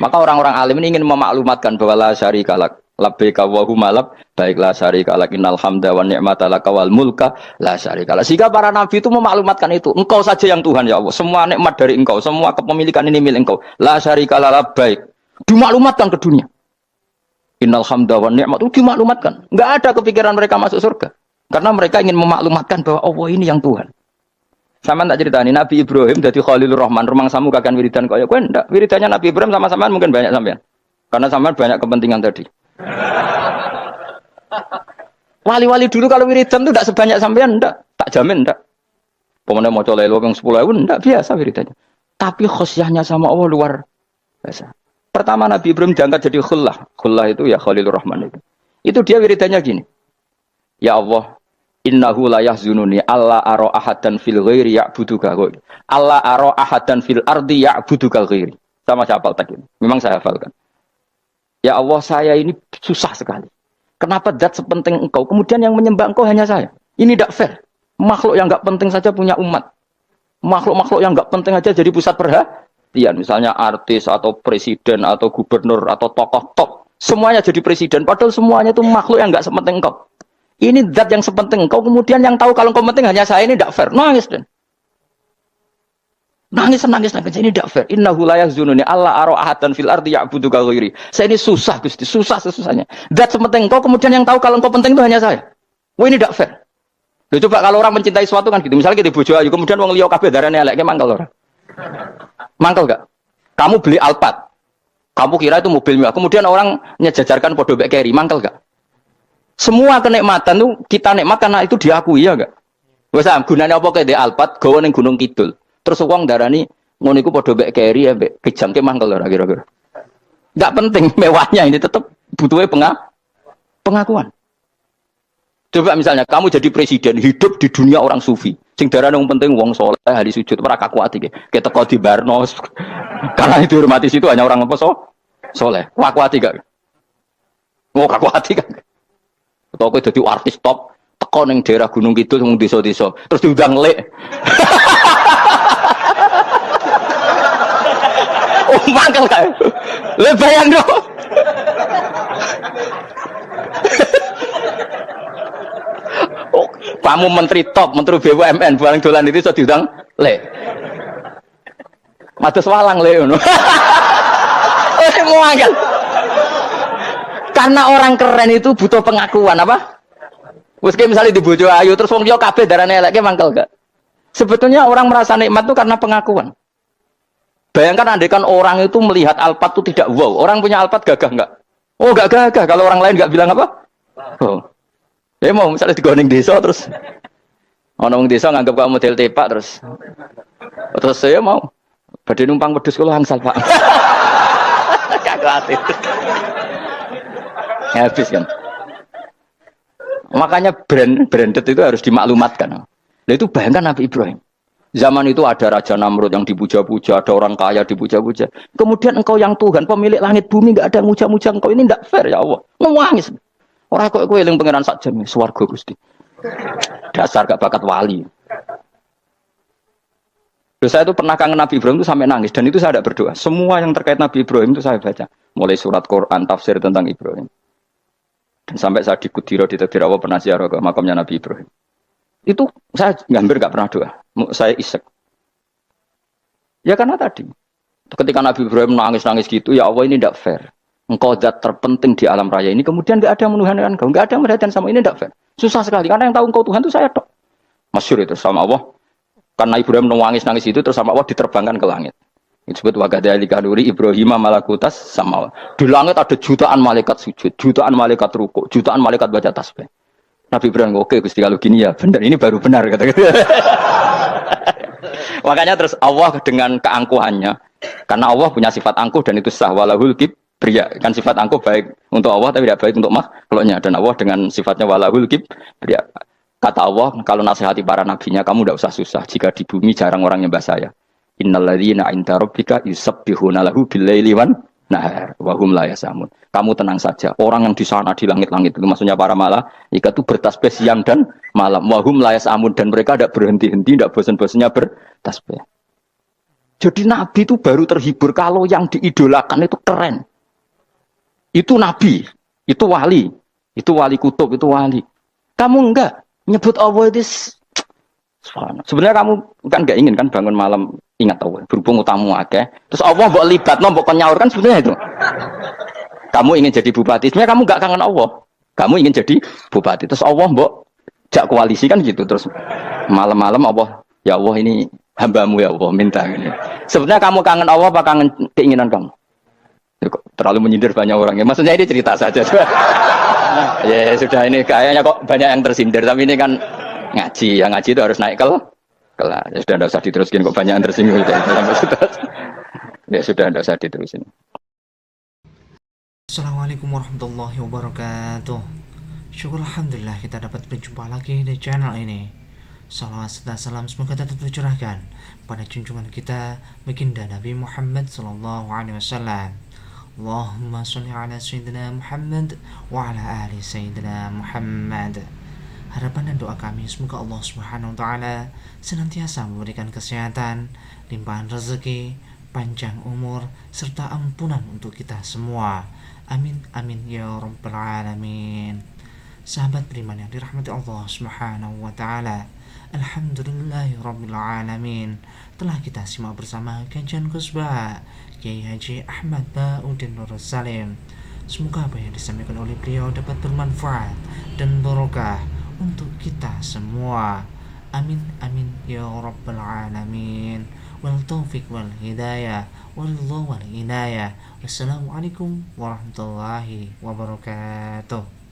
Maka orang-orang alim ini ingin memaklumatkan bahwa la syarika lak. Labbaika wa huma lak, baiklah syarika lak innal hamda wa ni'mata laka wal mulka la syarika lak. Sehingga para nabi itu memaklumatkan itu, engkau saja yang Tuhan ya Allah, semua nikmat dari engkau, semua kepemilikan ini milik engkau. La syarika lak labbaik. Dimaklumatkan ke dunia. Innal hamda wa ni'mat itu dimaklumatkan. Enggak ada kepikiran mereka masuk surga. Karena mereka ingin memaklumatkan bahwa Allah ini yang Tuhan. Sama tak ceritani Nabi Ibrahim dari Khalilur Rahman, rumang samu kakan wiridan kaya kowe ndak. Wiridannya Nabi Ibrahim sama-sama mungkin banyak sampean. Karena sampean banyak kepentingan tadi. Wali-wali dulu kalau wiridan itu tidak sebanyak sampean, enggak, tak jamin enggak. Pemene maca lelo yang 10.000 enggak biasa wiridannya. Tapi khosyahnya sama Allah luar biasa. Pertama Nabi Ibrahim diangkat jadi khullah. Khullah itu ya Khalilur Rahman itu. Itu dia wiridannya gini. Ya Allah, Innahu la yahzununi alla ara ahadan fil ghairi ya'buduka. Alla ara ahadan fil ardi ya'buduka ghairi. Sama saya hafal tadi. Memang saya hafalkan. Ya Allah, saya ini susah sekali. Kenapa zat sepenting engkau, kemudian yang menyembah engkau hanya saya? Ini tidak fair. Makhluk yang enggak penting saja punya umat. Makhluk-makhluk yang enggak penting aja jadi pusat perhatian. Misalnya artis atau presiden atau gubernur atau tokoh top. Semuanya jadi presiden. Padahal semuanya itu makhluk yang enggak sepenting engkau. Ini zat yang sepenting engkau. Kemudian yang tahu kalau engkau penting hanya saya, ini tidak fair. Nangis dan. Nangis. Ini tidak fair. Innahu la yahzununi alla ara ahadan fil ardi ya'buduka ghairi. Saya ini susah Gusti. Susah sesusahnya. Zat sepenting engkau. Kemudian yang tahu kalau engkau penting itu hanya saya. Wah ini tidak fair. Loh, coba kalau orang mencintai sesuatu kan gitu. Misalnya kita bojo ayu, kemudian wong liya kabeh darane elek, mangkel ora? Mangkel gak? Kamu beli Alphard. Kamu kira itu mobil mewah. Kemudian orang nyejajarkan podo mek keri, mangkel gak? Semua kenikmatan itu kita nikmat karena itu diakui ya gak? Wes gunane apa kaya di Alphard gawa ning Gunung Kidul. Terus wong darani ngono iku podo mek keri ambek kejamke mangkel ora kira-kira. Enggak penting mewahnya ini tetap butuhnya pengakuan. Coba misalnya kamu jadi presiden hidup di dunia orang sufi, sing darane wong penting wong saleh ahli sujud ora kaku ati iki. Keteko di Barnos. Karena itu dihormati situ hanya orang apa saleh. Kaku ati gak? Oh kaku ati kan. Atau kowe dadi artis top teko ning daerah Gunung Kidul wong desa-desa, terus diundang lek. Oh mangkel kae. Le bayang dong. Oh, kamu menteri top, menteri BUMN, barang dolan itu sudah diundang, le. Matus walang le, ngono. Muangkel. Karena orang keren itu butuh pengakuan apa? Wes misalnya di bojo ayu terus wong liya kabeh darane elek mangkel gak? Sebetulnya orang merasa nikmat itu karena pengakuan. Bayangkan andekan orang itu melihat Alphard itu tidak wow, orang punya Alphard gagah enggak? Oh, enggak gagah kalau orang lain enggak bilang apa? Oh. Ya mau misalnya digoning desa terus orang desa nganggap kamu model tepak terus saya mau badhe numpang wedhus kula angsal Pak. Kagak ati. Habis kan. Makanya branded itu harus dimaklumatkan. Nah, itu bayangkan Nabi Ibrahim. Zaman itu ada Raja Namrud yang dipuja-puja, ada orang kaya dipuja-puja. Kemudian engkau yang Tuhan, pemilik langit bumi, enggak ada yang muja-muja engkau. Ini enggak fair ya Allah. Nangis. Orang kok kowe eling pangeran sak jam swarga Gusti. Dasar gak bakat wali. Terus saya itu pernah kangen Nabi Ibrahim itu sampai nangis dan itu saya tidak berdoa. Semua yang terkait Nabi Ibrahim itu saya baca. Mulai surat Quran, tafsir tentang Ibrahim. Dan sampai saya di Kudiro di Tadbir Allah pernah ziarah ke makamnya Nabi Ibrahim. Itu saya hampir gak pernah doa. Saya isek. Ya karena tadi. Ketika Nabi Ibrahim nangis-nangis gitu, ya Allah ini tidak fair. Engkau zat terpenting di alam raya ini, kemudian tidak ada yang menuhankan engkau, tidak ada yang merhatikan sama ini, tidak fair. Susah sekali, karena yang tahu engkau Tuhan itu saya tok. Masyhur itu sama Allah. Karena Ibrahim nangis itu, terus sama Allah diterbangkan ke langit. Itu disebut wakadzalika nuri Ibrahim malakutas sama Allah. Di langit ada jutaan malaikat sujud, jutaan malaikat rukuk, jutaan malaikat baca tasbih. Nabi Ibrahim, oke Gusti kalau gini ya benar, ini baru benar kata-kata. Makanya terus Allah dengan keangkuhannya, karena Allah punya sifat angkuh dan itu sah walahul kibriya, kan sifat angkuh baik untuk Allah tapi tidak baik untuk makhluknya, dan Allah dengan sifatnya walahul kibriya. Kata Allah, kalau nasihati para nabinya, kamu tidak usah susah jika di bumi jarang orang nyembah saya. Innalladzina 'inda rabbika yusabbihuna lahu bil-laili wan nahar wa hum la yasamun. Kamu tenang saja, orang yang di sana di langit-langit itu maksudnya para malaikat itu bertasbih siang dan malam. Wa hum la yasamun, dan mereka tidak berhenti-henti, tidak bosan-bosannya bertasbih. Jadi nabi itu baru terhibur kalau yang diidolakan itu keren. Itu nabi, itu wali kutub, itu wali. Kamu enggak nyebut Allah itu sebenarnya kamu kan enggak ingin kan bangun malam ingat Allah, berhubung utamu akeh. Terus Allah mbok libatno, mbok nyaur kan sebenarnya itu. Kamu ingin jadi bupati, sebenarnya kamu enggak kangen Allah. Kamu ingin jadi bupati, terus Allah mbok jak koalisi kan gitu. Terus malam-malam Allah, ya Allah ini hambamu ya Allah, minta gini. Sebenarnya kamu kangen Allah apa kangen keinginan kamu? Terlalu menyindir banyak orang ya. Maksudnya ini cerita saja. Ya sudah, ini kayaknya kok banyak yang tersindir, tapi ini kan ngaji. Yang ngaji itu harus naik kelas. Ya sudah, tidak usah diteruskin, kok banyak yang tersinggung. Ya sudah, tidak usah diterusin. Assalamualaikum warahmatullahi wabarakatuh. Syukur Alhamdulillah kita dapat berjumpa lagi di channel ini. Salawat serta salam semoga tetap tercurahkan pada junjungan kita baginda Nabi Muhammad sallallahu alaihi wasallam. Allahumma sholli ala sayyidina Muhammad wa ala ali sayyidina Muhammad. Harapan dan doa kami semoga Allah Subhanahu wa taala senantiasa memberikan kesehatan, limpahan rezeki, panjang umur serta ampunan untuk kita semua. Amin amin ya rabbal alamin. Sahabat beriman yang dirahmati Allah Subhanahu wa taala, alhamdulillahirabbil alamin. Telah kita simak bersama kajian khutbah Kiai Haji Ahmad Bauddin Nur Salim. Semoga apa yang disampaikan oleh beliau dapat bermanfaat dan barokah untuk kita semua. Amin amin ya rabbal alamin. Wal taufiq wal hidayah wal ridha wal inayah. Wassalamualaikum warahmatullahi wabarakatuh.